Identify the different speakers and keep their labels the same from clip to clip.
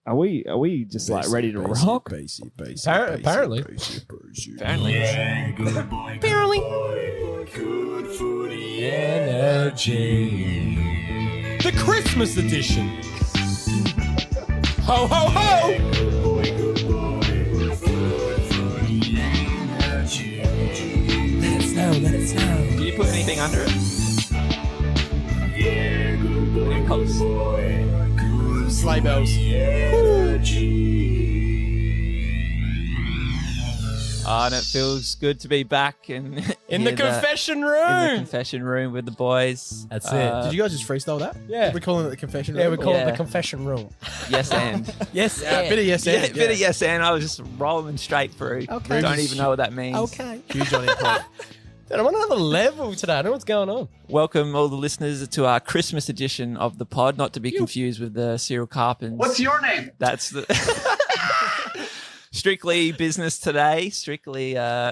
Speaker 1: Are we just like ready to rock?
Speaker 2: Apparently.
Speaker 3: Yeah, good boy.
Speaker 2: Apparently.
Speaker 3: Good footy
Speaker 2: Energy. The Christmas edition. Ho, ho, ho!
Speaker 3: Good boy. Good footy energy.
Speaker 2: Let it snow.
Speaker 4: Did you put anything under it?
Speaker 3: Yeah, good boy.
Speaker 4: Close.
Speaker 3: Good
Speaker 2: Sleigh bells.
Speaker 4: And it feels good to be back in
Speaker 2: In the confession room.
Speaker 4: In the confession room with the boys.
Speaker 2: That's it.
Speaker 5: Did you guys just freestyle that?
Speaker 2: Yeah.
Speaker 5: We're calling it the confession room?
Speaker 2: Yeah, we call it
Speaker 4: Yeah.
Speaker 2: the confession room.
Speaker 4: Yes and.
Speaker 2: Yes.
Speaker 5: Yeah, bit of yes
Speaker 4: Yeah,
Speaker 5: and.
Speaker 4: bit of yes and. I was just rolling straight through.
Speaker 2: Okay.
Speaker 4: Don't even know what that means.
Speaker 2: Okay.
Speaker 5: Huge on improv.
Speaker 2: Dude, I'm on another level today. I don't know what's going on.
Speaker 4: Welcome all the listeners to our Christmas edition of the pod, not to be confused with the Cyril Carpins.
Speaker 6: What's your name?
Speaker 4: That's the strictly business today. Strictly
Speaker 2: No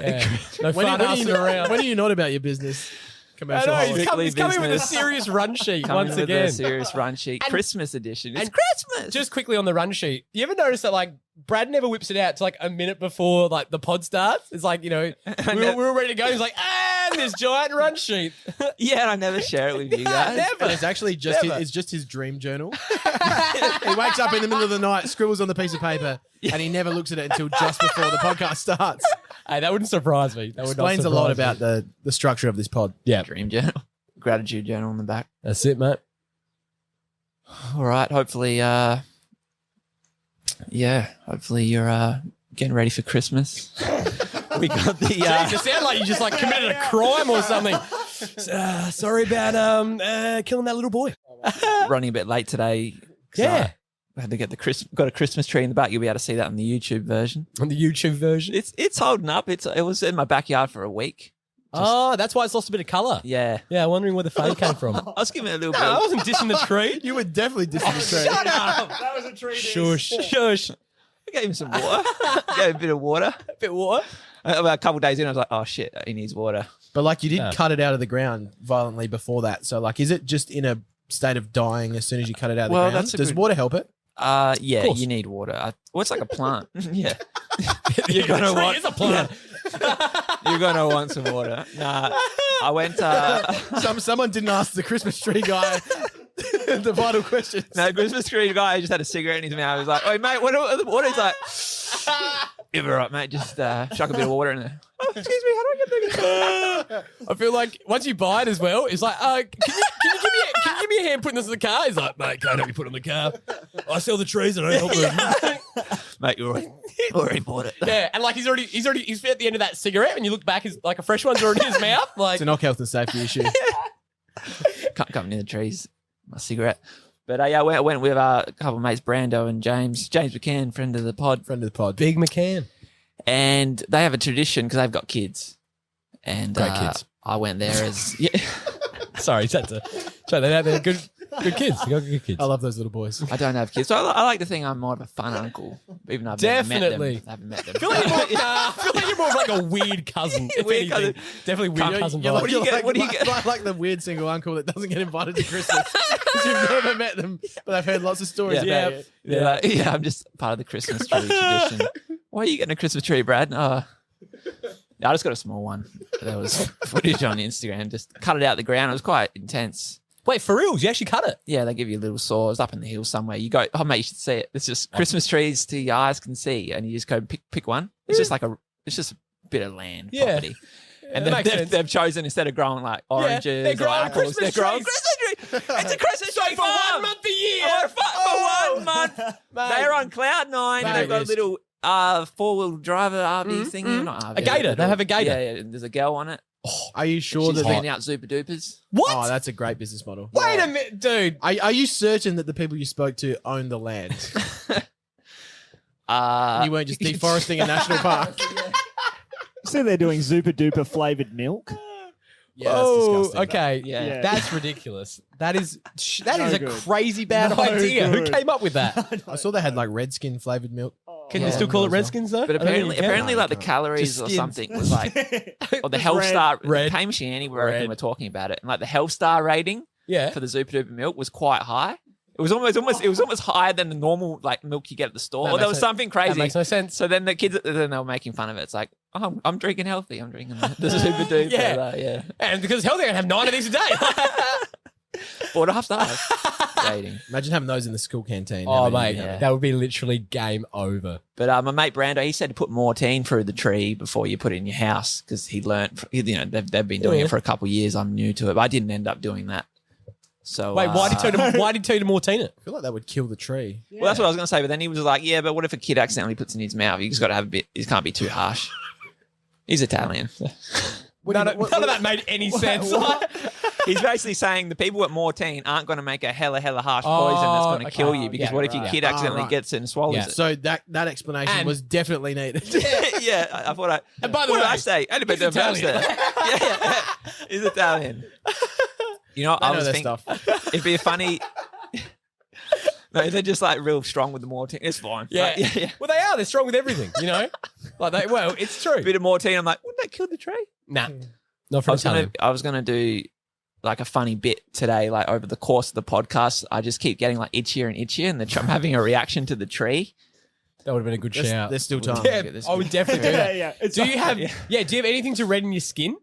Speaker 5: When
Speaker 2: fun
Speaker 5: are you
Speaker 2: assing around.
Speaker 5: when are you not about your business?
Speaker 2: I
Speaker 5: Commercial
Speaker 2: know,
Speaker 5: holiday?
Speaker 2: he's coming with a
Speaker 4: business.
Speaker 2: serious run sheet
Speaker 4: coming
Speaker 2: once
Speaker 4: with
Speaker 2: again.
Speaker 4: a serious run sheet.
Speaker 2: And-
Speaker 4: Christmas edition. It's
Speaker 2: and
Speaker 4: Christmas.
Speaker 2: Just quickly on the run sheet, you ever notice that like Brad never whips it out to like a minute before like the pod starts? It's like, you know, we were ready to go. He's like, and this giant run sheet.
Speaker 4: Yeah, and I never share it with you guys.
Speaker 2: Never.
Speaker 5: And it's actually just
Speaker 2: Never.
Speaker 5: it's just his dream journal. He wakes up in the middle of the night, scribbles on the piece of paper, and he never looks at it until just before the podcast starts.
Speaker 2: Hey, that wouldn't surprise me. That would not
Speaker 5: Explains a lot
Speaker 2: surprise me.
Speaker 5: about the structure of this pod.
Speaker 2: Yeah,
Speaker 4: Dream journal. Gratitude journal on the back.
Speaker 2: that's it, mate.
Speaker 4: All right. Hopefully, hopefully you're getting ready for Christmas. We got the
Speaker 2: Jeez, you sound like you just like committed a crime or something. Sorry about killing that little boy.
Speaker 4: running a bit late today. 'Cause
Speaker 2: Yeah.
Speaker 4: I had to get got a Christmas tree in the back. You'll be able to see that on the YouTube version.
Speaker 2: On the YouTube version.
Speaker 4: It's holding up. It was in my backyard for a week.
Speaker 2: Oh, that's why it's lost a bit of colour.
Speaker 4: Yeah.
Speaker 2: Yeah, wondering where the fade came from.
Speaker 4: I was giving it a little
Speaker 2: No, I
Speaker 4: bit.
Speaker 2: wasn't dissing the tree.
Speaker 5: You were definitely dissing the tree.
Speaker 2: Shut up.
Speaker 6: That was a tree.
Speaker 2: Shush. Shush.
Speaker 4: I gave him some water. Gave him a bit of water.
Speaker 2: A bit what?
Speaker 4: About a couple of days in, I was like, oh shit, he needs water.
Speaker 5: But like you did
Speaker 2: Yeah.
Speaker 5: cut it out of the ground violently before that. So like is it just in a state of dying as soon as you cut it out of the
Speaker 4: Well,
Speaker 5: ground?
Speaker 4: that's a
Speaker 5: Does
Speaker 4: good-
Speaker 5: water help it?
Speaker 4: Yeah,
Speaker 2: course.
Speaker 4: you need water. Well, it's like a plant. Yeah.
Speaker 2: You're
Speaker 4: gonna
Speaker 2: tree
Speaker 4: want-
Speaker 2: is a plant.
Speaker 4: You're going to want some water. Nah, I went,
Speaker 5: Someone didn't ask the Christmas tree guy the vital questions.
Speaker 4: no, Christmas tree guy just had a cigarette in his mouth. He was like, "Hey mate, what are the water?" He's like, "You're all right, mate. Just chuck a bit of water in there." Oh, excuse me, how do I get the?
Speaker 2: I feel like once you buy it as well, it's like, can you give me a hand putting this in the car? He's like, mate, can't help you put it in the car. I sell the trees and I don't help them.
Speaker 4: Mate, you already bought it.
Speaker 2: Yeah, and like he's at the end of that cigarette, and you look back, he's like a fresh one's already in his mouth. Like,
Speaker 5: It's a knock health and safety issue.
Speaker 4: Can't come near the trees. My cigarette. But yeah, I went with a couple of mates, Brando and James McCann, friend of the pod,
Speaker 5: Friend of the pod.
Speaker 2: Big McCann.
Speaker 4: and they have a tradition because they've got kids. And
Speaker 2: Great kids.
Speaker 4: I went there as
Speaker 2: Sorry, he's had to show that out there. Good kids. You got good kids.
Speaker 5: I love those little boys.
Speaker 4: I don't have kids, so I like to think I'm more of a fun uncle, even though I've
Speaker 2: Definitely.
Speaker 4: never met them.
Speaker 2: I feel like you're more of like a weird cousin. if
Speaker 4: Weird
Speaker 2: anything.
Speaker 4: cousin.
Speaker 2: Definitely weird
Speaker 4: You're-
Speaker 2: cousin
Speaker 4: you're
Speaker 2: vibe.
Speaker 4: What do you get? What do you get?
Speaker 5: Like the weird single uncle that doesn't get invited to Christmas because you've never met them, but I've heard lots of stories
Speaker 4: Yeah.
Speaker 5: about it.
Speaker 4: Yeah, I'm just part of the Christmas tree tradition. Why are you getting a Christmas tree, Brad? I just got a small one. There was footage on Instagram. Just cut it out the ground. It was quite intense.
Speaker 2: Wait, for reals? You actually cut it?
Speaker 4: Yeah, they give you little saws up in the hills somewhere. You go, oh mate, you should see it. It's just Christmas trees to your eyes can see, and you just go pick one. It's just it's just a bit of land property. And
Speaker 2: that makes sense.
Speaker 4: they've chosen, instead of growing like oranges
Speaker 2: they're
Speaker 4: or
Speaker 2: growing
Speaker 4: apples, they're
Speaker 2: Christmas
Speaker 4: growing
Speaker 2: trees.
Speaker 4: Christmas tree. It's a Christmas tree
Speaker 2: For
Speaker 4: farm.
Speaker 2: 1 month a year.
Speaker 4: For 1 month. They're on cloud nine.
Speaker 5: Mate,
Speaker 4: They've got a
Speaker 5: yes.
Speaker 4: little four-wheel driver RV thingy. Not RV.
Speaker 2: A gator. They have a gator.
Speaker 4: Yeah, yeah. There's a girl on it.
Speaker 5: Are you sure
Speaker 4: She's
Speaker 5: that
Speaker 4: handing out super dupers.
Speaker 2: What?
Speaker 5: Oh, that's a great business model.
Speaker 2: Wait a minute, dude.
Speaker 5: Are you certain that the people you spoke to own the land? You weren't just deforesting a national park?
Speaker 1: So they're doing super duper flavored milk.
Speaker 5: Yeah, that's
Speaker 2: Oh,
Speaker 5: disgusting.
Speaker 2: okay.
Speaker 4: Yeah.
Speaker 1: Yeah.
Speaker 2: That's ridiculous. That is
Speaker 1: No
Speaker 2: a
Speaker 1: good.
Speaker 2: crazy bad
Speaker 1: No
Speaker 2: idea. Who
Speaker 1: good.
Speaker 2: came up with that?
Speaker 5: I saw they had like redskin flavored milk.
Speaker 2: Can
Speaker 4: Yeah.
Speaker 2: you still call it Redskins though?
Speaker 4: But
Speaker 2: I don't think
Speaker 4: apparently,
Speaker 2: you can.
Speaker 4: like the calories
Speaker 2: Just
Speaker 4: or
Speaker 2: skins.
Speaker 4: something was like, or the health star.
Speaker 2: Red.
Speaker 4: Came Shanny, where I reckon
Speaker 2: Red.
Speaker 4: we're talking about it, and like the health star rating
Speaker 2: Yeah.
Speaker 4: for the super duper milk was quite high. It was almost higher than the normal like milk you get at the store.
Speaker 5: That
Speaker 4: Or there
Speaker 5: makes
Speaker 4: was
Speaker 5: sense.
Speaker 4: something crazy.
Speaker 2: That makes no sense.
Speaker 4: So then the kids, then they were making fun of it. It's like, oh, I'm drinking healthy. I'm drinking the super duper.
Speaker 2: Yeah.
Speaker 4: Yeah.
Speaker 2: And because it's healthy, I can have 9 of these a day.
Speaker 4: 4.5 stars. Rating.
Speaker 5: Imagine having those in the school canteen.
Speaker 2: Oh,
Speaker 5: How many
Speaker 2: mate,
Speaker 5: you have?
Speaker 2: that would be literally game over.
Speaker 4: But my mate Brando, he said to put mortine through the tree before you put it in your house because he learned, they've been doing
Speaker 2: Yeah.
Speaker 4: it for a couple of years. I'm new to it, but I didn't end up doing that. So
Speaker 2: Wait, why did you tell you to Mortine it?
Speaker 5: I feel like that would kill the tree.
Speaker 4: Well, that's what I was going to say. But then he was like, yeah, but what if a kid accidentally puts it in his mouth? You just got to have a bit, it can't be too harsh. He's Italian.
Speaker 2: None of that made any sense.
Speaker 4: He's basically saying the people at Mortine aren't going to make a hella harsh poison that's going to
Speaker 2: okay.
Speaker 4: kill you because
Speaker 2: Yeah,
Speaker 4: what if your
Speaker 2: right.
Speaker 4: kid accidentally
Speaker 5: right.
Speaker 4: gets it and swallows
Speaker 2: Yeah.
Speaker 4: it?
Speaker 5: So that explanation
Speaker 2: And-
Speaker 5: was definitely needed.
Speaker 4: Yeah, I thought
Speaker 2: And by the
Speaker 4: what
Speaker 2: way,
Speaker 4: did I say? I didn't
Speaker 2: he's
Speaker 4: the verse
Speaker 2: Italian.
Speaker 4: there. Yeah. He's Italian. You know,
Speaker 5: I
Speaker 4: I
Speaker 5: know
Speaker 4: was
Speaker 5: their
Speaker 4: thinking
Speaker 5: stuff.
Speaker 4: it'd be a funny. No, they're just like real strong with the Mortine. It's fine.
Speaker 2: Yeah.
Speaker 4: Like, yeah.
Speaker 2: Well, they are. They're strong with everything, you know? It's true.
Speaker 4: A bit of Mortine. I'm like, wouldn't that kill the tree?
Speaker 2: Nah. Not for Italian.
Speaker 4: I was gonna do like a funny bit today, like over the course of the podcast. I just keep getting like itchier and itchier, and I'm having a reaction to the tree.
Speaker 2: That would have been a good shout.
Speaker 5: There's still time.
Speaker 2: Yeah,
Speaker 4: Get this
Speaker 2: I would definitely do that.
Speaker 1: yeah. It's
Speaker 2: Do you have do you have anything to redden your skin?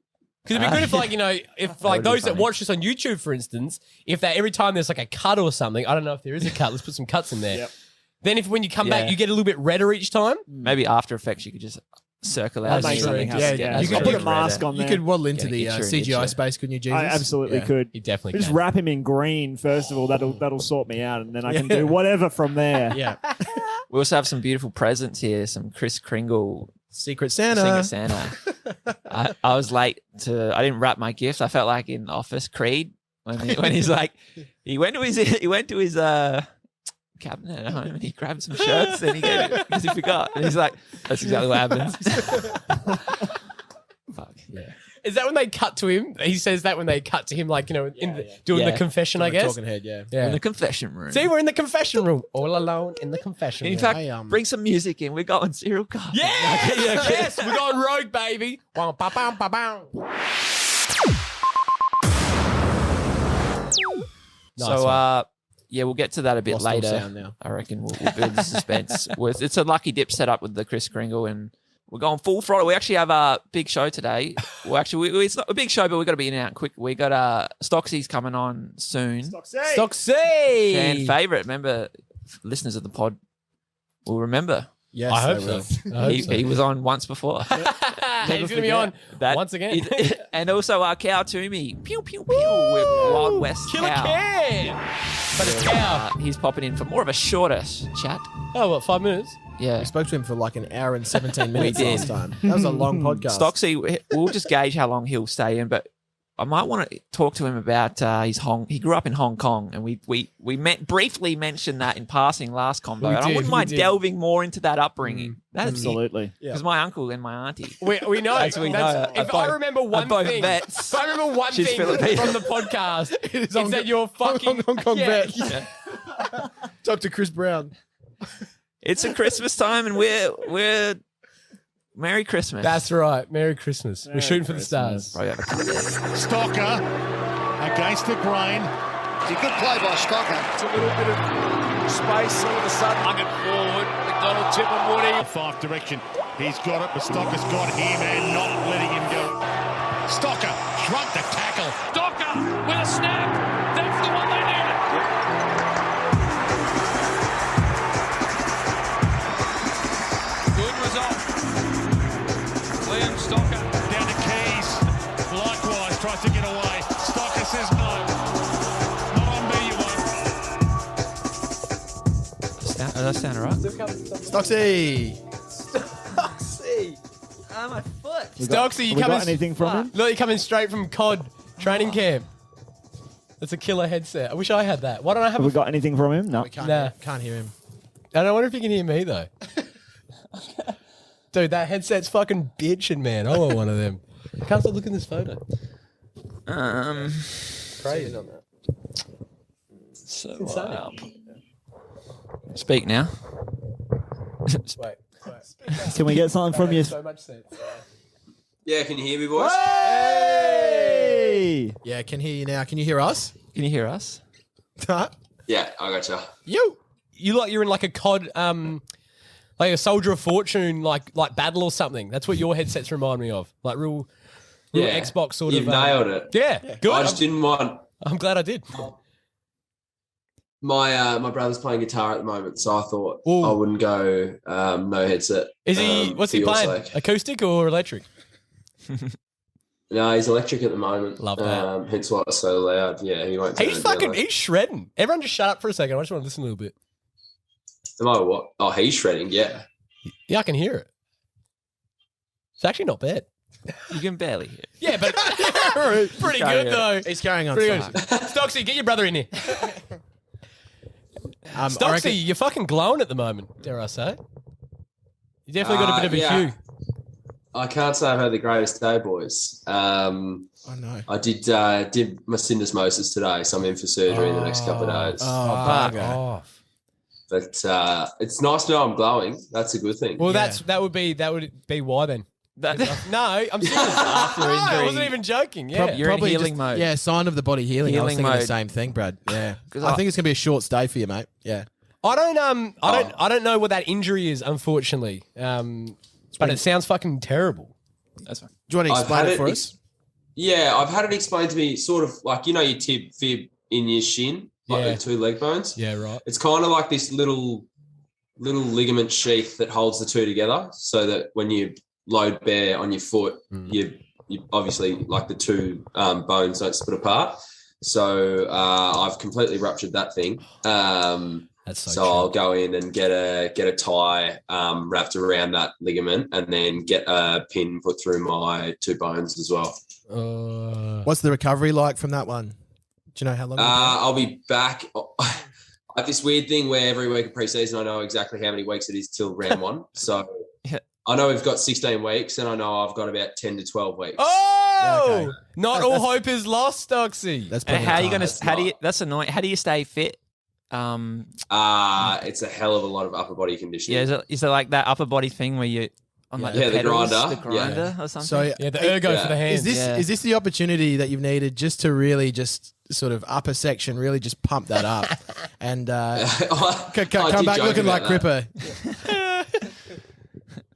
Speaker 2: Because it'd be good if, like, you know, if like
Speaker 4: would be
Speaker 2: those that
Speaker 4: funny.
Speaker 2: watch this on YouTube, for instance, if that every time there's like a cut or something, I don't know if there is a cut. Let's put some cuts in there.
Speaker 1: Yep.
Speaker 2: Then if when you come
Speaker 4: Yeah.
Speaker 2: back, you get a little bit redder each time.
Speaker 4: Maybe After Effects, you could just circle out.
Speaker 2: That makes
Speaker 4: something
Speaker 2: sense.
Speaker 4: else.
Speaker 1: Yeah.
Speaker 5: You
Speaker 1: I'll
Speaker 5: could-
Speaker 1: put
Speaker 5: you
Speaker 1: a
Speaker 5: could
Speaker 1: mask on
Speaker 5: You
Speaker 1: there.
Speaker 5: could waddle into
Speaker 4: Getting
Speaker 5: the
Speaker 4: itchier and
Speaker 5: CGI
Speaker 4: itchier.
Speaker 5: space, couldn't you, Jesus?
Speaker 1: I absolutely
Speaker 5: Yeah.
Speaker 1: could.
Speaker 2: You definitely
Speaker 1: Just
Speaker 2: can.
Speaker 1: wrap him in green first of all. That'll sort me out, and then I can do whatever from there.
Speaker 5: Yeah.
Speaker 4: We also have some beautiful presents here. Some Kris Kringle
Speaker 5: Secret
Speaker 4: Singer
Speaker 5: Santa.
Speaker 4: Santa. I was late I didn't wrap my gift. I felt like in Office Creed when he's like he went to his cabinet at home and he grabbed some shirts and he gave it because he forgot. And he's like, that's exactly what happens. Fuck. Yeah.
Speaker 2: Is that when they cut to him? He says that when they cut to him, like, you know, doing
Speaker 4: Yeah.
Speaker 2: the confession, I guess.
Speaker 5: Talking head, yeah.
Speaker 4: In
Speaker 2: Yeah.
Speaker 4: the confession room.
Speaker 2: See, we're in the confession room, all alone in the confession
Speaker 4: in
Speaker 2: room.
Speaker 4: fact,
Speaker 5: I,
Speaker 4: bring some music in. We're going serial car.
Speaker 2: Yeah, yes, we're going rogue, baby. Wow, ba, bam, ba, bam. Nice
Speaker 4: So,
Speaker 2: one.
Speaker 4: yeah, we'll get to that a bit
Speaker 5: Lost all
Speaker 4: later.
Speaker 5: sound now.
Speaker 4: I reckon we'll build the suspense. It's a lucky dip set up with the Kris Kringle, and we're going full throttle. We actually have a big show today. Well, actually, it's not a big show, but we've got to be in and out quick. We got Stocksy's coming on soon.
Speaker 2: Stocksy.
Speaker 4: Fan favourite. Remember, listeners of the pod will remember.
Speaker 5: Yes,
Speaker 2: I hope
Speaker 5: they will.
Speaker 2: so. I hope so.
Speaker 4: He was on once before.
Speaker 2: He's going to be on once again.
Speaker 3: And also
Speaker 4: Cal Twomey. Pew, pew, pew. With Wild West
Speaker 2: Killer
Speaker 4: Cow.
Speaker 2: Cow. But it's cow.
Speaker 4: He's popping in for more of a shorter chat.
Speaker 2: Oh, what, 5 minutes?
Speaker 4: Yeah.
Speaker 5: We spoke to him for like an hour and 17 minutes
Speaker 4: did.
Speaker 5: last time. That was a long podcast.
Speaker 4: Stocksy, we'll just gauge how long he'll stay in, but I might want to talk to him about he grew up in Hong Kong, and we briefly mentioned that in passing last combo.
Speaker 2: We
Speaker 4: And I
Speaker 2: did,
Speaker 4: wouldn't
Speaker 2: we
Speaker 4: mind
Speaker 2: did.
Speaker 4: delving more into that upbringing. That's
Speaker 1: Absolutely.
Speaker 4: because my uncle and my auntie.
Speaker 2: We know.
Speaker 4: That's what we know.
Speaker 2: If
Speaker 4: Are
Speaker 2: I
Speaker 4: both-
Speaker 2: remember one
Speaker 4: both
Speaker 2: thing,
Speaker 4: vets.
Speaker 2: if I remember one
Speaker 4: She's
Speaker 2: thing
Speaker 4: Filipino.
Speaker 2: from the podcast, it's
Speaker 5: Hong-
Speaker 2: that you're fucking
Speaker 5: Hong Kong
Speaker 2: yeah.
Speaker 5: vet. Dr. Chris Brown.
Speaker 4: It's a Christmas time, and we're Merry Christmas.
Speaker 2: That's right. Merry Christmas. We're
Speaker 1: Merry
Speaker 2: shooting for the
Speaker 1: Christmas.
Speaker 2: stars.
Speaker 4: Probably have a couple there.
Speaker 6: Stocker against the grain.
Speaker 7: It's a good play by Stocker.
Speaker 6: It's a little bit of space all of a sudden. Hung it forward. McDonald, Tip and Woody. Five direction. He's got it, but Stocker's got him and not letting him go. Stocker shrugged the tackle.
Speaker 8: Stocker with a snap. That's the one they needed. Good result. Liam Stocker.
Speaker 6: Down to Keys. Likewise tries to get away. Stocker says no. Not on me, you won't.
Speaker 4: Does that sound right?
Speaker 5: Stocksy.
Speaker 4: My foot.
Speaker 2: Stocksy, you
Speaker 1: Have we
Speaker 2: coming?
Speaker 1: got anything from him?
Speaker 2: Look, you're coming straight from COD training camp. That's a killer headset. I wish I had that. Why don't I have
Speaker 1: Have we got anything from him? No.
Speaker 5: We can't,
Speaker 2: Nah.
Speaker 5: can't hear him.
Speaker 2: I don't wonder if you can hear me though. Dude, that headset's fucking bitching, man. I want one of them. I can't stop looking at this photo. Crazy on that.
Speaker 4: So,
Speaker 2: insane.
Speaker 4: speak now.
Speaker 2: Wait.
Speaker 1: Can we get something from you?
Speaker 2: So much sense.
Speaker 9: Yeah, can you hear me, boys?
Speaker 1: Hey!
Speaker 5: Yeah, can hear you now. Can you hear us?
Speaker 4: Can you hear us?
Speaker 5: Huh?
Speaker 9: Yeah, I gotcha.
Speaker 2: You're in like a COD, like a Soldier of Fortune, like battle or something. That's what your headsets remind me of. Like real
Speaker 9: Yeah.
Speaker 2: Xbox sort
Speaker 9: You've
Speaker 2: of.
Speaker 9: nailed it.
Speaker 2: Yeah, good.
Speaker 9: I just didn't want.
Speaker 2: I'm glad I did.
Speaker 9: My brother's playing guitar at the moment, so I thought
Speaker 2: Ooh.
Speaker 9: I wouldn't go no headset.
Speaker 2: Is he? What's
Speaker 9: for
Speaker 2: he
Speaker 9: your
Speaker 2: playing?
Speaker 9: sake.
Speaker 2: Acoustic or electric?
Speaker 9: No, he's electric at the moment.
Speaker 2: Love that.
Speaker 9: Hence why it's so loud. Yeah, he won't. turn
Speaker 2: He's
Speaker 9: it down,
Speaker 2: fucking.
Speaker 9: though.
Speaker 2: He's shredding. Everyone, just shut up for a second. I just want to listen a little bit.
Speaker 9: Am I what? Oh, he's shredding. Yeah.
Speaker 2: Yeah, I can hear it. It's actually not bad.
Speaker 4: You can barely hear.
Speaker 2: Yeah, but pretty
Speaker 4: Carry
Speaker 2: good
Speaker 4: it.
Speaker 2: though.
Speaker 5: He's carrying on.
Speaker 2: Pretty good.
Speaker 5: Stock.
Speaker 2: Stocksy, get your brother in here.
Speaker 5: I
Speaker 2: Stocksy,
Speaker 5: reckon-
Speaker 2: you're fucking glowing at the moment, dare I say. You definitely got a bit of a
Speaker 9: yeah.
Speaker 2: hue.
Speaker 9: I can't say I've had the greatest day, boys.
Speaker 5: I know.
Speaker 9: I did my syndesmosis today, so I'm in for surgery in the next couple of days.
Speaker 5: Oh, bugger.
Speaker 9: But it's nice to know I'm glowing. That's a good thing.
Speaker 2: Well,
Speaker 5: Yeah.
Speaker 2: that would be why then.
Speaker 4: That,
Speaker 2: No, I'm serious.
Speaker 4: After
Speaker 2: No, I
Speaker 4: injury.
Speaker 2: wasn't even joking. Yeah.
Speaker 4: You're in healing mode.
Speaker 5: Yeah, sign of the body healing. I was
Speaker 4: Healing
Speaker 5: thinking the
Speaker 4: mode.
Speaker 5: same thing, Brad. Yeah.
Speaker 4: 'Cause
Speaker 5: I think it's gonna be a short stay for you, mate. Yeah.
Speaker 2: I don't know what that injury is, unfortunately. But it sounds fucking terrible.
Speaker 4: That's fine.
Speaker 5: Do you want to
Speaker 9: I've
Speaker 5: explain
Speaker 9: had
Speaker 5: it for us?
Speaker 9: Yeah, I've had it explained to me sort of like, your fib in your shin, like
Speaker 2: Yeah.
Speaker 9: the two leg bones.
Speaker 2: Yeah, right.
Speaker 9: It's kind of like this little ligament sheath that holds the two together so that when you load bear on your foot, you obviously like the two bones don't split apart. So I've completely ruptured that thing.
Speaker 2: That's
Speaker 9: So I'll go in and get a tie wrapped around that ligament and then get a pin put through my two bones as well.
Speaker 5: What's the recovery like from that one? Do you know how long?
Speaker 9: I'll be back. I have this weird thing where every week of preseason I know exactly how many weeks it is till round one. So
Speaker 4: Yeah.
Speaker 9: I know we've got 16 weeks and I know I've got about 10 to 12 weeks.
Speaker 2: Oh,
Speaker 5: Yeah, okay.
Speaker 2: not all hope is lost, Stocksy.
Speaker 5: That's
Speaker 4: And
Speaker 5: plenty
Speaker 4: how
Speaker 5: of
Speaker 4: are you
Speaker 5: time.
Speaker 4: going to? How do you? That's annoying. How do you stay fit?
Speaker 9: It's a hell of a lot of upper body conditioning.
Speaker 4: Yeah, is it like that upper body thing where you on like
Speaker 9: Yeah,
Speaker 4: the
Speaker 9: the
Speaker 4: pedals,
Speaker 9: grinder.
Speaker 4: the grinder or something?
Speaker 5: So
Speaker 2: Yeah, the ergo for the hands.
Speaker 5: is this the opportunity that you've needed just to really just sort of upper section really just pump that up and
Speaker 9: I
Speaker 5: come
Speaker 9: did
Speaker 5: back
Speaker 9: joke
Speaker 5: looking like
Speaker 9: about that.
Speaker 5: Cripper?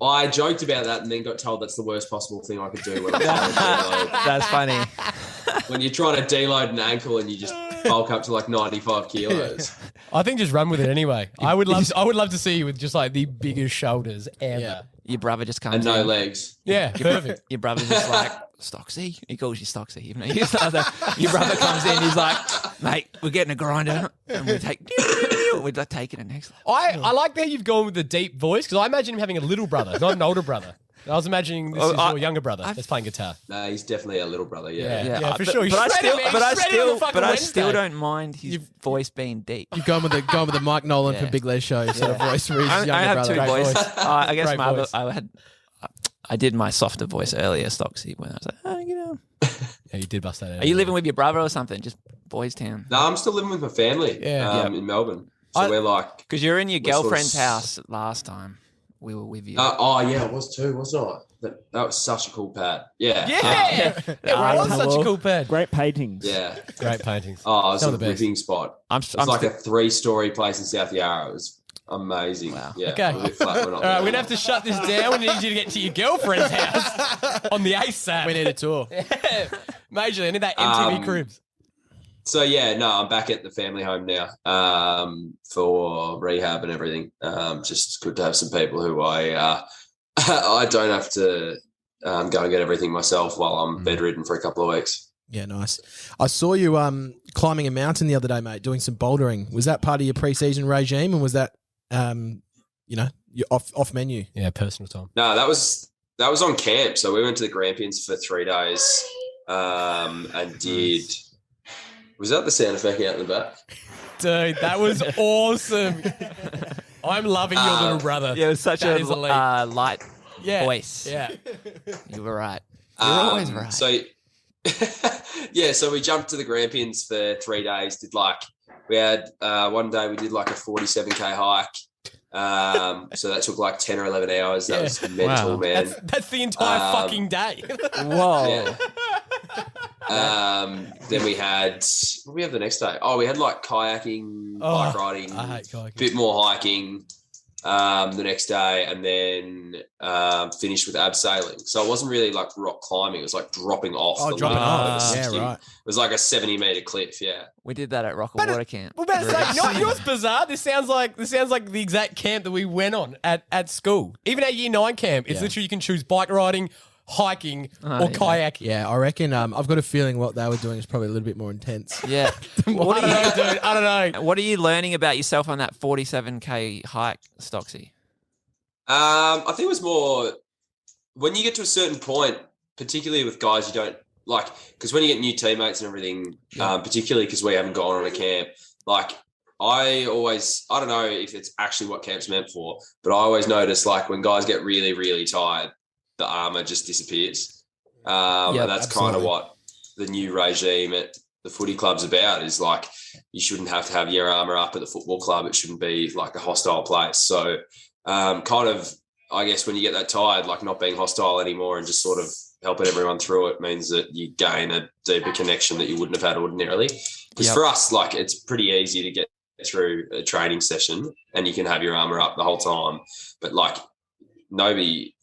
Speaker 9: I joked about that and then got told that's the worst possible thing I could do when I'm trying to deload.
Speaker 4: That's funny.
Speaker 9: When you're trying to deload an ankle and you just bulk up to like 95 kilos.
Speaker 2: I think just run with it anyway. I would love to see you with just like the biggest shoulders ever.
Speaker 5: Yeah.
Speaker 4: Your brother just comes
Speaker 9: And no
Speaker 4: in.
Speaker 9: legs.
Speaker 2: Yeah, perfect.
Speaker 4: Your brother's just like, Stocksy. He calls you Stocksy. Even though he's not your brother comes in, he's like, mate, we're getting a grinder. And we're taking it next level.
Speaker 2: I like how you've gone with the deep voice because I imagine him having a little brother, not an older brother. I was imagining this is your younger brother that's playing guitar.
Speaker 9: No, he's definitely a little brother. Yeah.
Speaker 2: Yeah, for
Speaker 4: but,
Speaker 2: sure. He's
Speaker 4: But I
Speaker 2: shredding,
Speaker 4: still,
Speaker 2: man.
Speaker 4: but I
Speaker 2: He's shredding on the
Speaker 4: still,
Speaker 2: fucking
Speaker 4: but I still
Speaker 2: Wednesday.
Speaker 4: don't mind his voice being deep.
Speaker 5: You've gone with the Mike Nolan
Speaker 4: Yeah.
Speaker 5: from Big Les Show sort of voice for his
Speaker 4: I
Speaker 5: younger
Speaker 4: have
Speaker 5: brother.
Speaker 4: two
Speaker 2: Great
Speaker 4: voices.
Speaker 2: voice.
Speaker 4: I guess
Speaker 2: Great
Speaker 4: my other,
Speaker 2: voice.
Speaker 4: I did my softer voice earlier, Stocksy, when I was like, oh, you know.
Speaker 2: Yeah, you did bust that out.
Speaker 4: Are you living with your brother or something? Just Boys Town?
Speaker 9: No, I'm still living with my family in Melbourne. So we're like...
Speaker 4: Because you're in your
Speaker 9: We're sort of
Speaker 4: girlfriend's house last time. We were with you.
Speaker 9: oh, yeah, it was too, wasn't I? That was such a cool pad. Yeah.
Speaker 2: Yeah, it was such a cool pad.
Speaker 1: Great paintings.
Speaker 9: Yeah.
Speaker 2: Great paintings.
Speaker 9: Oh, it was
Speaker 2: Some
Speaker 9: a
Speaker 2: of the best.
Speaker 9: ripping spot. It's
Speaker 4: I'm
Speaker 9: like
Speaker 4: still-
Speaker 9: a 3-story place in South Yarra. It was amazing.
Speaker 4: Wow.
Speaker 9: Yeah.
Speaker 2: Okay.
Speaker 9: we're a bit flat, we're not
Speaker 2: All right,
Speaker 9: there.
Speaker 2: we're gonna have to shut this down. We need you to get to your girlfriend's house on the ASAP.
Speaker 5: We need a tour.
Speaker 2: Majorly, I need that MTV Cribs.
Speaker 9: So yeah, no, I'm back at the family home now for rehab and everything. Just good to have some people who I don't have to go and get everything myself while I'm bedridden for a couple of weeks.
Speaker 5: Yeah, nice. I saw you climbing a mountain the other day, mate, doing some bouldering. Was that part of your preseason regime, and was that your off menu?
Speaker 2: Yeah, personal time.
Speaker 9: No, that was on camp. So we went to the Grampians for 3 days and did. Was that the sound effect out in the back?
Speaker 2: Dude, that was awesome. I'm loving your little brother.
Speaker 4: Yeah, it was such
Speaker 2: That
Speaker 4: a
Speaker 2: is elite.
Speaker 4: light
Speaker 2: Yeah.
Speaker 4: voice.
Speaker 2: Yeah.
Speaker 4: You were right. You're always right.
Speaker 9: So, yeah, so we jumped to the Grampians for 3 days. We had one day we did like a 47K hike. So that took like 10 or 11 hours. That was mental,
Speaker 4: Wow.
Speaker 9: man.
Speaker 2: That's the entire fucking day.
Speaker 4: Whoa.
Speaker 9: Yeah. Then we had, what did we have the next day? Oh, we had like kayaking, bike riding,
Speaker 2: I hate kayaking.
Speaker 9: bit more hiking the next day, and then finished with abseiling. So it wasn't really like rock climbing. It was like dropping off.
Speaker 5: Oh,
Speaker 9: the
Speaker 5: dropping
Speaker 9: limb.
Speaker 5: off.
Speaker 9: It
Speaker 5: Yeah,
Speaker 9: was-
Speaker 5: right.
Speaker 9: It was like a 70-meter cliff, yeah.
Speaker 4: We did that at Rock and Water Camp.
Speaker 2: Well, about to say, you know what's bizarre? This sounds like the exact camp that we went on at school. Even at Year 9 camp, it's literally you can choose bike riding, hiking, or kayaking.
Speaker 5: Yeah, I reckon I've got a feeling what they were doing is probably a little bit more intense.
Speaker 4: Yeah.
Speaker 2: I don't know, dude. I don't know.
Speaker 4: What are you learning about yourself on that 47K hike, Stocksy?
Speaker 9: I think it was more when you get to a certain point, particularly with guys you don't like, because when you get new teammates and everything, particularly because we haven't gone on a camp, like I don't know if it's actually what camp's meant for, but I always notice like when guys get really, really tired, the armour just disappears. And that's kind of what the new regime at the footy club's about, is like you shouldn't have to have your armour up at the football club. It shouldn't be like a hostile place. So kind of, I guess when you get that tired, like not being hostile anymore and just sort of helping everyone through it means that you gain a deeper connection that you wouldn't have had ordinarily. Because for us, like it's pretty easy to get through a training session and you can have your armour up the whole time. But like nobody,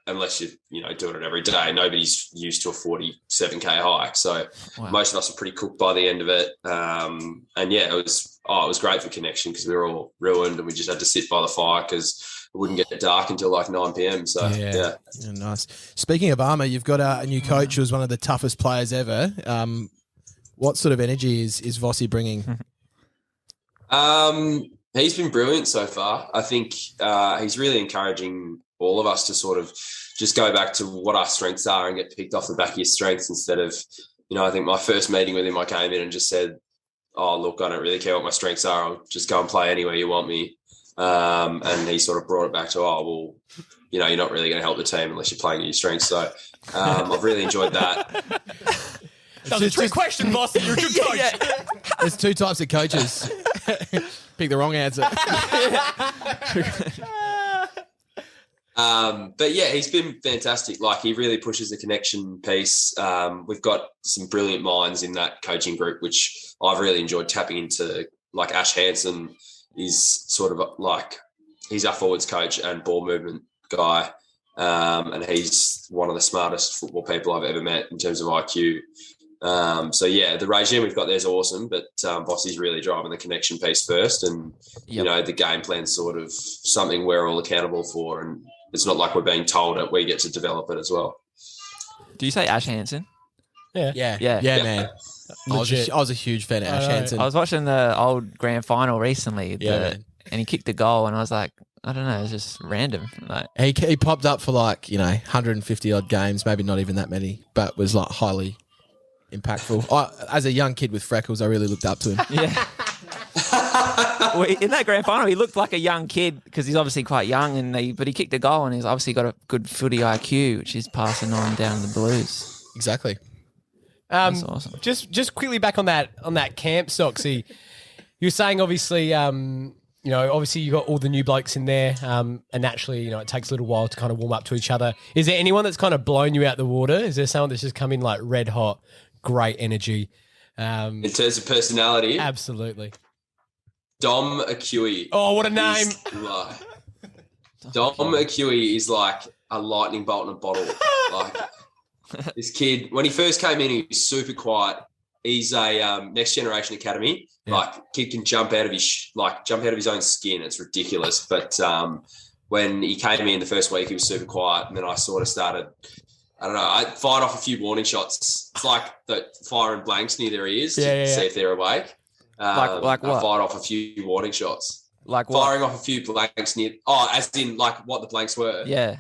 Speaker 9: unless you're doing it every day, nobody's used to a 47K hike. So most of us are pretty cooked by the end of it. And yeah, it was great for connection because we were all ruined and we just had to sit by the fire because it wouldn't get dark until like 9 p.m. So yeah,
Speaker 5: nice. Speaking of armour, you've got a new coach who's one of the toughest players ever. What sort of energy is Vossi bringing?
Speaker 9: He's been brilliant so far. I think he's really encouraging all of us to sort of just go back to what our strengths are and get picked off the back of your strengths instead of, I think my first meeting with him, I came in and just said, oh, look, I don't really care what my strengths are. I'll just go and play anywhere you want me. And he sort of brought it back to, oh, well, you're not really going to help the team unless you're playing at your strengths. So I've really enjoyed that.
Speaker 2: That was a trick question, boss. You're a good coach.
Speaker 5: There's two types of coaches. Pick the wrong answer.
Speaker 9: But yeah, he's been fantastic. Like he really pushes the connection piece. We've got some brilliant minds in that coaching group, which I've really enjoyed tapping into. Like Ash Hansen is sort of like, he's our forwards coach and ball movement guy. And he's one of the smartest football people I've ever met in terms of IQ. So yeah, the regime we've got there is awesome, but Bossi's really driving the connection piece first, and the game plan's sort of something we're all accountable for, and it's not like we're being told it; we get to develop it as well.
Speaker 4: Do you say Ash Hansen?
Speaker 5: Yeah, man. I was a huge fan of Ash Hansen.
Speaker 4: I was watching the old grand final recently,
Speaker 5: man.
Speaker 4: and he kicked a goal, and I was like, I don't know, it's just random. Like
Speaker 5: he popped up for 150 odd games, maybe not even that many, but was like highly impactful. As a young kid with freckles, I really looked up to him.
Speaker 4: Yeah. Well, in that grand final, he looked like a young kid because he's obviously quite young, but he kicked a goal and he's obviously got a good footy IQ, which is passing on down the Blues.
Speaker 5: Exactly.
Speaker 4: That's awesome.
Speaker 2: Just quickly back on that camp, Stocksy. You're saying obviously, obviously you got all the new blokes in there, and naturally, it takes a little while to kind of warm up to each other. Is there anyone that's kind of blown you out the water? Is there someone that's just come in like red hot, great energy?
Speaker 9: In terms of personality,
Speaker 2: absolutely.
Speaker 9: Dom Akui.
Speaker 2: Oh, what a name!
Speaker 9: Dom Akui is like a lightning bolt in a bottle. Like this kid, when he first came in, he was super quiet. He's a next generation academy.
Speaker 5: Yeah.
Speaker 9: Like kid can jump out of his own skin. It's ridiculous. But when he came in the first week, he was super quiet, and then I sort of started. I don't know. I fired off a few warning shots. It's like the firing blanks near their ears to see if they're awake.
Speaker 4: Like what?
Speaker 9: I fired off a few warning shots.
Speaker 4: Like what?
Speaker 9: Firing off a few blanks near. Oh, as in like what the blanks were.
Speaker 4: Yeah.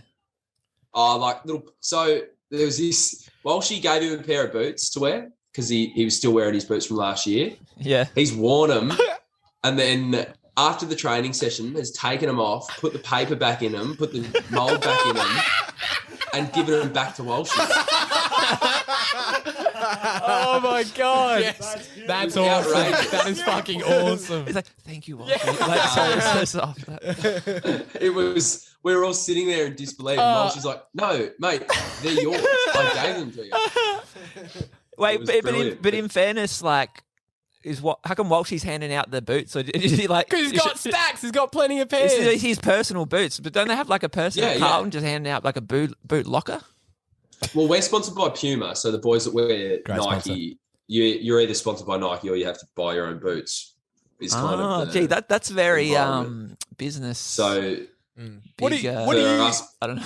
Speaker 9: Oh, like little. So there was this. Well, she gave him a pair of boots to wear because he was still wearing his boots from last year.
Speaker 4: Yeah.
Speaker 9: He's worn them, and then after the training session, has taken them off, put the paper back in them, put the mould back in them, and given them back to Walsh.
Speaker 2: Oh my god!
Speaker 5: Yes.
Speaker 2: That's awesome. That is fucking awesome.
Speaker 4: He's like, thank you, Walsh. Like, so soft.
Speaker 9: It was. We were all sitting there in disbelief. And Walsh was like, "No, mate, they're yours. I gave them to you."
Speaker 4: Wait,
Speaker 9: was
Speaker 4: but
Speaker 9: brilliant.
Speaker 4: in fairness, like, how come Walshy's handing out the boots? Or is he like?
Speaker 2: Because he's got stacks. He's got plenty of pairs.
Speaker 4: It's his personal boots, but don't they have like a person at Carlton just handing out like a boot locker?
Speaker 9: Well, we're sponsored by Puma, so the boys that wear
Speaker 2: Great
Speaker 9: Nike, you're either sponsored by Nike or you have to buy your own boots. Is kind of
Speaker 4: gee, that's very
Speaker 9: environment.
Speaker 4: business.
Speaker 9: So,
Speaker 2: What do
Speaker 4: big,
Speaker 2: you?
Speaker 4: uh,
Speaker 2: What do you?
Speaker 4: I don't know.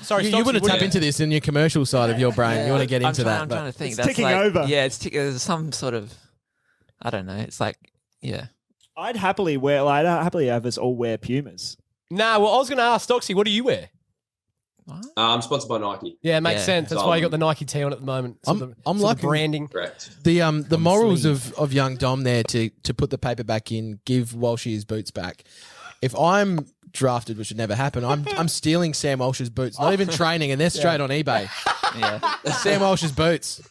Speaker 2: Sorry,
Speaker 5: You
Speaker 2: Stocksy,
Speaker 5: want to
Speaker 2: what do
Speaker 5: tap into this in your commercial side of your brain. You want to get into that.
Speaker 4: I'm
Speaker 5: but-
Speaker 4: trying to think.
Speaker 1: It's
Speaker 4: That's
Speaker 1: ticking
Speaker 4: like,
Speaker 1: over.
Speaker 4: Yeah, there's some sort of, I don't know. It's like, yeah.
Speaker 1: I'd happily have us all wear Pumas.
Speaker 2: Nah, well, I was going to ask Stocksy, what do you wear?
Speaker 9: I'm sponsored by Nike.
Speaker 2: Yeah, it makes
Speaker 4: Yeah.
Speaker 2: sense. That's
Speaker 9: So
Speaker 2: why you got the Nike tee on at the moment. So
Speaker 5: I'm
Speaker 2: the
Speaker 5: liking-
Speaker 2: sort of branding.
Speaker 9: Correct.
Speaker 5: The morals of young Dom there to put the paper back in, give Walshy his boots back. If I'm drafted, which would never happen, I'm stealing Sam Walsh's boots. Not even training, and they're straight on eBay.
Speaker 4: Yeah.
Speaker 5: Sam Walsh's boots.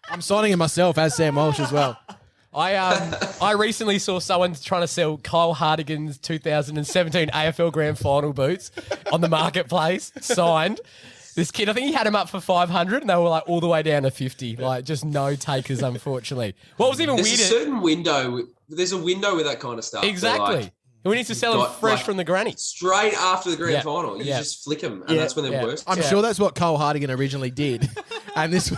Speaker 5: I'm signing him myself as Sam Walsh as well.
Speaker 2: I recently saw someone trying to sell Kyle Hardigan's 2017 AFL Grand Final boots on the marketplace, signed. This kid, I think he had them up for 500, and they were like all the way down to 50. Like just no takers, unfortunately. What was even
Speaker 9: There's
Speaker 2: weirder?
Speaker 9: a certain window. There's a window with that kind of stuff.
Speaker 2: Exactly.
Speaker 9: Like,
Speaker 2: We need to sell them
Speaker 9: got,
Speaker 2: fresh
Speaker 9: like,
Speaker 2: from the granny.
Speaker 9: straight after the grand
Speaker 2: Yeah.
Speaker 9: final. You
Speaker 2: Yeah.
Speaker 9: just flick them, and
Speaker 1: Yeah.
Speaker 9: that's when they're
Speaker 2: Yeah.
Speaker 9: worst.
Speaker 5: I'm sure that's what Cole Hardigan originally did. And this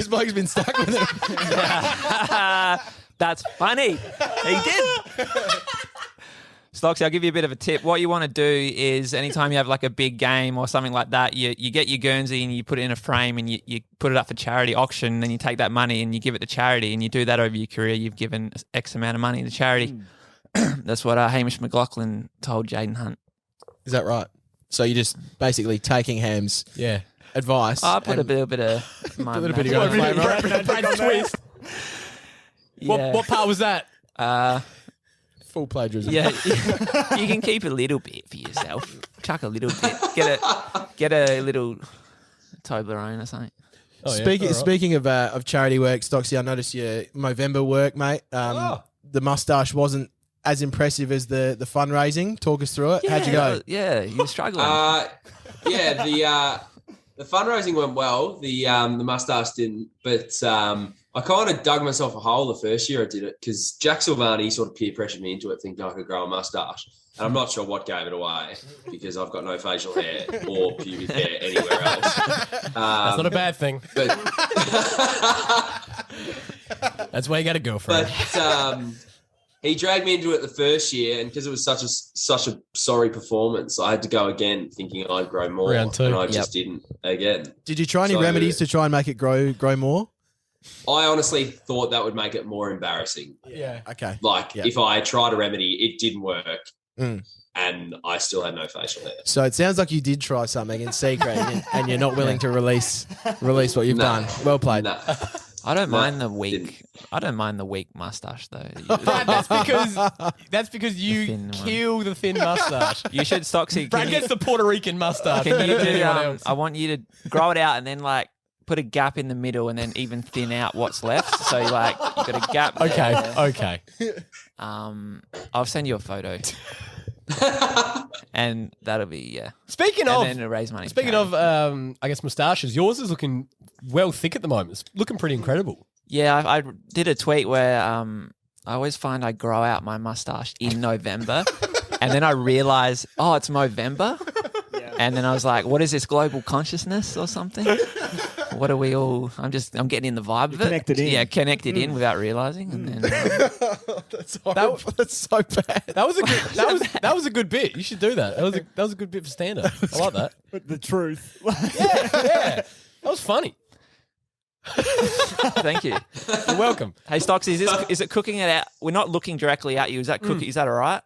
Speaker 5: bloke's been stuck with it.
Speaker 4: That's funny. He did. Stocksy, I'll give you a bit of a tip. What you want to do is anytime you have like a big game or something like that, you get your Guernsey and you put it in a frame and you put it up for charity auction, and then you take that money and you give it to charity, and you do that over your career. You've given X amount of money to charity. That's what Hamish McLaughlin told Jaden Hunt.
Speaker 5: Is that right? So you're just basically taking Ham's
Speaker 2: Yeah.
Speaker 5: advice.
Speaker 4: I put a
Speaker 5: and-
Speaker 4: little bit of my
Speaker 5: little bit of
Speaker 4: magic
Speaker 5: your
Speaker 4: on
Speaker 5: own
Speaker 4: it.
Speaker 5: flavour.
Speaker 2: Brad's twist.
Speaker 4: Yeah.
Speaker 2: What part was that?
Speaker 5: Full plagiarism.
Speaker 4: Yeah, you can keep a little bit for yourself. Chuck a little bit. Get a little Toblerone or something.
Speaker 2: Oh, yeah.
Speaker 5: Speaking
Speaker 2: All right.
Speaker 5: speaking of charity work, Stocksy, I noticed your Movember work, mate. The mustache wasn't as impressive as the fundraising. Talk us through it. How'd you go?
Speaker 4: Yeah, you were struggling.
Speaker 9: Yeah, the fundraising went well. The mustache didn't, but I kind of dug myself a hole the first year I did it because Jack Silvani sort of peer pressured me into it, thinking I could grow a mustache. And I'm not sure what gave it away because I've got no facial hair or pubic hair anywhere else.
Speaker 2: That's not a bad thing.
Speaker 9: But
Speaker 2: That's why you got a girlfriend.
Speaker 9: he dragged me into it the first year, and because it was such a sorry performance, I had to go again, thinking I'd grow more,
Speaker 2: Round two.
Speaker 9: and I just didn't again.
Speaker 5: Did you try any
Speaker 9: So-
Speaker 5: remedies to try and make it grow more?
Speaker 9: I honestly thought that would make it more embarrassing.
Speaker 2: Yeah.
Speaker 5: Okay.
Speaker 9: Like
Speaker 5: Yeah.
Speaker 9: if I tried a remedy, it didn't work,
Speaker 5: Mm.
Speaker 9: and I still had no facial hair.
Speaker 5: So it sounds like you did try something in secret, and you're not willing to release what you've
Speaker 9: No.
Speaker 5: done. Well played.
Speaker 9: No.
Speaker 4: I don't
Speaker 9: No,
Speaker 4: mind the weak.
Speaker 9: didn't.
Speaker 4: I don't mind the weak mustache though.
Speaker 2: Brad, that's because you
Speaker 4: thin one.
Speaker 2: kill the thin mustache.
Speaker 4: You should, Stocksy.
Speaker 2: Brad gets the Puerto Rican mustache.
Speaker 4: Can
Speaker 2: better
Speaker 4: you
Speaker 2: than
Speaker 4: do?
Speaker 2: anyone else.
Speaker 4: I want you to grow it out and then like put a gap in the middle and then even thin out what's left. So like you've got a gap. there.
Speaker 2: Okay.
Speaker 4: I'll send you a photo. And that'll be
Speaker 2: Speaking
Speaker 4: and
Speaker 2: of,
Speaker 4: then to raise money. for
Speaker 2: speaking
Speaker 4: charity.
Speaker 2: of, I guess moustaches. Yours is looking well thick at the moment. It's looking pretty incredible.
Speaker 4: Yeah, I did a tweet where I always find I grow out my mustache in November, and then I realize, oh, it's Movember, and then I was like, what is this, global consciousness or something? What are we all? I'm getting in the vibe of it.
Speaker 1: connected in.
Speaker 4: Yeah, connected in without realizing, and then
Speaker 5: That's horrible. That's so bad.
Speaker 2: That was a good. That was a good bit. You should do that. That was a good bit for stand up. I like that.
Speaker 1: But the truth.
Speaker 2: Yeah. That was funny.
Speaker 4: thank you.
Speaker 2: You're welcome.
Speaker 4: Hey, Stocksy, is it cooking it out? We're not looking directly at you. Is that cooking? Is that all right?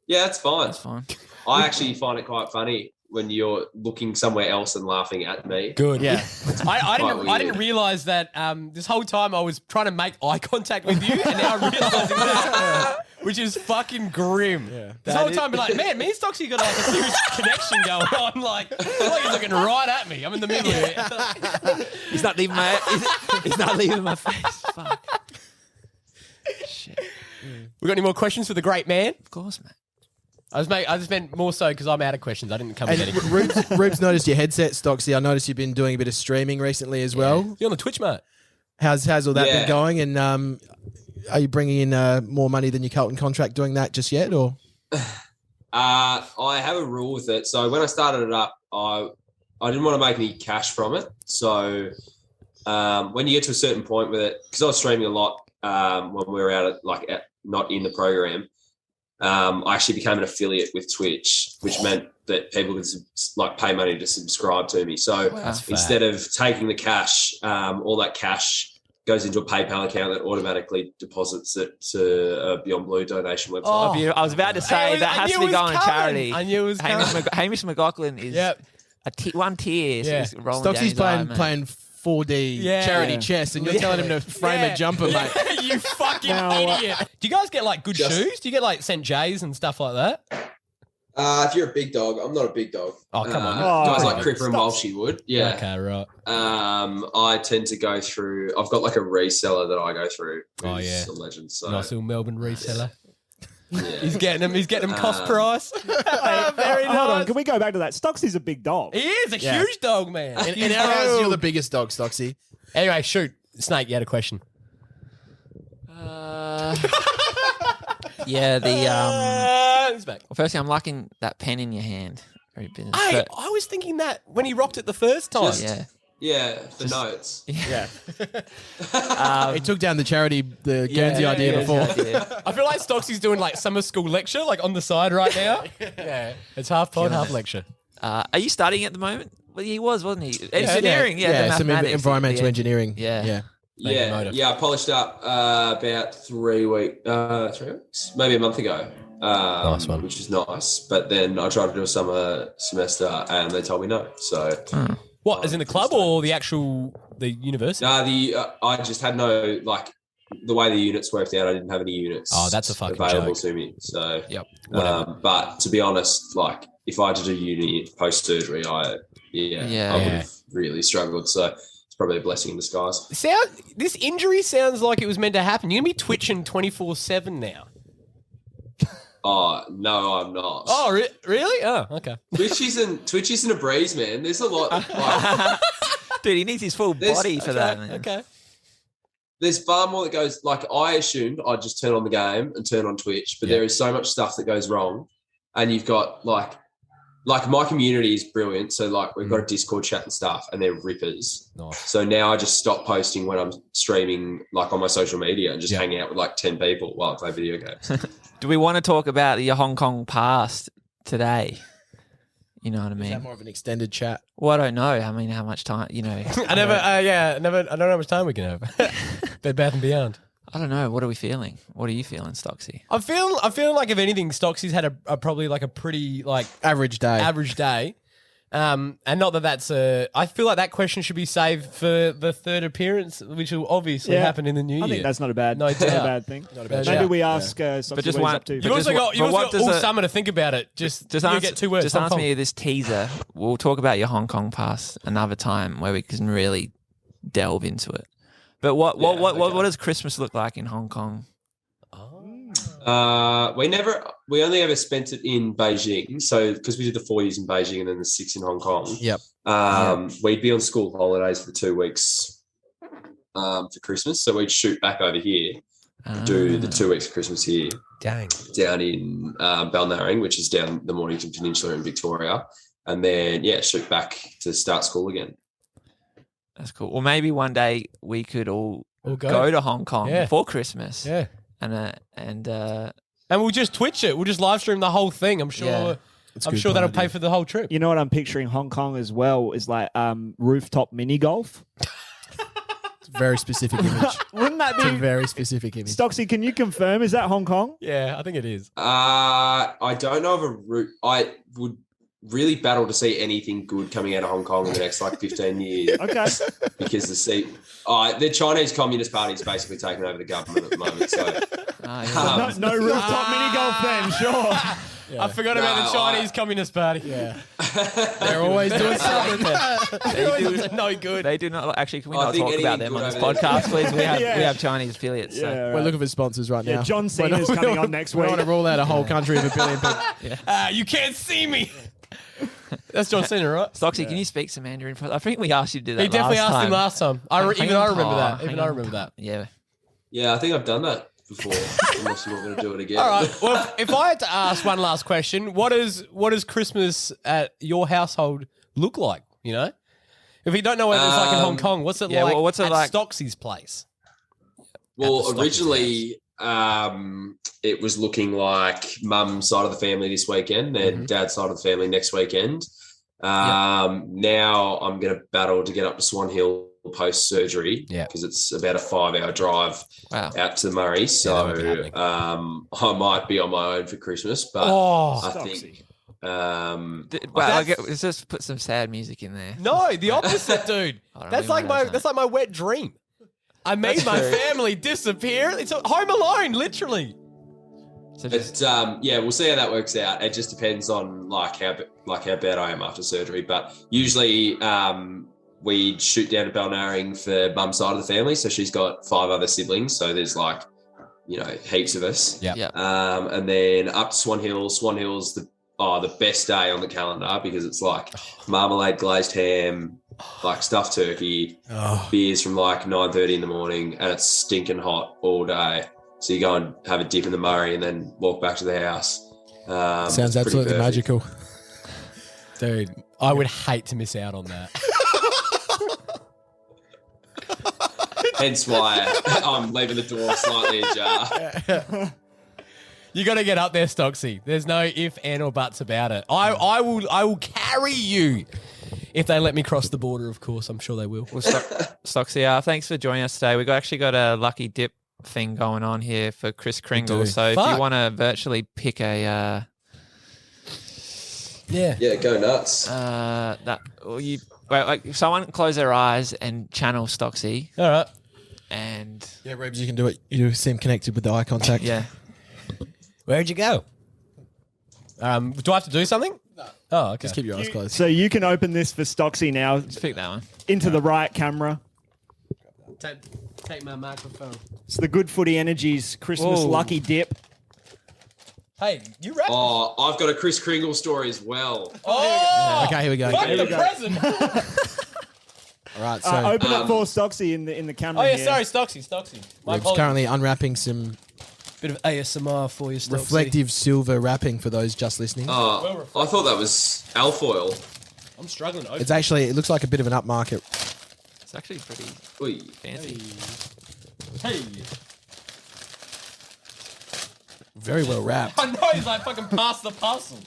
Speaker 9: Yeah, it's fine.
Speaker 4: That's fine.
Speaker 9: I actually find it quite funny when you're looking somewhere else and laughing at me.
Speaker 2: Good.
Speaker 5: Yeah.
Speaker 2: I
Speaker 9: Quite
Speaker 2: didn't
Speaker 9: weird.
Speaker 2: realize that this whole time I was trying to make eye contact with you, and now I'm realizing that, which is fucking grim.
Speaker 5: Yeah.
Speaker 2: This whole time, be like, man, me and Stocksy got like a serious connection going on. Like he's looking right at me. I'm in the middle of it.
Speaker 4: He's not leaving my face. Fuck. Shit.
Speaker 2: We got any more questions for the great man?
Speaker 4: Of course, mate.
Speaker 2: I just meant more so because I'm out of questions. I didn't come with
Speaker 5: And
Speaker 2: any.
Speaker 5: Rube's noticed your headset, Stocksy. I noticed you've been doing a bit of streaming recently as well.
Speaker 2: You're on the Twitch, mate.
Speaker 5: How's all that
Speaker 9: Yeah.
Speaker 5: been going? And are you bringing in more money than your Carlton contract doing that just yet? Or
Speaker 9: I have a rule with it. So when I started it up, I didn't want to make any cash from it. So when you get to a certain point with it, because I was streaming a lot when we were out at not in the program, I actually became an affiliate with Twitch, which meant that people could pay money to subscribe to me. So instead of taking the cash, all that cash goes into a PayPal account that automatically deposits it to a Beyond Blue donation website.
Speaker 4: Oh, beautiful. I was about to say that has to be going to charity.
Speaker 2: I knew it was coming.
Speaker 4: Hamish McLaughlin is one tier.
Speaker 2: Yeah.
Speaker 4: So rolling down
Speaker 5: Stocky's
Speaker 4: his eye, mate.
Speaker 5: playing 4D charity chess, and you're telling him to frame a jumper, mate.
Speaker 2: You fucking idiot. Do you guys get good shoes? Do you get St. J's and stuff like that?
Speaker 9: If you're a big dog, I'm not a big dog.
Speaker 2: Oh, come on.
Speaker 9: Guys like Cripper and Walshy would. Yeah.
Speaker 2: Okay, right.
Speaker 9: I tend to go through. I've got a reseller that I go through.
Speaker 2: Oh,
Speaker 9: who's
Speaker 2: yeah.
Speaker 9: a legend. So
Speaker 2: Nice little Melbourne reseller.
Speaker 9: yeah.
Speaker 2: He's getting them cost price. Very nice.
Speaker 1: Hold on, can we go back to that? Stocksy's a big dog.
Speaker 2: He is a huge dog, man.
Speaker 5: In our eyes, you're the biggest dog, Stocksy.
Speaker 2: Anyway, shoot. Snake, you had a question.
Speaker 4: Yeah,
Speaker 2: He's back.
Speaker 4: well, firstly, I'm liking that pen in your hand. Very business.
Speaker 2: Hey,
Speaker 4: but,
Speaker 2: I was thinking that when he rocked it the first time.
Speaker 4: yeah.
Speaker 9: Yeah, the notes.
Speaker 1: Yeah.
Speaker 5: He took down the Guernsey idea before.
Speaker 2: I feel like Stocksy's doing summer school lecture, on the side right now. Yeah. It's half pod, half lecture.
Speaker 4: Are you studying at the moment? Well, he was, wasn't he? Engineering, the
Speaker 5: some
Speaker 4: mathematics.
Speaker 5: environmental engineering.
Speaker 4: Yeah.
Speaker 9: Yeah, I polished up about 3 weeks, maybe a month ago.
Speaker 2: Nice one.
Speaker 9: Which is nice. But then I tried to do a summer semester and they told me no. So
Speaker 2: What, as in the club or the university?
Speaker 9: I just had no the way the units worked out. I didn't have any units.
Speaker 2: Oh, that's a fucking
Speaker 9: available
Speaker 2: joke.
Speaker 9: to me. So
Speaker 2: Yep.
Speaker 9: but to be honest, if I had to do uni post surgery, I would have really struggled. So it's probably a blessing in disguise.
Speaker 2: This injury sounds like it was meant to happen. You're going to be twitching 24/7 now.
Speaker 9: Oh no, I'm not.
Speaker 2: Oh, really? Oh, okay.
Speaker 9: Twitch isn't a breeze, man. There's a lot.
Speaker 4: Dude, he needs his full body for that, man.
Speaker 2: Okay.
Speaker 9: There's far more that goes. I assumed I'd just turn on the game and turn on Twitch, but there is so much stuff that goes wrong, and you've got my community is brilliant. So we've got a Discord chat and stuff, and they're rippers.
Speaker 2: Nice.
Speaker 9: So now I just stop posting when I'm streaming, on my social media, and just hang out with 10 people while I play video games.
Speaker 4: Do we want to talk about your Hong Kong past today? You know what I
Speaker 5: Is
Speaker 4: mean?
Speaker 5: that more of an extended chat?
Speaker 4: Well, I don't know. I mean, how much time,
Speaker 2: I don't know how much time we can have. Bed Bath and Beyond.
Speaker 4: I don't know. What are we feeling? What are you feeling, Stocksy?
Speaker 2: I'm feeling like if anything, Stocksy's had a probably a pretty
Speaker 5: Average day.
Speaker 2: average day. And not that's I feel like that question should be saved for the third appearance, which will obviously happen in the new year.
Speaker 1: I think that's not a bad,
Speaker 2: No
Speaker 1: not a
Speaker 2: doubt.
Speaker 1: bad thing.
Speaker 2: Not a bad
Speaker 1: Maybe
Speaker 2: shout.
Speaker 1: we ask Stocksy
Speaker 4: But just
Speaker 1: what he's
Speaker 4: one-
Speaker 1: up to.
Speaker 2: You've also got
Speaker 4: what does
Speaker 2: all
Speaker 4: it-
Speaker 2: summer to think about it. Just you
Speaker 4: answer,
Speaker 2: get 2 words.
Speaker 4: Just
Speaker 2: Hong
Speaker 4: answer
Speaker 2: Kong.
Speaker 4: me this teaser. We'll talk about your Hong Kong past another time where we can really delve into it. But what does Christmas look like in Hong Kong?
Speaker 9: We only ever spent it in Beijing. So because we did the 4 years in Beijing and then the 6 in Hong Kong.
Speaker 5: Yep.
Speaker 9: We'd be on school holidays for 2 weeks for Christmas. So we'd shoot back over here, do the 2 weeks of Christmas here.
Speaker 2: Dang.
Speaker 9: Down in Balnarring, which is down the Mornington Peninsula in Victoria. And then, shoot back to start school again.
Speaker 4: That's cool. Well, maybe one day we could all
Speaker 2: We'll
Speaker 4: go to Hong Kong for Christmas.
Speaker 2: Yeah.
Speaker 4: And
Speaker 2: we'll just Twitch it. We'll just live stream the whole thing. I'm sure.
Speaker 4: Yeah.
Speaker 2: I'm sure that'll pay for the whole trip.
Speaker 1: You know what I'm picturing Hong Kong as well is rooftop mini golf.
Speaker 5: It's a very specific image.
Speaker 1: Wouldn't that
Speaker 5: It's a
Speaker 1: be?
Speaker 5: very specific image.
Speaker 1: Stocksy, can you confirm? Is that Hong Kong?
Speaker 2: Yeah, I think it is.
Speaker 9: I don't know of a route. I would really battle to see anything good coming out of Hong Kong in the next 15 years.
Speaker 1: Okay.
Speaker 9: Because the Chinese Communist Party is basically taking over the government at the moment. So
Speaker 1: No rooftop mini golf then, sure.
Speaker 2: I forgot about the
Speaker 9: No,
Speaker 2: Chinese Communist Party.
Speaker 5: Yeah. They're always doing something.
Speaker 2: No good.
Speaker 4: They do not actually. Can we
Speaker 9: I
Speaker 4: not
Speaker 9: think
Speaker 4: talk about them
Speaker 9: anything
Speaker 4: on this
Speaker 9: good over there.
Speaker 4: podcast, please? We have
Speaker 1: Yeah.
Speaker 4: we have Chinese affiliates. So.
Speaker 1: Yeah,
Speaker 5: We're
Speaker 1: right.
Speaker 5: looking for sponsors right now.
Speaker 1: Yeah, John Cena's coming on next
Speaker 5: We
Speaker 1: week.
Speaker 5: want to rule out a whole country of a billion people.
Speaker 2: You can't see me. That's John Cena, right?
Speaker 4: Stocksy, can you speak some Mandarin? I think we asked you to do that.
Speaker 2: He definitely
Speaker 4: last
Speaker 2: asked
Speaker 4: time.
Speaker 2: him last time.
Speaker 4: Hang on.
Speaker 2: Remember that.
Speaker 4: Hang
Speaker 2: Even I
Speaker 4: on.
Speaker 2: remember that.
Speaker 4: Yeah.
Speaker 9: Yeah, I think I've done that before. Unless you're not going to do it again.
Speaker 2: All right. Well, if I had to ask one last question, what does Christmas at your household look like? You know, if you don't know what it's like in Hong Kong, what's it
Speaker 4: yeah,
Speaker 2: like?
Speaker 4: well, what's it
Speaker 2: at
Speaker 4: like-
Speaker 2: Stocksy's place?
Speaker 9: Well,
Speaker 2: At the
Speaker 9: originally, it was looking like mum's side of the family this weekend and dad's side of the family next weekend. Now I'm going to battle to get up to Swan Hill post surgery because it's about a 5-hour drive out to the Murray. So I might be on my own for Christmas, but I think.
Speaker 4: Let's just put some sad music in there.
Speaker 2: No, the opposite, dude. That's like my wet dream. I made my family disappear. It's Home Alone, literally.
Speaker 4: So just,
Speaker 9: we'll see how that works out. It just depends on how bad I am after surgery. But usually we shoot down to Balnarring for mum's side of the family. So she's got 5 other siblings. So there's heaps of us.
Speaker 2: Yeah.
Speaker 9: And then up to Swan Hill. Swan Hill's the best day on the calendar because it's like marmalade glazed ham, like stuffed turkey, beers from 9:30 in the morning, and it's stinking hot all day. So you go and have a dip in the Murray and then walk back to the house.
Speaker 5: Sounds
Speaker 9: it's pretty
Speaker 5: absolutely
Speaker 9: perfect.
Speaker 5: magical.
Speaker 2: Dude, I would hate to miss out on that.
Speaker 9: Hence why I'm leaving the door slightly ajar.
Speaker 2: You got to get up there, Stocksy. There's no if, and, or buts about it. I will carry you if they let me cross the border. Of course, I'm sure they will.
Speaker 4: well, Stocksy, thanks for joining us today. We actually got a lucky dip thing going on here for Chris Kringle. So if you want to virtually pick a
Speaker 9: Yeah, go nuts.
Speaker 4: someone close their eyes and channel Stocksy.
Speaker 2: All right.
Speaker 4: And
Speaker 5: Yeah, Rebs, you can do it. You seem connected with the eye contact.
Speaker 4: yeah.
Speaker 2: Where'd you go? Do I have to do something? No. Oh, okay.
Speaker 5: Just keep your eyes closed.
Speaker 1: So you can open this for Stocksy now
Speaker 4: Just pick that one.
Speaker 1: into the right camera.
Speaker 2: Take my microphone.
Speaker 1: It's the Good Footy Energies Christmas
Speaker 4: Whoa.
Speaker 1: Lucky Dip.
Speaker 2: Hey, you rap.
Speaker 9: Oh, I've got a Chris Kringle story as well.
Speaker 2: Oh,
Speaker 5: Okay, here we go.
Speaker 2: fuck
Speaker 1: Here
Speaker 2: the
Speaker 1: we go.
Speaker 2: present.
Speaker 5: All right, so
Speaker 1: Open it for Stocksy in the camera.
Speaker 2: Oh, yeah,
Speaker 1: here.
Speaker 2: sorry, Stocksy. My
Speaker 5: Rebs
Speaker 2: apologies.
Speaker 5: currently unwrapping some
Speaker 2: Bit of ASMR for you, Stocksy.
Speaker 5: reflective silver wrapping for those just listening.
Speaker 9: Oh, I thought that was alfoil.
Speaker 2: I'm struggling to open
Speaker 5: It's actually, it looks like a bit of an upmarket.
Speaker 4: It's actually pretty
Speaker 9: Oy.
Speaker 4: fancy.
Speaker 2: Hey.
Speaker 5: Very well wrapped.
Speaker 2: I know, he's like fucking past the puzzle.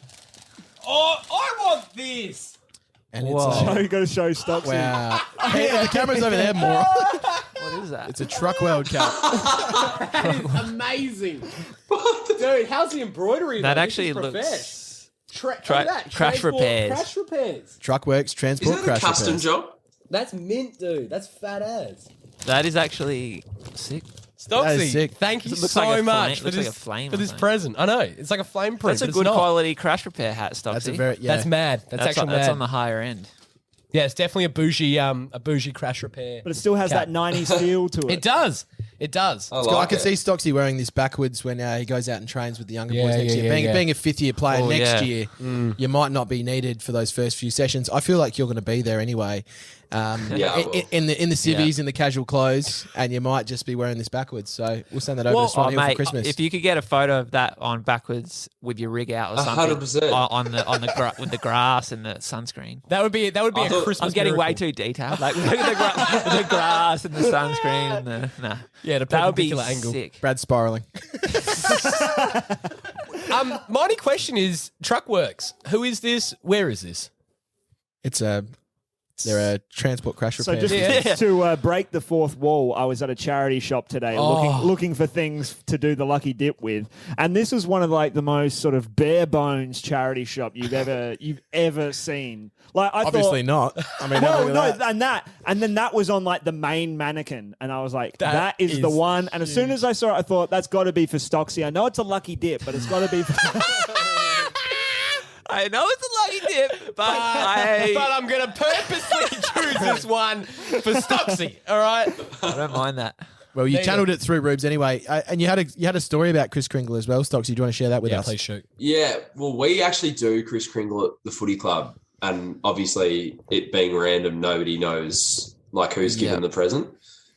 Speaker 2: Oh, I want this.
Speaker 5: And
Speaker 4: Whoa.
Speaker 5: it's
Speaker 1: So you got to show Stocksy.
Speaker 5: wow. Hey, the camera's over there, more.
Speaker 4: What is that?
Speaker 5: It's a truck weld cap.
Speaker 2: That is amazing. Dude, how's the embroidery?
Speaker 4: That
Speaker 2: though?
Speaker 4: actually
Speaker 2: This is
Speaker 4: looks
Speaker 2: profesh. Look at that.
Speaker 4: crash
Speaker 2: Transport
Speaker 4: repairs.
Speaker 2: Crash repairs.
Speaker 5: Truck works, transport,
Speaker 9: Isn't that a
Speaker 5: crash
Speaker 9: custom
Speaker 5: repairs.
Speaker 9: job?
Speaker 2: That's mint, dude. That's fat ass.
Speaker 4: That is actually sick.
Speaker 5: That
Speaker 2: Stocksy,
Speaker 5: is sick.
Speaker 2: thank you
Speaker 4: It looks
Speaker 2: so
Speaker 4: like a
Speaker 2: much
Speaker 4: flame-
Speaker 2: for
Speaker 4: looks like
Speaker 2: this,
Speaker 4: a flame
Speaker 2: for
Speaker 4: or
Speaker 2: this
Speaker 4: something.
Speaker 2: present. I know. It's like a flame print.
Speaker 4: That's a
Speaker 2: but it's
Speaker 4: good
Speaker 2: not.
Speaker 4: quality crash repair hat, Stocksy.
Speaker 5: That's a very, yeah.
Speaker 2: That's mad. That's actually
Speaker 4: that's
Speaker 2: mad.
Speaker 4: on the higher end.
Speaker 2: Yeah, it's definitely a bougie crash repair.
Speaker 1: But it still has
Speaker 2: cap.
Speaker 1: that 90s feel to it.
Speaker 2: It does. It does.
Speaker 9: I
Speaker 5: I
Speaker 9: like
Speaker 5: can
Speaker 9: it.
Speaker 5: see Stocksy wearing this backwards when he goes out and trains with the younger
Speaker 2: Yeah,
Speaker 5: boys next
Speaker 2: yeah,
Speaker 5: year.
Speaker 2: yeah,
Speaker 5: Being a fifth-year player
Speaker 4: Oh,
Speaker 5: next
Speaker 4: yeah.
Speaker 5: year, you might not be needed for those first few sessions. I feel like you're going to be there anyway.
Speaker 9: Yeah, I will.
Speaker 5: in the civvies, in the casual clothes, and you might just be wearing this backwards. So we'll send that over
Speaker 2: Well,
Speaker 5: to Swan Hill for
Speaker 4: mate,
Speaker 5: Christmas.
Speaker 4: if you could get a photo of that on backwards with your rig out or something,
Speaker 9: 100%.
Speaker 4: on the with the grass and the sunscreen.
Speaker 2: That would be a
Speaker 9: thought-
Speaker 2: Christmas.
Speaker 4: I'm getting way
Speaker 2: miracle.
Speaker 4: too detailed. Like with the grass and the sunscreen and the
Speaker 2: Yeah, the
Speaker 4: that would be
Speaker 2: perpendicular angle.
Speaker 4: sick.
Speaker 5: Brad spiraling.
Speaker 2: My only question is Truckworks. Who is this? Where is this?
Speaker 5: They're a transport crash
Speaker 1: So
Speaker 5: repair.
Speaker 1: just to break the fourth wall, I was at a charity shop today looking for things to do the lucky dip with, and this was one of the most sort of bare bones charity shop you've ever seen. Like I
Speaker 5: Obviously
Speaker 1: thought,
Speaker 5: not. I mean,
Speaker 1: well,
Speaker 5: look
Speaker 1: no,
Speaker 5: at that.
Speaker 1: and then that was on the main mannequin, and I was like,
Speaker 2: That
Speaker 1: that is the
Speaker 2: is
Speaker 1: one. And as soon as I saw it, I thought that's got to be for Stocksy. I know it's a lucky dip, but it's got to be. For
Speaker 4: I know it's a lucky dip, but
Speaker 2: I'm going to purposely choose this one for Stocksy. All right.
Speaker 4: I don't mind that.
Speaker 5: Well, you
Speaker 2: Neither.
Speaker 5: channeled it through, Rubes, anyway. And you had a story about Chris Kringle as well, Stocksy. Do you want to share that with us?
Speaker 2: Please shoot.
Speaker 9: Yeah, well, we actually do Chris Kringle at the footy club, and obviously it being random, nobody knows like who's given the present.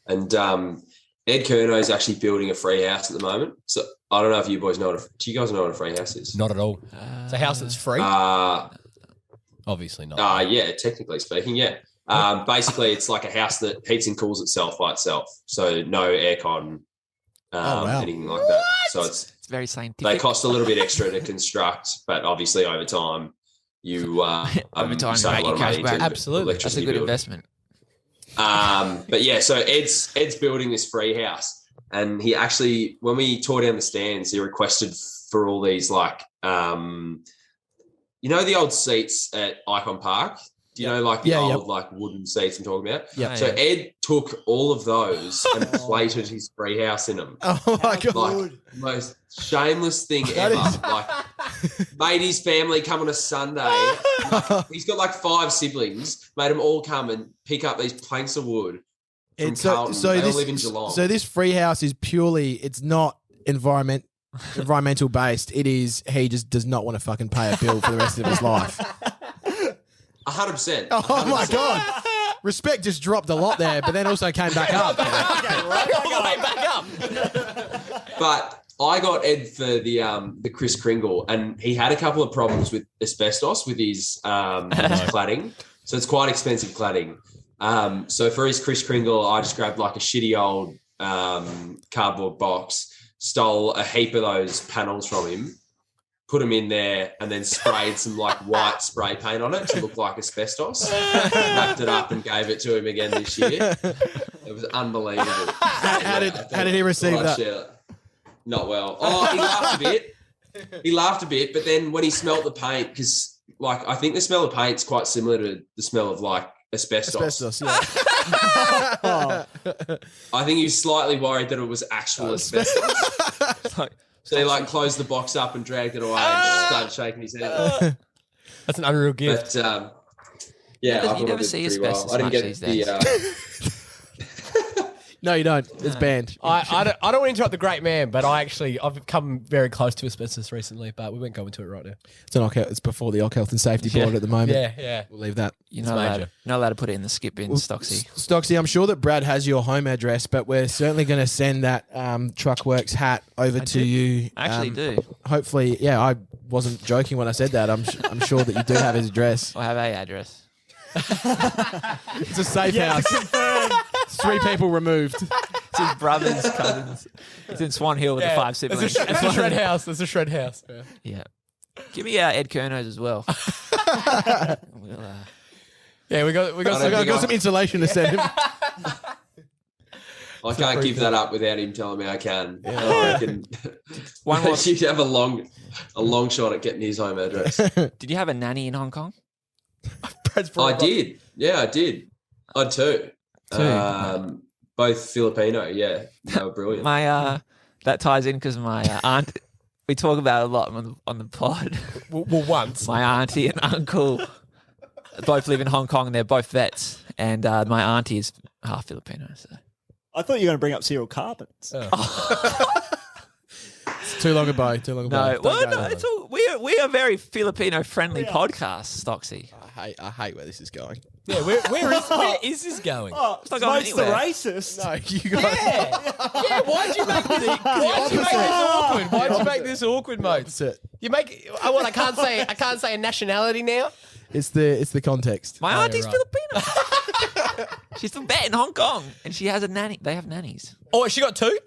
Speaker 9: And Ed Curnow is actually building a free house at the moment. So I don't know if you boys know do you guys know what a free house is?
Speaker 2: Not at all. It's a house that's free? Obviously not.
Speaker 9: Yeah, technically speaking, yeah. Basically, it's like a house that heats and cools itself by itself. So no aircon, anything like that. So it's
Speaker 4: very scientific.
Speaker 9: They cost a little bit extra to construct, but obviously over time, you
Speaker 4: over time
Speaker 9: you save
Speaker 4: you
Speaker 9: a lot of
Speaker 4: cash
Speaker 9: money
Speaker 4: back.
Speaker 9: to
Speaker 2: Absolutely.
Speaker 4: That's a
Speaker 9: electricity
Speaker 4: good
Speaker 9: bill.
Speaker 4: investment.
Speaker 9: But yeah, so Ed's building this free house, and he actually, when we tore down the stands, he requested for all these like, you know, the old seats at Icon Park. Do you know like the old like wooden seats I'm talking about?
Speaker 5: Yeah.
Speaker 9: So Ed took all of those and plated his free house in them.
Speaker 5: Oh, my God.
Speaker 9: Like most shameless thing ever. Like made his family come on a Sunday. He's got like 5 siblings. Made them all come and pick up these planks of wood from Carlton. They all live in Geelong.
Speaker 5: So this free house is purely, it's not environmental based. It is, he just does not want to fucking pay a bill for the rest of his life.
Speaker 9: 100%.
Speaker 5: Oh, my God. Respect just dropped a lot there, but then also came back up.
Speaker 9: But I got Ed for the Chris Kringle, and he had a couple of problems with asbestos with his cladding. So it's quite expensive cladding. So for his Chris Kringle, I just grabbed like a shitty old cardboard box, stole a heap of those panels from him, put them in there, and then sprayed some like white spray paint on it to look like asbestos. Wrapped it up and gave it to him again this year. It was unbelievable.
Speaker 5: How did he receive that?
Speaker 9: Not well. Oh, he laughed a bit. He laughed a bit, but then when he smelt the paint, because like I think the smell of paint's quite similar to the smell of like asbestos.
Speaker 5: Yeah.
Speaker 9: I think he was slightly worried that it was actual asbestos. So he like closed the box up and dragged it away and just started shaking his head.
Speaker 2: That's an unreal gift.
Speaker 9: But yeah, I
Speaker 4: You never
Speaker 9: thought I did
Speaker 4: see
Speaker 9: pretty well.
Speaker 4: asbestos
Speaker 9: I didn't
Speaker 4: much
Speaker 9: get
Speaker 4: these
Speaker 9: the
Speaker 4: days.
Speaker 5: No, you don't. It's banned.
Speaker 2: I don't want to interrupt the great man, but I've come very close to asbestos recently, but we won't go into it right now.
Speaker 5: It's before the Health and Safety Board at the moment.
Speaker 2: Yeah.
Speaker 5: We'll leave that.
Speaker 4: You're not allowed to put it in the skip bin, Stocksy.
Speaker 5: Stocksy, I'm sure that Brad has your home address, but we're certainly going to send that Truckworks hat over to you.
Speaker 4: I actually do.
Speaker 5: Hopefully, yeah, I wasn't joking when I said that. I'm sure that you do have his address.
Speaker 4: I have a address.
Speaker 5: It's a safe house. 3 people removed.
Speaker 4: It's his brothers, cousins. It's in Swan Hill with the 5 siblings.
Speaker 2: It's a shred house. There's a shred house.
Speaker 4: Yeah. Give me Ed Kernow's as well. We'll,
Speaker 2: Yeah, we got
Speaker 5: some insulation to send him.
Speaker 9: I can't give that up without him telling me I can. I reckon
Speaker 4: One more.
Speaker 9: you have a long shot at getting his home address.
Speaker 4: Did you have a nanny in Hong Kong?
Speaker 9: I did. Yeah, I did. I had 2. Both Filipino. Yeah, they were brilliant.
Speaker 4: My that ties in because my aunt. We talk about it a lot on the pod.
Speaker 2: Well, once.
Speaker 4: My auntie and uncle both live in Hong Kong, and they're both vets. And my auntie is half Filipino. So
Speaker 1: I thought you were going to bring up Cyril Carpenters.
Speaker 5: It's too long ago.
Speaker 4: no, it's all we are very Filipino friendly podcast, Stocksy.
Speaker 5: I hate where this is going.
Speaker 2: Yeah, where is this going?
Speaker 1: Oh,
Speaker 4: not going
Speaker 1: Smoke's the
Speaker 4: anywhere.
Speaker 1: racist.
Speaker 5: No, you guys.
Speaker 2: Yeah, why'd you make this awkward? Why'd you make this awkward, mate?
Speaker 5: That's it.
Speaker 2: You make I can't say a nationality now.
Speaker 5: It's the context.
Speaker 4: My auntie's
Speaker 2: right.
Speaker 4: Filipino. She's a vet in Hong Kong, and she has a nanny. They have nannies.
Speaker 2: Oh, she got 2?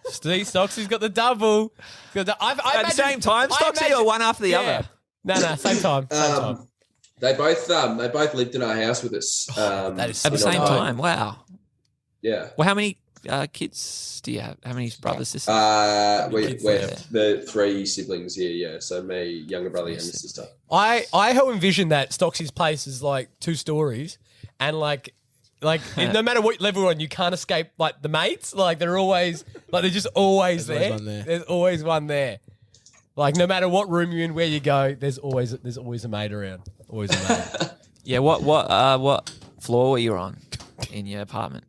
Speaker 2: Steve Stocksy's got the double.
Speaker 4: At the same time, Stocksy, or one after the other?
Speaker 2: No, same time.
Speaker 9: They both lived in our house with us.
Speaker 2: That is
Speaker 4: At the
Speaker 9: in
Speaker 4: same
Speaker 9: October.
Speaker 4: time. Wow.
Speaker 9: Yeah.
Speaker 4: Well, how many kids do you have? How many brothers, sisters?
Speaker 9: We're
Speaker 4: there?
Speaker 9: the 3 siblings here. Yeah. So me, younger brother, and sister.
Speaker 2: I envision that Stocksy's place is like 2 stories, and like no matter what level you're on, you can't escape like the mates. Like they're just always
Speaker 5: There's
Speaker 2: there.
Speaker 5: always one there.
Speaker 2: There's always one there. Like no matter what room you're in, where you go, there's always a mate around. Always a mate.
Speaker 4: Yeah. What floor were you on in your apartment?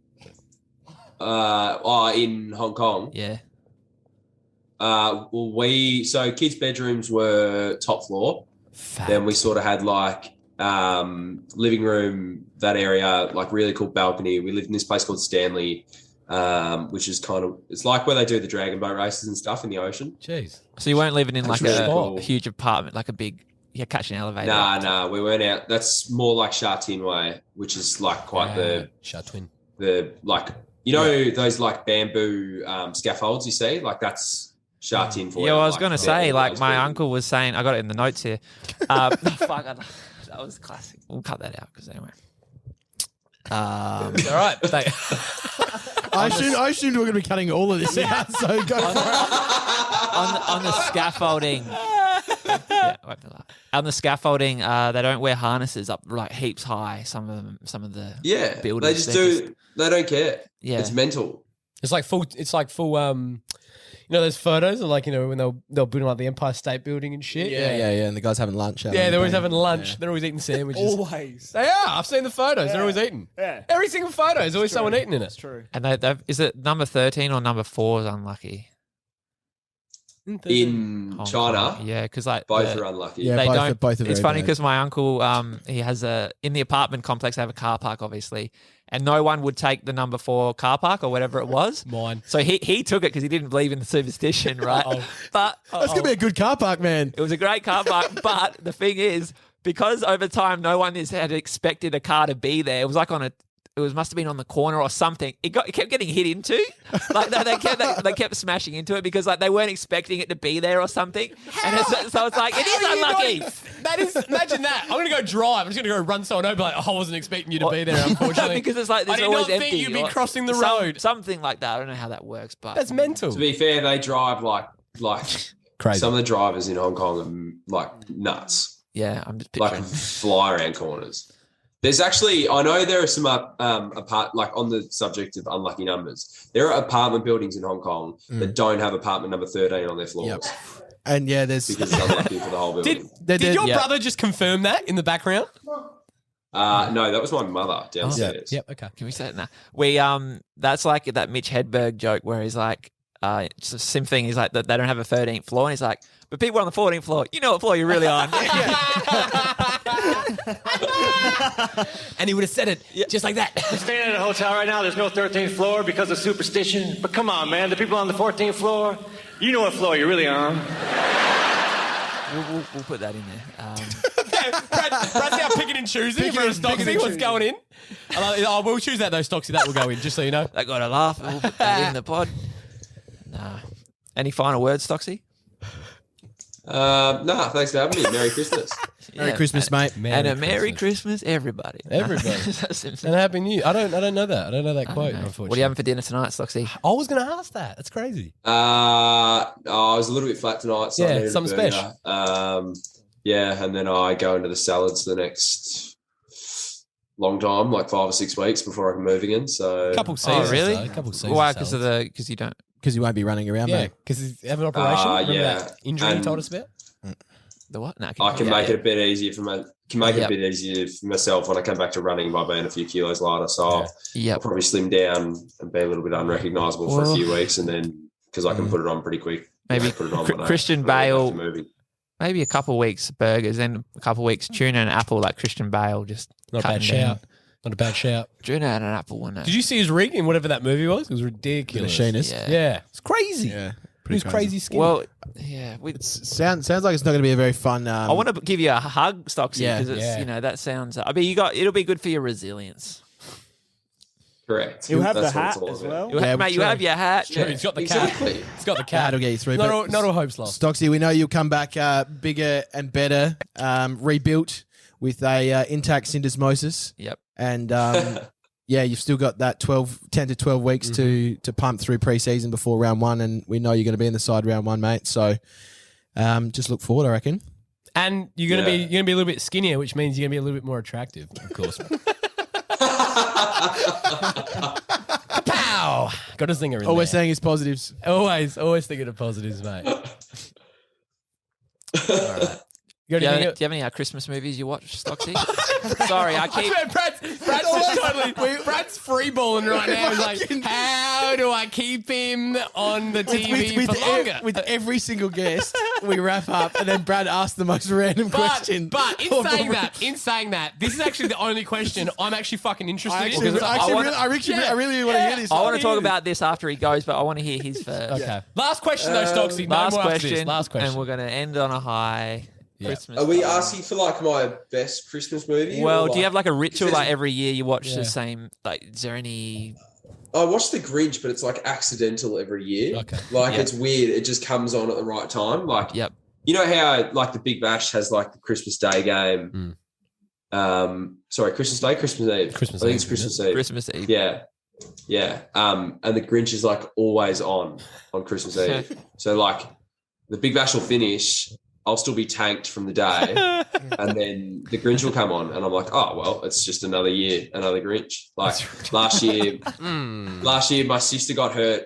Speaker 9: In Hong Kong.
Speaker 4: Yeah.
Speaker 9: So kids' bedrooms were top floor. Then we sort of had like living room, that area, like really cool balcony. We lived in this place called Stanley, which is it's like where they do the dragon boat races and stuff in the ocean.
Speaker 2: Jeez.
Speaker 4: So you weren't living in like
Speaker 9: really
Speaker 4: a
Speaker 9: cool.
Speaker 4: huge apartment, like a big, catch an elevator.
Speaker 9: Nah, we weren't out. That's more like Sha Tin Way, which is like quite
Speaker 2: Twin.
Speaker 9: the like, those like bamboo scaffolds you see? Like that's Sha Tin for you.
Speaker 4: Yeah, well, I was
Speaker 9: like,
Speaker 4: going to say, like
Speaker 9: those
Speaker 4: my
Speaker 9: buildings.
Speaker 4: uncle was saying, I got it in the notes here. Fuck, that was classic. We'll cut that out because anyway.
Speaker 2: All right.
Speaker 5: I assumed we were going to be cutting all of this out, so go for it.
Speaker 4: On the scaffolding. Wait for that. On the scaffolding, they don't wear harnesses up like heaps high. Some of the buildings.
Speaker 9: They just do. They don't care.
Speaker 4: Yeah,
Speaker 9: it's mental.
Speaker 2: It's like full. Those photos of like when they're building like the Empire State Building and shit.
Speaker 5: Yeah. And the guys having lunch.
Speaker 2: Yeah, they're always having lunch. Yeah. They're always eating sandwiches.
Speaker 1: Always.
Speaker 2: They are. I've seen the photos. They're always eating.
Speaker 1: Yeah.
Speaker 2: Every single photo is always someone eating in it.
Speaker 1: It's true.
Speaker 4: And is it number 13 or number 4 is unlucky?
Speaker 9: In
Speaker 4: Hong
Speaker 9: China,
Speaker 4: Kong. Yeah, because like
Speaker 9: both are unlucky.
Speaker 5: Yeah,
Speaker 4: they
Speaker 5: both
Speaker 4: don't.
Speaker 5: are- both are
Speaker 4: it's
Speaker 5: very
Speaker 4: funny
Speaker 5: bad.
Speaker 4: because my uncle, he has in the apartment complex, they have a car park, obviously, and no one would take the number 4 car park or whatever it was.
Speaker 2: Mine.
Speaker 4: So he took it because he didn't believe in the superstition, right? But
Speaker 5: That's going to be a good car park, man.
Speaker 4: it was a great car park. But the thing is, because over time no one had expected a car to be there, it was like must have been on the corner or something. It kept getting hit into. Like they kept smashing into it because like they weren't expecting it to be there or something. And so it's like it is unlucky.
Speaker 2: That is, imagine that. I'm gonna go drive. I'm just gonna go run someone over. Like, I wasn't expecting you to be there. Unfortunately,
Speaker 4: because it's like there's
Speaker 2: I did
Speaker 4: always
Speaker 2: not
Speaker 4: empty.
Speaker 2: think you'd be
Speaker 4: or
Speaker 2: crossing the road.
Speaker 4: Something like that. I don't know how that works, but
Speaker 2: That's mental.
Speaker 9: To be fair, they drive like
Speaker 5: Crazy.
Speaker 9: some of the drivers in Hong Kong are like nuts.
Speaker 4: yeah, I'm just
Speaker 9: Like
Speaker 4: picturing.
Speaker 9: fly around corners. There's actually, I know there are some like on the subject of unlucky numbers. There are apartment buildings in Hong Kong that don't have apartment number 13 on their floors
Speaker 5: Yep. And yeah, there's
Speaker 9: because it's unlucky for the whole building.
Speaker 2: Did your brother just confirm that in the background?
Speaker 9: No, that was my mother downstairs.
Speaker 2: Yep. Okay.
Speaker 4: Can we say it now? We that's like that Mitch Hedberg joke where he's like, it's a sim thing. He's like that they don't have a 13th floor, and he's like, but people on the 14th floor, you know what floor you're really on.
Speaker 2: And he would have said it just like that.
Speaker 10: I'm staying at a hotel right now. There's no 13th floor because of superstition. But come on, man. The people on the 14th floor, you know what floor you're really on.
Speaker 4: We'll put that in there.
Speaker 2: Brad's out picking and choosing for a Stocksy. What's going in? We'll choose that though, Stocksy. That will go in, just so you know.
Speaker 4: That got a laugh. We'll put that in the pod. Nah. Any final words, Stocksy?
Speaker 9: No, thanks for having me. Merry Christmas.
Speaker 5: Merry Christmas, mate.
Speaker 4: And a Merry Christmas, everybody.
Speaker 2: Everybody. And a Happy New Year. I don't know that. I don't know that quote, unfortunately.
Speaker 4: What are you having for dinner tonight, Stocksy?
Speaker 2: I was going to ask that. That's crazy.
Speaker 9: I was a little bit flat tonight. So I
Speaker 2: Yeah,
Speaker 9: needed a
Speaker 2: something
Speaker 9: burger.
Speaker 2: special.
Speaker 9: Yeah, and then I go into the salads the next long time, like 5 or 6 weeks before I can move again. So
Speaker 2: Couple seasons.
Speaker 4: really?
Speaker 2: Though. Couple seasons.
Speaker 4: Why? Because you don't.
Speaker 5: Because you won't be running around,
Speaker 2: Yeah,
Speaker 5: mate.
Speaker 2: because he's having an operation. Remember that injury you
Speaker 9: And-
Speaker 2: told us about?
Speaker 4: The what? No,
Speaker 9: I can make it a bit easier for it a bit easier for myself when I come back to running by being a few kilos lighter. So I'll probably slim down and be a little bit unrecognisable for a few weeks, and then because I can put it on pretty quick.
Speaker 4: Maybe
Speaker 9: put it on when
Speaker 4: Christian
Speaker 9: when I get back
Speaker 4: Bale.
Speaker 9: to moving.
Speaker 4: Maybe a couple of weeks burgers, then a couple of weeks tuna and apple like Christian Bale. Just
Speaker 2: Not a bad
Speaker 4: cutting down.
Speaker 2: shout. Not a bad shout.
Speaker 4: Tuna and an apple one.
Speaker 2: Did you see his rig in whatever that movie was? It was ridiculous.
Speaker 5: Machinist.
Speaker 4: Yeah.
Speaker 2: It's crazy.
Speaker 5: Yeah.
Speaker 2: He was crazy skinny.
Speaker 4: Well, yeah.
Speaker 5: Sounds like it's not going to be a very fun.
Speaker 4: I want to give you a hug, Stocksy,
Speaker 5: Yeah.
Speaker 4: because it's
Speaker 2: Yeah.
Speaker 4: that sounds. I mean, it'll be good for your resilience.
Speaker 9: Correct.
Speaker 1: You have the
Speaker 9: That's what it's
Speaker 1: hat
Speaker 9: all
Speaker 1: as
Speaker 9: about.
Speaker 1: well.
Speaker 5: Yeah,
Speaker 4: Mate, you
Speaker 5: true.
Speaker 4: have your hat.
Speaker 2: True, he's got the cat.
Speaker 9: Exactly.
Speaker 2: He's got the cat.
Speaker 5: That'll get you through.
Speaker 2: Not all hopes lost.
Speaker 5: Stocksy, we know you'll come back bigger and better, rebuilt with a intact syndesmosis.
Speaker 4: Yep.
Speaker 5: And yeah, you've still got that 10 to 12 weeks to pump through pre-season before round one, and we know you're going to be in the side round one, mate. So just look forward, I reckon.
Speaker 2: And you're gonna be a little bit skinnier, which means you're gonna be a little bit more attractive, of course. Pow! Got a zinger in
Speaker 5: All we're
Speaker 2: there.
Speaker 5: saying is positives.
Speaker 2: Always thinking of positives, mate. You
Speaker 4: Do
Speaker 2: got
Speaker 4: you,
Speaker 2: anything
Speaker 4: have, do you have any Christmas movies you watch, Stocksy? Sorry, I keep.
Speaker 2: Brad's freeballing right now. He's like, how do I keep him on the TV for longer?
Speaker 5: With every single guest, we wrap up, and then Brad asks the most random question.
Speaker 2: But in saying that, this is actually the only question I'm actually fucking interested in.
Speaker 5: I really want to hear this.
Speaker 4: I want to talk about this after he goes, but I want to hear his first.
Speaker 2: Okay. Last question though, Stocksy.
Speaker 4: Last
Speaker 2: No more after
Speaker 4: question.
Speaker 2: this. Last question.
Speaker 4: And we're going to end on a high.
Speaker 2: Yeah.
Speaker 4: Christmas.
Speaker 9: Are we asking for like my best Christmas movie?
Speaker 4: Well,
Speaker 9: or,
Speaker 4: do you have like a ritual?
Speaker 9: because
Speaker 4: Like every year you watch
Speaker 2: Yeah.
Speaker 4: the same? Like, is there any?
Speaker 9: I watch The Grinch, but it's like accidental every year.
Speaker 2: Okay.
Speaker 9: Like
Speaker 4: Yep.
Speaker 9: it's weird. It just comes on at the right time. Like,
Speaker 4: Yep.
Speaker 9: you know how like the Big Bash has like the Christmas Day game. Sorry, Christmas Day, Christmas Eve.
Speaker 2: Christmas
Speaker 9: I think
Speaker 2: Eve,
Speaker 9: it's Christmas Eve.
Speaker 4: Christmas Eve.
Speaker 9: Yeah. Yeah. And the Grinch is like always on Christmas Eve. So like the Big Bash will finish. I'll still be tanked from the day, and then the Grinch will come on, and I'm like, oh well, it's just another year, another Grinch. Like last year, my sister got hurt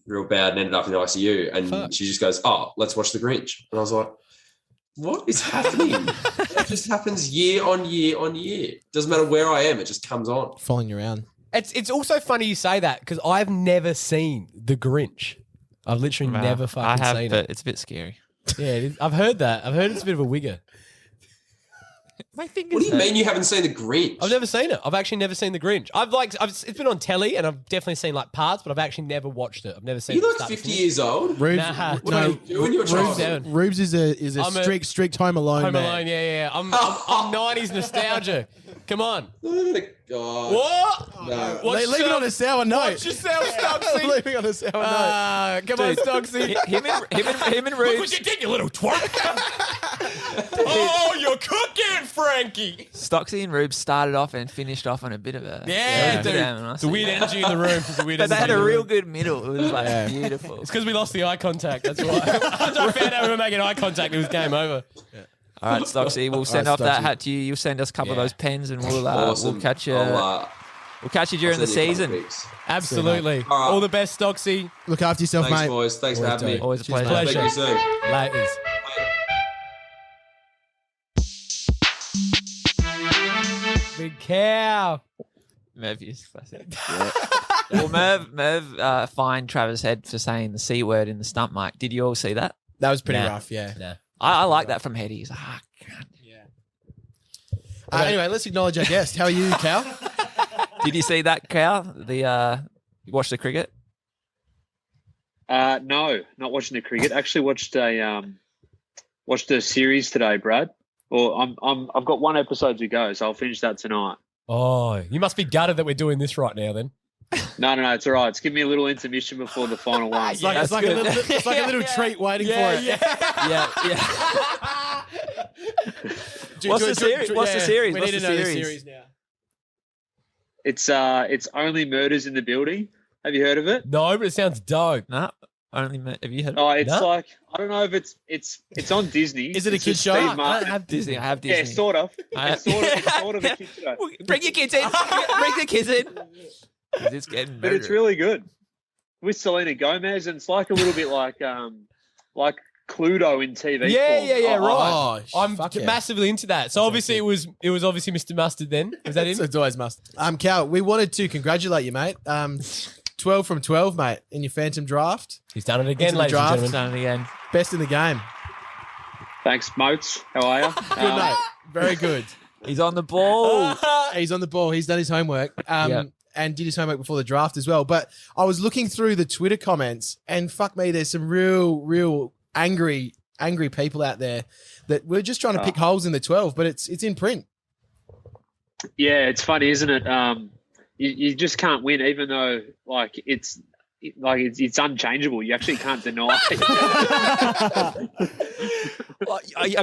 Speaker 9: real bad and ended up in the ICU, and she just goes, oh, let's watch the Grinch, and I was like, what is happening? That just happens year on year on year. Doesn't matter where I am, it just comes on.
Speaker 5: Following you around.
Speaker 2: It's also funny you say that because I've never seen The Grinch. I've literally never fucking
Speaker 4: I have,
Speaker 2: seen
Speaker 4: but
Speaker 2: it.
Speaker 4: it's a bit scary.
Speaker 2: Yeah, it is. I've heard that. I've heard it's a bit of a wigger.
Speaker 4: My fingers.
Speaker 9: What do you mean you haven't seen the Grinch?
Speaker 2: I've never seen it. I've actually never seen The Grinch. it's been on telly and I've definitely seen like parts, but I've actually never watched it. I've never seen it.
Speaker 9: You're like 50 years old.
Speaker 5: Rubes,
Speaker 2: Nah.
Speaker 9: What are you doing? You're a child.
Speaker 2: Seven.
Speaker 5: Rubes is a
Speaker 2: I'm a-
Speaker 5: strict Home Alone
Speaker 2: Home
Speaker 5: man.
Speaker 2: Alone, yeah. I'm 90s nostalgia. Come on.
Speaker 9: God.
Speaker 2: What?
Speaker 9: No.
Speaker 2: Watch
Speaker 5: Leave it on a sour note.
Speaker 2: Watch yourself, Stocksy.
Speaker 5: Leave it on a sour note.
Speaker 2: Come on, Stocksy.
Speaker 4: Him and
Speaker 2: Look what
Speaker 4: Rubes.
Speaker 2: you did, you little twerp. Oh, you're cooking, Frankie.
Speaker 4: Stocksy and Rubes started off and finished off on a bit of a
Speaker 2: Yeah, dude. It's a weird energy in the room.
Speaker 4: But they had a real good middle. It was like beautiful.
Speaker 2: It's because we lost the eye contact. That's why. After I found out we were making eye contact, it was game over.
Speaker 4: All right, Stocksy, we'll send off that hat to you. You'll send us a couple of those pens, and we'll catch you. We'll catch you during the season.
Speaker 2: Absolutely.
Speaker 9: All right.
Speaker 2: All the best, Stocksy.
Speaker 5: Look after yourself,
Speaker 9: Thanks,
Speaker 5: mate.
Speaker 9: boys. Thanks for having me.
Speaker 4: Always a pleasure.
Speaker 2: Pleasure.
Speaker 9: Thank you soon.
Speaker 2: Laters. Big cow.
Speaker 4: Merv is classic. Well, Merv fined Travis Head for saying the C word in the stump mic. Did you all see that?
Speaker 5: That was pretty
Speaker 2: Nah.
Speaker 5: rough, yeah.
Speaker 2: Nah.
Speaker 4: I like that from Head. He's like, God.
Speaker 5: Anyway, let's acknowledge our guest. How are you, Cal?
Speaker 4: Did you see that, Cal? You watched the cricket?
Speaker 11: No, not watching the cricket. Actually, watched a series today, Brad. Or I've got one episode to go, so I'll finish that tonight.
Speaker 2: Oh, you must be gutted that we're doing this right now then.
Speaker 11: No, it's all right. It's giving me a little intermission before the final one.
Speaker 5: It's like a little treat waiting for it.
Speaker 4: Yeah. What's the series? What's the series?
Speaker 5: We
Speaker 4: What's
Speaker 5: need
Speaker 4: the
Speaker 5: to know the
Speaker 4: series?
Speaker 5: series now.
Speaker 11: It's Only Murders in the Building. Have you heard of it?
Speaker 2: No, but it sounds dope.
Speaker 4: No. Have you heard?
Speaker 11: Oh, it's
Speaker 2: No?
Speaker 11: like I don't know if it's on Disney.
Speaker 5: Is it a
Speaker 11: It's
Speaker 5: kid
Speaker 11: with
Speaker 5: show?
Speaker 11: Steve
Speaker 5: I
Speaker 11: Martin.
Speaker 4: I have Disney. I have Disney.
Speaker 11: Yeah, sort of.
Speaker 4: I have-
Speaker 11: It's sort of a kid show.
Speaker 4: Bring your kids in. Bring the kids in. It's getting
Speaker 11: But it's really good with Selena Gomez, and it's like a little bit like Cluedo in TV.
Speaker 2: Yeah,
Speaker 11: form.
Speaker 2: right.
Speaker 5: Oh,
Speaker 2: I'm
Speaker 5: fuck yeah.
Speaker 2: massively into that. So obviously it was obviously Mr. Mustard then. Was that him?
Speaker 5: It's always must. Cal, we wanted to congratulate you, mate. 12 from 12, mate, in your Phantom draft.
Speaker 2: He's done it again,
Speaker 5: Into the
Speaker 2: ladies and
Speaker 5: draft.
Speaker 2: gentlemen.
Speaker 4: Done it again.
Speaker 5: Best in the game.
Speaker 11: Thanks, Moats. How are you?
Speaker 5: Good, mate. Very good.
Speaker 4: He's on the ball.
Speaker 5: He's on the ball. He's done his homework. And did his homework before the draft as well. But I was looking through the Twitter comments, and fuck me, there's some real angry people out there that we're just trying to pick holes in the 12, but it's in print.
Speaker 11: Yeah, it's funny, isn't it? You just can't win, even though it's unchangeable. You actually can't deny it.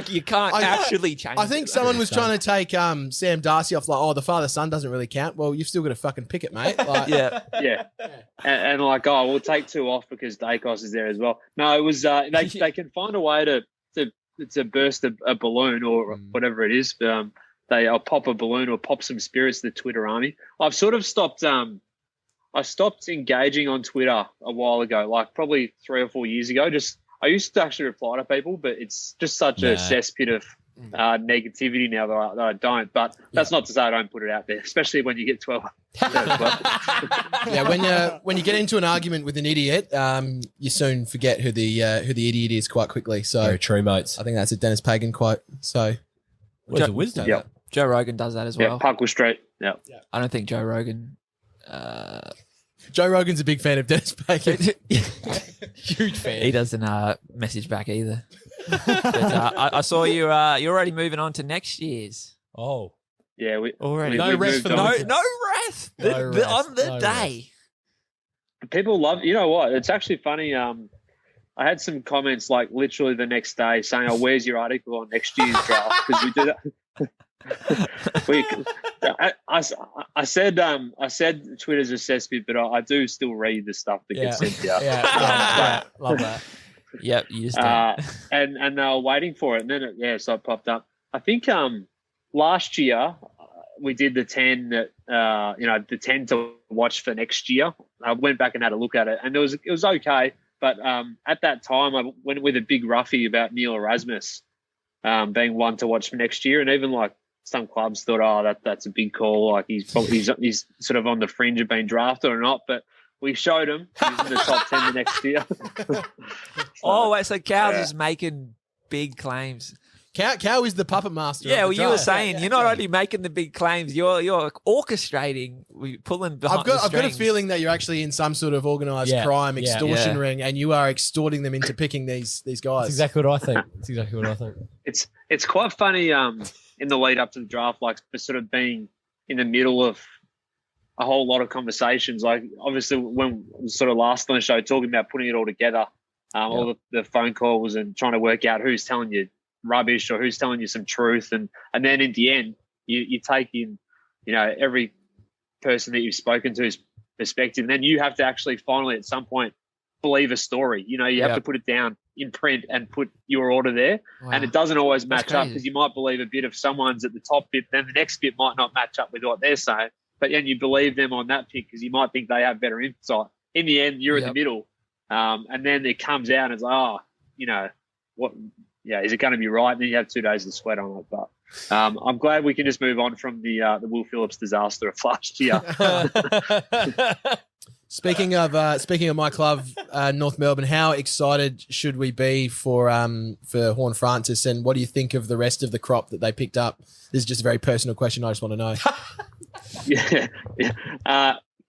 Speaker 4: You can't actually change.
Speaker 5: I think someone was trying to take Sam Darcy off, like, oh, the father-son doesn't really count. Well, you've still got to fucking pick it, mate. Like,
Speaker 11: Yeah. And like, oh, we'll take 2 off because Dacos is there as well. No, it was they can find a way to burst a balloon or whatever it is. They'll pop a balloon or pop some spirits to the Twitter army. I've sort of stopped. I stopped engaging on Twitter a while ago, like probably 3 or 4 years ago. I used to actually reply to people, but it's just such a cesspit of negativity now that I don't. But that's not to say I don't put it out there, especially when you get 12.
Speaker 5: Yeah, when you get into an argument with an idiot, you soon forget who the idiot is quite quickly. So
Speaker 2: Very true, mates.
Speaker 5: I think that's a Dennis Pagan quote. So
Speaker 2: Words of wisdom.
Speaker 11: Yep.
Speaker 4: Joe Rogan does that as well.
Speaker 11: Yeah, Puckle Street. Yeah.
Speaker 4: I don't think Joe Rogan.
Speaker 5: Joe Rogan's a big fan of Dennis Pagan.
Speaker 2: Huge fan.
Speaker 4: He doesn't message back either. But, I saw you. You're already moving on to next year's.
Speaker 2: Oh,
Speaker 11: Yeah, we
Speaker 4: Already.
Speaker 2: No rest for the
Speaker 4: No,
Speaker 2: wicked.
Speaker 4: no rest.
Speaker 2: No rest,
Speaker 4: On the
Speaker 2: no
Speaker 4: day.
Speaker 11: people love. You know what? It's actually funny. I had some comments like literally the next day saying, "Oh, where's your article on next year's draft?" Because we do that. I said Twitter's a cesspit, but I do still read the stuff that gets sent out.
Speaker 2: Yeah, love that.
Speaker 4: Yep, you just don't.
Speaker 11: And they were waiting for it, and then so it popped up. I think last year we did the 10 that the 10 to watch for next year. I went back and had a look at it, and it was okay. But at that time, I went with a big roughie about Neil Erasmus being one to watch for next year, and even like some clubs thought, oh, that's a big call. Like he's sort of on the fringe of being drafted or not, but we showed him he's in the top 10 the next year.
Speaker 4: So Cal's is making big claims.
Speaker 5: Cow is the puppet master.
Speaker 4: Yeah,
Speaker 5: of
Speaker 4: well,
Speaker 5: the
Speaker 4: you were
Speaker 5: draft.
Speaker 4: saying you're not only making the big claims, you're orchestrating, pulling behind
Speaker 5: I've got a
Speaker 4: strings.
Speaker 5: feeling that you're actually in some sort of organised crime extortion
Speaker 4: Yeah.
Speaker 5: ring, and you are extorting them into picking these guys.
Speaker 2: That's exactly what I think. It's exactly what I think.
Speaker 11: It's quite funny in the lead up to the draft, like for sort of being in the middle of a whole lot of conversations. Like obviously when we were sort of last on the show talking about putting it all together, all the phone calls and trying to work out who's telling you rubbish or who's telling you some truth, and then in the end you take in every person that you've spoken to's perspective, and then you have to actually finally at some point believe a story. You have to put it down in print and put your order there.
Speaker 4: Wow.
Speaker 11: And it doesn't always match up
Speaker 4: crazy.
Speaker 11: because you might believe a bit of someone's at the top bit, then the next bit might not match up with what they're saying, but then you believe them on that pick because you might think they have better insight. In the end, you're in the middle, and then it comes out and it's like, what? Yeah, is it going to be right? And then you have 2 days of sweat on it. But I'm glad we can just move on from the Will Phillips disaster of last year.
Speaker 5: Speaking of my club, North Melbourne, how excited should we be for Horn Francis, and what do you think of the rest of the crop that they picked up? This is just a very personal question. I just want to know.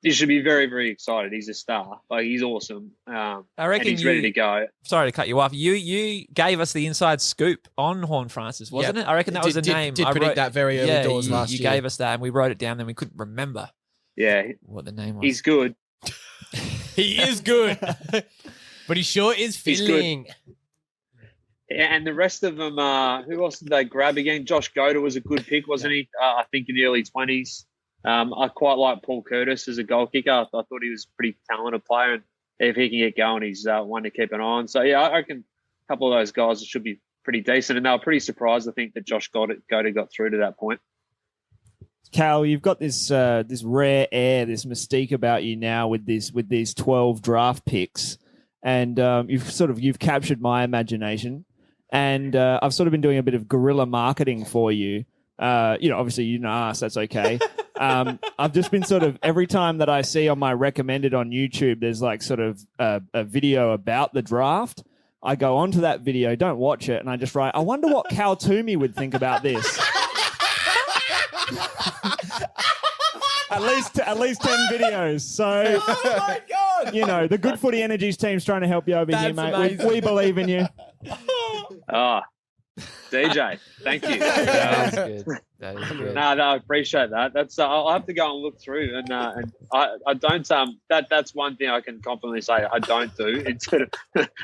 Speaker 11: You should be very, very excited. He's a star. Like he's awesome.
Speaker 4: I reckon
Speaker 11: and he's ready to go.
Speaker 4: Sorry to cut you off. You gave us the inside scoop on Horn Francis, wasn't it? I reckon that was a name.
Speaker 5: Did predict that very early doors last year.
Speaker 4: You gave us that, and we wrote it down, and we couldn't remember.
Speaker 11: Yeah,
Speaker 4: what the name was.
Speaker 11: He's good.
Speaker 2: He is good, but he sure is filling.
Speaker 11: And the rest of them, who else did they grab again? Josh Goda was a good pick, wasn't he? I think in the early 20s. I quite like Paul Curtis as a goal kicker. I thought he was a pretty talented player, and if he can get going, he's one to keep an eye on. So, yeah, I reckon a couple of those guys should be pretty decent, and they were pretty surprised, I think, that Josh Goda got through to that point.
Speaker 1: Cal, you've got this this rare air, this mystique about you now with these 12 draft picks, and you've captured my imagination, and I've sort of been doing a bit of guerrilla marketing for you. Obviously you didn't ask, that's okay. I've just been sort of every time that I see on my recommended on YouTube, there's like sort of a video about the draft. I go onto that video, don't watch it, and I just write, I wonder what Cal Twomey would think about this. At least 10 videos. So,
Speaker 2: Oh my God!
Speaker 1: The Good Footy Energies team's trying to help you over here, mate. We believe in you.
Speaker 11: DJ, thank you.
Speaker 4: That is good. That is good.
Speaker 11: No, I appreciate that. That's I'll have to go and look through, and I don't that's one thing I can confidently say I don't do instead of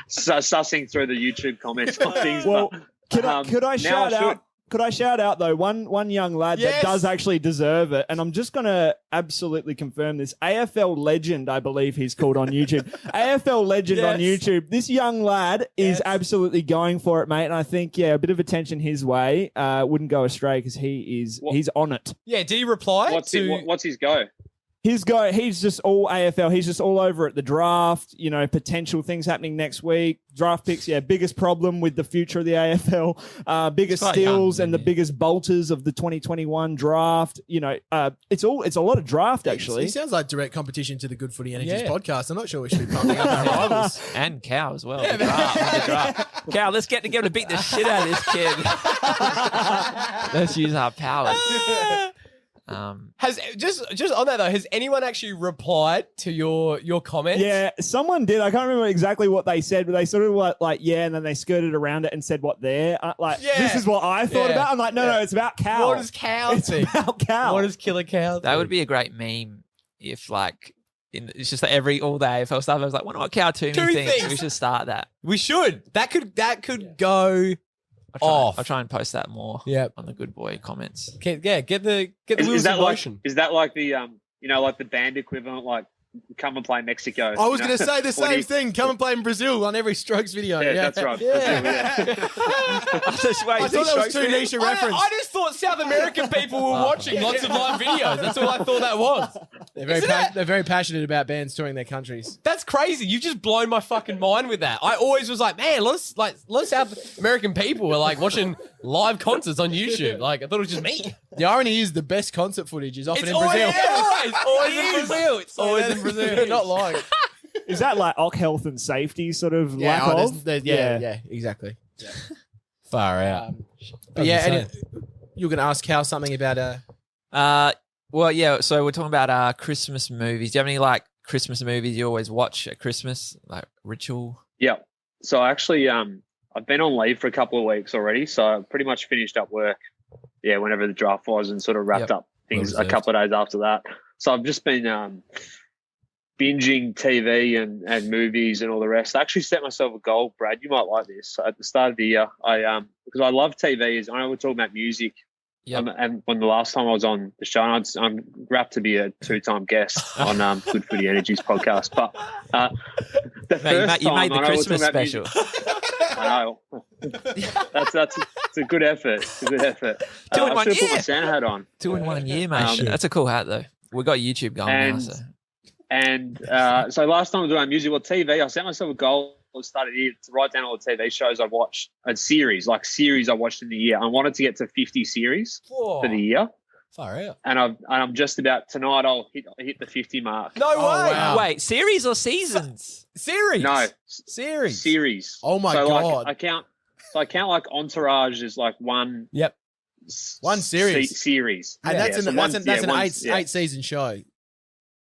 Speaker 11: sussing through the YouTube comments on things.
Speaker 1: Well,
Speaker 11: but,
Speaker 1: could I shout out? Could I shout out, though, one young lad that does actually deserve it? And I'm just going to absolutely confirm this. AFL Legend, I believe he's called on YouTube. AFL Legend on YouTube. This young lad is absolutely going for it, mate. And I think, a bit of attention his way wouldn't go astray because he's on it.
Speaker 2: Yeah, did he reply?
Speaker 11: What's his go?
Speaker 1: He's just all AFL. He's just all over at the draft, potential things happening next week. Draft picks, biggest problem with the future of the AFL. Biggest steals and the biggest bolters of the 2021 draft. It's a lot of draft, actually.
Speaker 5: He sounds like direct competition to the Good Footy Energies podcast. I'm not sure we should be pumping up our rivals.
Speaker 4: And Cal as well. The draft. Cal, let's get together to beat the shit out of this kid. Let's use our powers.
Speaker 2: Has just on that though, has anyone actually replied to your comments?
Speaker 1: Yeah, someone did. I can't remember exactly what they said, but they sort of like and then they skirted around it and said what they're this is what I thought about. I'm like, no, it's about Cal.
Speaker 2: What does Cal think?
Speaker 1: It's about Cal.
Speaker 2: What does Killer Cal think?
Speaker 4: That would be a great meme if it's just like all the AFL stuff. I was like, wonder what Cal Twomey thinks. We should start that.
Speaker 2: We should. That could go.
Speaker 4: I'll try and post that more.
Speaker 2: Yep.
Speaker 4: On the good boy comments.
Speaker 2: Get the wheels in motion.
Speaker 11: Is that like the like the band equivalent, like come and play Mexico?
Speaker 5: I was going to say the same thing. Come and play in Brazil on every Strokes video.
Speaker 11: Yeah, that's right.
Speaker 5: Yeah.
Speaker 4: I
Speaker 5: thought that was too niche a reference.
Speaker 2: I just thought South American people were watching lots of live videos. That's all I thought that was.
Speaker 5: They're very passionate about bands touring their countries.
Speaker 2: That's crazy. You've just blown my fucking mind with that. I always was like, man, a lot of South American people were like watching live concerts on YouTube. Like I thought it was just me.
Speaker 5: The irony is the best concert footage is often in Brazil.
Speaker 2: Always in Brazil. It's always in Brazil.
Speaker 5: You're not lying.
Speaker 1: Is that like health and safety sort of lack of?
Speaker 5: Yeah, exactly. Yeah.
Speaker 2: Far out.
Speaker 5: But you're going to ask Cal something about
Speaker 4: well, yeah. So we're talking about Christmas movies. Do you have any Christmas movies you always watch at Christmas, like ritual?
Speaker 11: Yeah. So actually, I've been on leave for a couple of weeks already, so I pretty much finished up work. Yeah, whenever the draft was, and sort of wrapped up things a couple of days after that. So I've just been binging TV and movies and all the rest. I actually set myself a goal, Brad. You might like this. At the start of the year, because I love TV. I know we're talking about music.
Speaker 4: Yep.
Speaker 11: And when the last time I was on the show, I'm wrapped to be a 2-time guest on Good Footy Energies podcast. But
Speaker 4: you made the Christmas special.
Speaker 11: I know. It's a good effort. It's a good effort.
Speaker 4: 2 in 1 year.
Speaker 11: Put my Santa hat on.
Speaker 4: 2 in 1 year, mate. That's a cool hat, though. We got YouTube going now.
Speaker 11: So last time I was doing music, TV, I set myself a goal at the start of the year to write down all the TV shows I watched, series I watched in the year. I wanted to get to 50 series for the year.
Speaker 2: Far out.
Speaker 11: And I'm just about tonight. I'll hit the 50 mark.
Speaker 2: No way!
Speaker 5: Wow.
Speaker 4: Wait, series or seasons?
Speaker 2: Series.
Speaker 11: No,
Speaker 2: series.
Speaker 5: Oh my god!
Speaker 11: I count like Entourage as like one.
Speaker 2: Yep.
Speaker 5: One series.
Speaker 11: Series.
Speaker 5: And that's an 8 season show.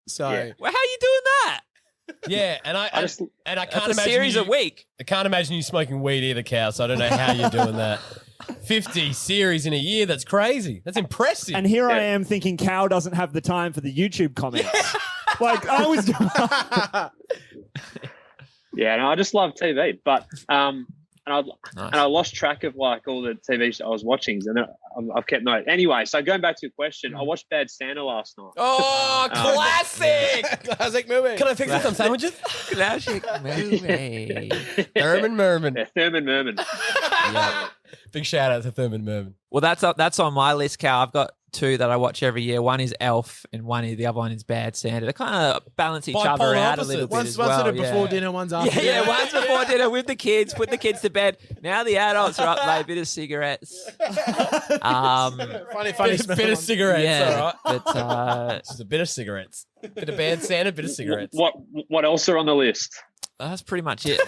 Speaker 5: So
Speaker 4: well, how are you doing that?
Speaker 2: Yeah, and I can't
Speaker 4: That's
Speaker 2: imagine
Speaker 4: a series a week.
Speaker 2: I can't imagine you smoking weed either, Cal. So I don't know how you're doing that. 50 series in a year. That's crazy. That's impressive.
Speaker 1: And here I am thinking Cal doesn't have the time for the YouTube comments. I was.
Speaker 11: Yeah, no, I just love TV, but and I lost track of all the TV shows I was watching, and I've kept note. Anyway, so going back to your question, I watched Bad Santa last night.
Speaker 2: Oh, classic!
Speaker 5: Classic movie.
Speaker 2: Can I fix some sandwiches?
Speaker 4: Classic movie.
Speaker 2: Thurman Merman.
Speaker 11: Yeah, Thurman Merman.
Speaker 4: Yeah.
Speaker 2: Big shout out to Thurman Merman.
Speaker 4: Well, that's on my list, Cal. I've got 2 that I watch every year. One is Elf, and the other one is Bad Santa. They kind of balance each other out a little bit
Speaker 5: One's
Speaker 4: as well.
Speaker 5: sort of before dinner, one's after.
Speaker 4: Yeah, one's before dinner with the kids. Put the kids to bed. Now the adults are up late. Bit of cigarettes.
Speaker 5: Funny
Speaker 2: Bit of cigarettes.
Speaker 4: Yeah,
Speaker 2: All right.
Speaker 4: but
Speaker 2: Just a bit of cigarettes. Bit of Bad Santa. Bit of cigarettes.
Speaker 11: What else are on the list?
Speaker 4: that's pretty much it.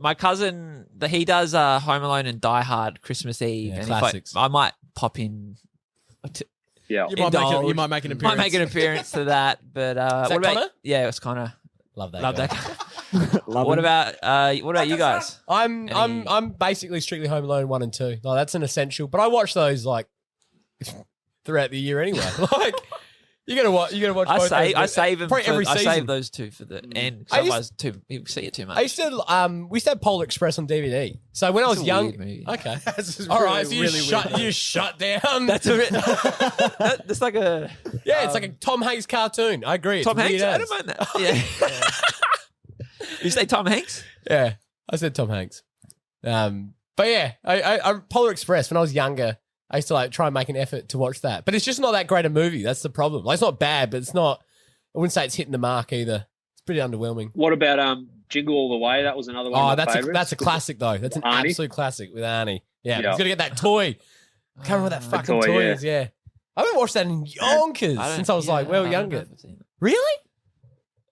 Speaker 4: My cousin, he does Home Alone and Die Hard Christmas Eve.
Speaker 2: Yeah,
Speaker 4: and
Speaker 2: classics.
Speaker 4: I might pop in.
Speaker 11: Yeah,
Speaker 5: You might make an appearance.
Speaker 4: Might make an appearance to that. But what about
Speaker 2: Connor?
Speaker 4: Yeah, it's Connor.
Speaker 2: Love that.
Speaker 4: Love
Speaker 2: guy.
Speaker 4: that. What about you guys?
Speaker 2: I'm basically strictly Home Alone 1 and 2. Like that's an essential. But I watch those throughout the year anyway. You gotta watch.
Speaker 4: I save them.
Speaker 2: every season.
Speaker 4: I save those 2 for the end. Otherwise, you see it too much.
Speaker 2: I used to. We used to have Polar Express on DVD. So when I was young, okay, all right. So you shut down.
Speaker 4: That's that's like a
Speaker 2: it's like a Tom Hanks cartoon. I agree.
Speaker 4: Tom Hanks. I don't mind that. Yeah. You say Tom Hanks?
Speaker 2: Yeah, I said Tom Hanks. But yeah, I Polar Express when I was younger. I used to try and make an effort to watch that, but it's just not that great a movie. That's the problem. It's not bad, but it's not wouldn't say it's hitting the mark either. It's pretty underwhelming.
Speaker 11: What about Jingle All the Way? That was another one.
Speaker 2: Oh,
Speaker 11: of my
Speaker 2: that's
Speaker 11: favourites.
Speaker 2: a classic though. That's an
Speaker 11: Arnie.
Speaker 2: absolute classic with Arnie. Yeah,
Speaker 11: Yeah.
Speaker 2: he's got to get that toy. I can't remember what that fucking
Speaker 11: toy,
Speaker 2: toy
Speaker 11: yeah.
Speaker 2: is. Yeah, I haven't watched that in yonkers since I was like younger. Really?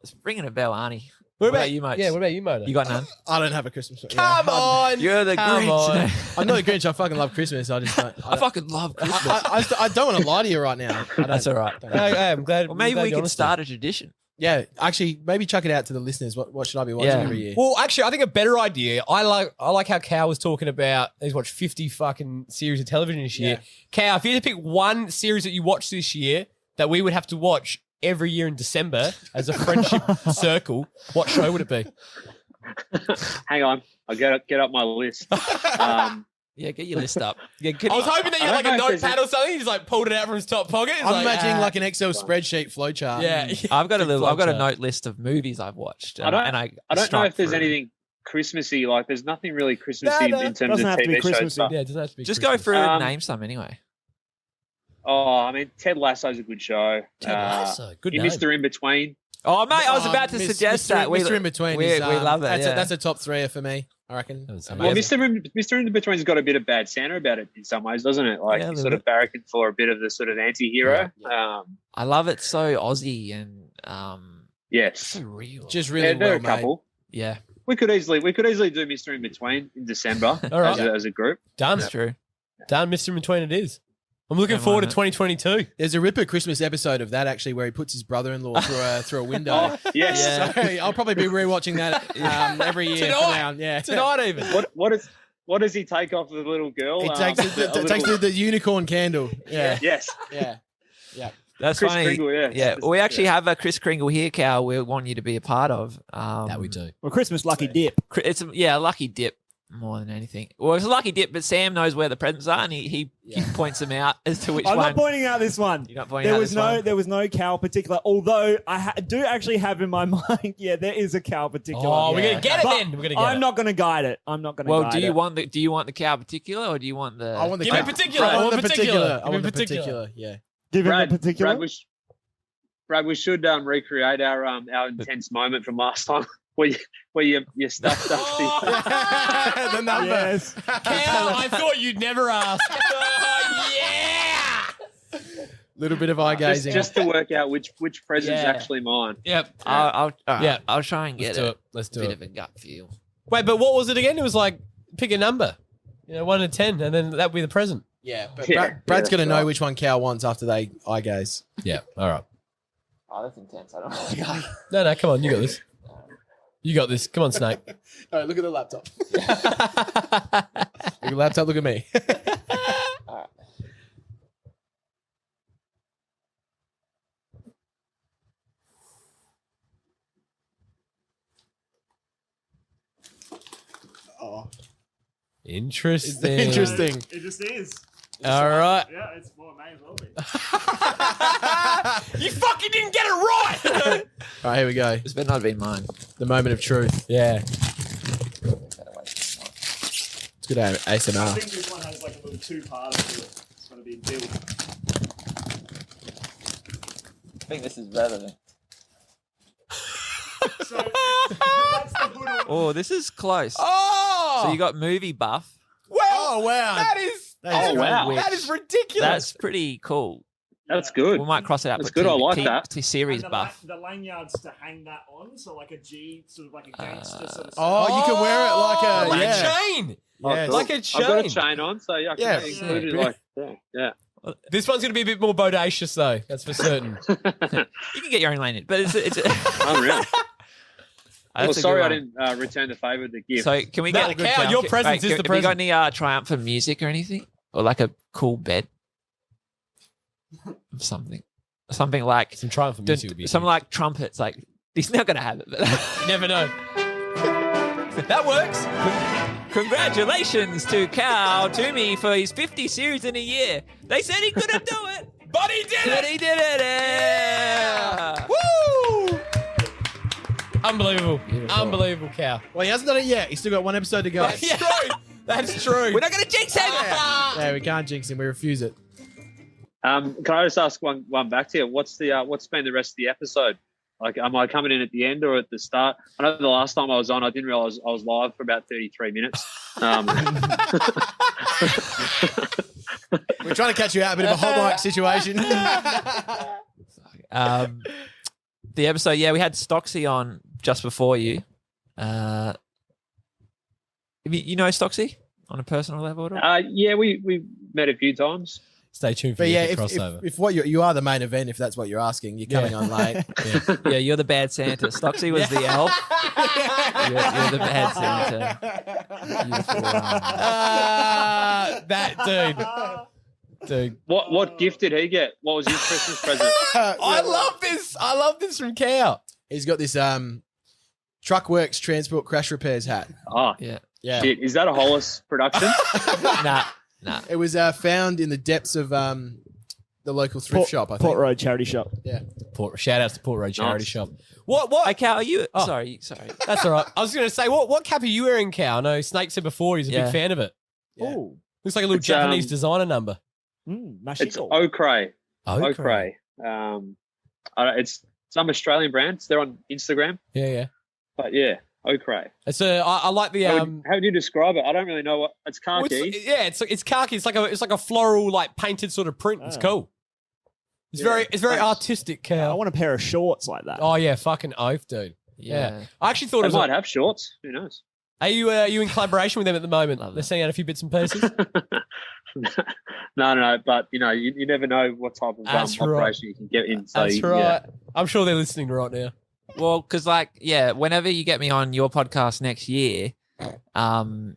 Speaker 4: It's ringing a bell, Arnie.
Speaker 2: What
Speaker 4: about you, Motes?
Speaker 2: Yeah, what about you, Moto?
Speaker 4: You got none?
Speaker 5: I don't have a Christmas tree.
Speaker 2: Come on,
Speaker 4: You're the
Speaker 2: come
Speaker 4: Grinch.
Speaker 2: on.
Speaker 5: I'm not a Grinch. I fucking love Christmas. I just don't.
Speaker 4: I fucking love Christmas.
Speaker 5: I don't want to lie to you right now.
Speaker 4: That's all right.
Speaker 2: I'm glad.
Speaker 4: Well, maybe
Speaker 2: I'm glad
Speaker 4: we
Speaker 2: you're
Speaker 4: could
Speaker 2: honest.
Speaker 4: start a tradition.
Speaker 5: Yeah, actually, maybe chuck it out to the listeners. What should I be watching
Speaker 4: Yeah.
Speaker 5: every year?
Speaker 2: Well, actually, I think a better idea. I like how Cal was talking about. He's watched 50 fucking series of television this year. Cal, if you had to pick one series that you watched this year that we would have to watch every year in December as a friendship circle, what show would it be?
Speaker 11: Hang on, I'll get up my list.
Speaker 4: Yeah, get your list up. Yeah,
Speaker 2: I was hoping that you
Speaker 11: I
Speaker 2: had like
Speaker 11: don't
Speaker 2: a
Speaker 11: know if there's
Speaker 2: notepad or something. He just like pulled it out from his top pocket. It's
Speaker 5: I'm
Speaker 2: like,
Speaker 5: imagining like an Excel spreadsheet flowchart.
Speaker 2: yeah.
Speaker 4: I've got a
Speaker 2: Big
Speaker 4: I've got a
Speaker 2: flowchart.
Speaker 4: note list of movies I've watched.
Speaker 11: I don't know
Speaker 4: struck
Speaker 11: if there's
Speaker 4: through.
Speaker 11: anything Christmassy. Like, there's nothing really Christmassy
Speaker 2: No,
Speaker 11: in terms
Speaker 1: doesn't
Speaker 11: of
Speaker 1: have to be
Speaker 11: TV shows.
Speaker 1: Christmassy.
Speaker 11: But,
Speaker 2: Yeah, it doesn't have to be.
Speaker 4: Just
Speaker 2: Christmas.
Speaker 4: go through and
Speaker 11: Um,
Speaker 4: name some anyway.
Speaker 11: I mean, Ted Lasso's a good show.
Speaker 2: Ted Lasso, good
Speaker 11: You
Speaker 2: name.
Speaker 11: Mr. In Between.
Speaker 4: Oh, mate, I was about to suggest that.
Speaker 5: Mr. In Between.
Speaker 4: we
Speaker 5: is,
Speaker 4: love that.
Speaker 5: That's a top threeer for me. I reckon.
Speaker 11: Well, Mr. In Between's got a bit of bad Santa about it in some ways, doesn't it? Like,
Speaker 4: Yeah, a
Speaker 11: he's
Speaker 4: little
Speaker 11: sort of barracking for a bit of the sort of anti-hero.
Speaker 4: I love it. So Aussie and
Speaker 11: Yes.
Speaker 4: so real.
Speaker 5: Just
Speaker 11: Yeah,
Speaker 5: really
Speaker 11: there are
Speaker 5: well
Speaker 11: a
Speaker 5: made.
Speaker 11: couple.
Speaker 4: Yeah,
Speaker 11: We could easily do Mr. In Between in December
Speaker 2: All right.
Speaker 11: as a group.
Speaker 2: Done.
Speaker 4: that's true.
Speaker 2: Done. Mr. In Between it is. I'm looking
Speaker 4: Don't
Speaker 2: forward to
Speaker 4: mind
Speaker 2: 2022.
Speaker 5: There's a ripper Christmas episode of that actually where he puts his brother-in-law through a window.
Speaker 11: Oh, yes.
Speaker 4: Yeah.
Speaker 5: So I'll probably be rewatching that every year from now. Yeah.
Speaker 2: Tonight even.
Speaker 11: What does he take off the little girl?
Speaker 5: It takes the unicorn candle. Yeah.
Speaker 11: Yes.
Speaker 5: Yeah.
Speaker 4: That's
Speaker 11: Chris
Speaker 4: funny.
Speaker 11: Kringle, yeah.
Speaker 4: Yeah, we actually have a Chris Kringle here, Cal. We want you to be a part of.
Speaker 2: That we do.
Speaker 1: Well, Christmas lucky dip.
Speaker 4: It's a lucky dip more than anything. Well, it's a lucky dip, but Sam knows where the presents are, and he points them out as to which
Speaker 1: I'm
Speaker 4: one.
Speaker 1: not pointing out this one.
Speaker 4: You're not pointing out this one?
Speaker 1: There was no Cal particular. Although I do actually have in my mind, yeah, there is a Cal particular.
Speaker 2: Oh, we're
Speaker 1: yeah.
Speaker 2: gonna get it
Speaker 1: But
Speaker 2: then. We're gonna get
Speaker 1: I'm
Speaker 2: it.
Speaker 1: not going to guide it. I'm not going to.
Speaker 4: Well,
Speaker 1: guide
Speaker 4: do you
Speaker 1: it.
Speaker 4: want the cow particular, or do you want the?
Speaker 5: I want the
Speaker 2: Give me
Speaker 5: cat-
Speaker 2: particular.
Speaker 5: I want the
Speaker 2: particular.
Speaker 5: particular. I want the particular. Yeah.
Speaker 1: Give him the particular?
Speaker 11: Brad, we should recreate our intense moment from last time where you stuffed up the.
Speaker 5: The number.
Speaker 1: Yes.
Speaker 2: Cal, I thought you'd never ask. Oh, yeah.
Speaker 5: Little bit of eye gazing.
Speaker 11: Just to work out which present's
Speaker 4: Yeah.
Speaker 11: actually mine.
Speaker 2: Yep.
Speaker 4: All right,
Speaker 2: Yeah.
Speaker 4: I'll try and get
Speaker 2: Let's do it. Let's do
Speaker 4: Bit
Speaker 2: it.
Speaker 4: of a gut feel.
Speaker 2: Wait, but what was it again? It was like pick a number. 1 to 10, and then that'd be the present.
Speaker 5: Yeah, but
Speaker 11: Yeah,
Speaker 5: Brad's going to
Speaker 11: that's
Speaker 5: know
Speaker 11: right.
Speaker 5: which one Cal wants after they eye gaze.
Speaker 2: Yeah. All right.
Speaker 4: Oh, that's intense. I don't know.
Speaker 2: No, come on. You got this. You got this. Come on, Snake.
Speaker 5: All right, look at the laptop. Look at the laptop, look at me. Oh,
Speaker 2: Interesting.
Speaker 5: interesting.
Speaker 1: It just is.
Speaker 2: All right.
Speaker 1: Yeah, it's well, it may as well be.
Speaker 2: You fucking didn't get it right.
Speaker 5: All right, here we go.
Speaker 4: This better not have been mine.
Speaker 5: The moment of truth.
Speaker 2: Yeah.
Speaker 5: It's good
Speaker 1: I
Speaker 5: ASMR.
Speaker 1: think this one has like a little two-parter to it. It's going to be built.
Speaker 4: I think this is relevant.
Speaker 1: So that's the good one.
Speaker 4: Oh, this is close.
Speaker 2: Oh.
Speaker 4: So you got movie buff.
Speaker 2: Well,
Speaker 5: Oh, wow.
Speaker 2: that is.
Speaker 11: Oh, wow.
Speaker 2: That is ridiculous.
Speaker 4: That's pretty cool.
Speaker 11: That's good.
Speaker 4: We might cross it out.
Speaker 11: That's
Speaker 4: with
Speaker 11: good, I like that.
Speaker 4: To series
Speaker 1: And
Speaker 4: buff.
Speaker 1: the lanyards to hang that on, so like a G, sort of like a gangster sort of.
Speaker 5: Oh, you can wear it like a...
Speaker 2: like
Speaker 5: yeah.
Speaker 2: a chain.
Speaker 5: Yes.
Speaker 2: Like a
Speaker 11: I've got a
Speaker 2: chain.
Speaker 11: chain on, so I can
Speaker 5: Yeah.
Speaker 11: include it like yeah.
Speaker 2: This one's going to be a bit more bodacious, though. That's for certain.
Speaker 4: You can get your own lanyard, but it's
Speaker 11: Unreal. Well,
Speaker 4: That's a
Speaker 11: sorry
Speaker 4: good
Speaker 11: I
Speaker 4: one.
Speaker 11: didn't return the favour of the gift.
Speaker 4: So can we
Speaker 2: No,
Speaker 4: get
Speaker 2: Cal, your presence is the
Speaker 4: Have you
Speaker 2: present.
Speaker 4: got any triumphant music or anything, or like a cool bed? Something like
Speaker 2: Some triumphant music would be
Speaker 4: something like trumpets. Like he's not gonna have it, but
Speaker 2: You never know. That works.
Speaker 4: congratulations to Cal Twomey for his 50 series in a year. They said he couldn't do it,
Speaker 2: But he did
Speaker 4: but
Speaker 2: it.
Speaker 4: he did it. Yeah.
Speaker 2: Woo! Unbelievable. Unbelievable, Cal.
Speaker 5: Well, he hasn't done it yet. He's still got one episode to go.
Speaker 2: That's true. That's true.
Speaker 4: We're not gonna jinx it.
Speaker 5: Yeah, we can't jinx him. We refuse it.
Speaker 11: Can I just ask one back to you? What's been the rest of the episode? Like, am I coming in at the end or at the start? I know the last time I was on, I didn't realize I was live for about 33 minutes.
Speaker 5: We're trying to catch you out, a bit of a hot mic situation.
Speaker 4: The episode, we had Stocksy on just before you. You know Stocksy on a personal level at all?
Speaker 11: Yeah, we met a few times.
Speaker 2: Stay tuned for
Speaker 5: But
Speaker 2: the crossover.
Speaker 5: if what you are the main event, if that's what you're asking, you're coming on late.
Speaker 4: Yeah, you're the bad Santa. Stocksy was the elf. You're the bad Santa.
Speaker 2: That dude.
Speaker 11: What gift did he get? What was his Christmas present?
Speaker 2: I love this. I love this from Cal.
Speaker 5: He's got this Truckworks Transport Crash Repairs hat.
Speaker 11: Oh,
Speaker 5: yeah.
Speaker 11: Shit, is that a Hollis production?
Speaker 4: Nah.
Speaker 5: It was found in the depths of the local thrift shop, I think.
Speaker 1: Port Road charity shop.
Speaker 5: Yeah.
Speaker 2: Shout outs to Port Road charity shop. What?
Speaker 4: Hey, Cal, are you? Sorry.
Speaker 2: That's all right. I was going to say, what cap are you wearing, Cal? I know Snake said before he's a big fan of it.
Speaker 5: Yeah.
Speaker 1: Oh,
Speaker 2: Looks like a little Japanese designer number.
Speaker 11: It's Okray.
Speaker 2: Okray.
Speaker 11: It's some Australian brand. They're on Instagram.
Speaker 2: Yeah.
Speaker 11: But yeah, Okray.
Speaker 2: It's I like the
Speaker 11: How would you describe it? I don't really know what it's khaki.
Speaker 2: It's khaki. It's like a floral, like painted sort of print. It's cool. It's very artistic, Cal.
Speaker 1: I want a pair of shorts like that.
Speaker 2: Oh yeah, fucking oath, dude. Yeah. I actually thought
Speaker 11: they might have shorts. Who knows?
Speaker 2: Are you in collaboration with them at the moment? They're sending out a few bits and pieces.
Speaker 11: No. But you never know what type of operation you can get in. So
Speaker 2: That's right. Yeah. I'm sure they're listening right now.
Speaker 4: Well, because whenever you get me on your podcast next year, I can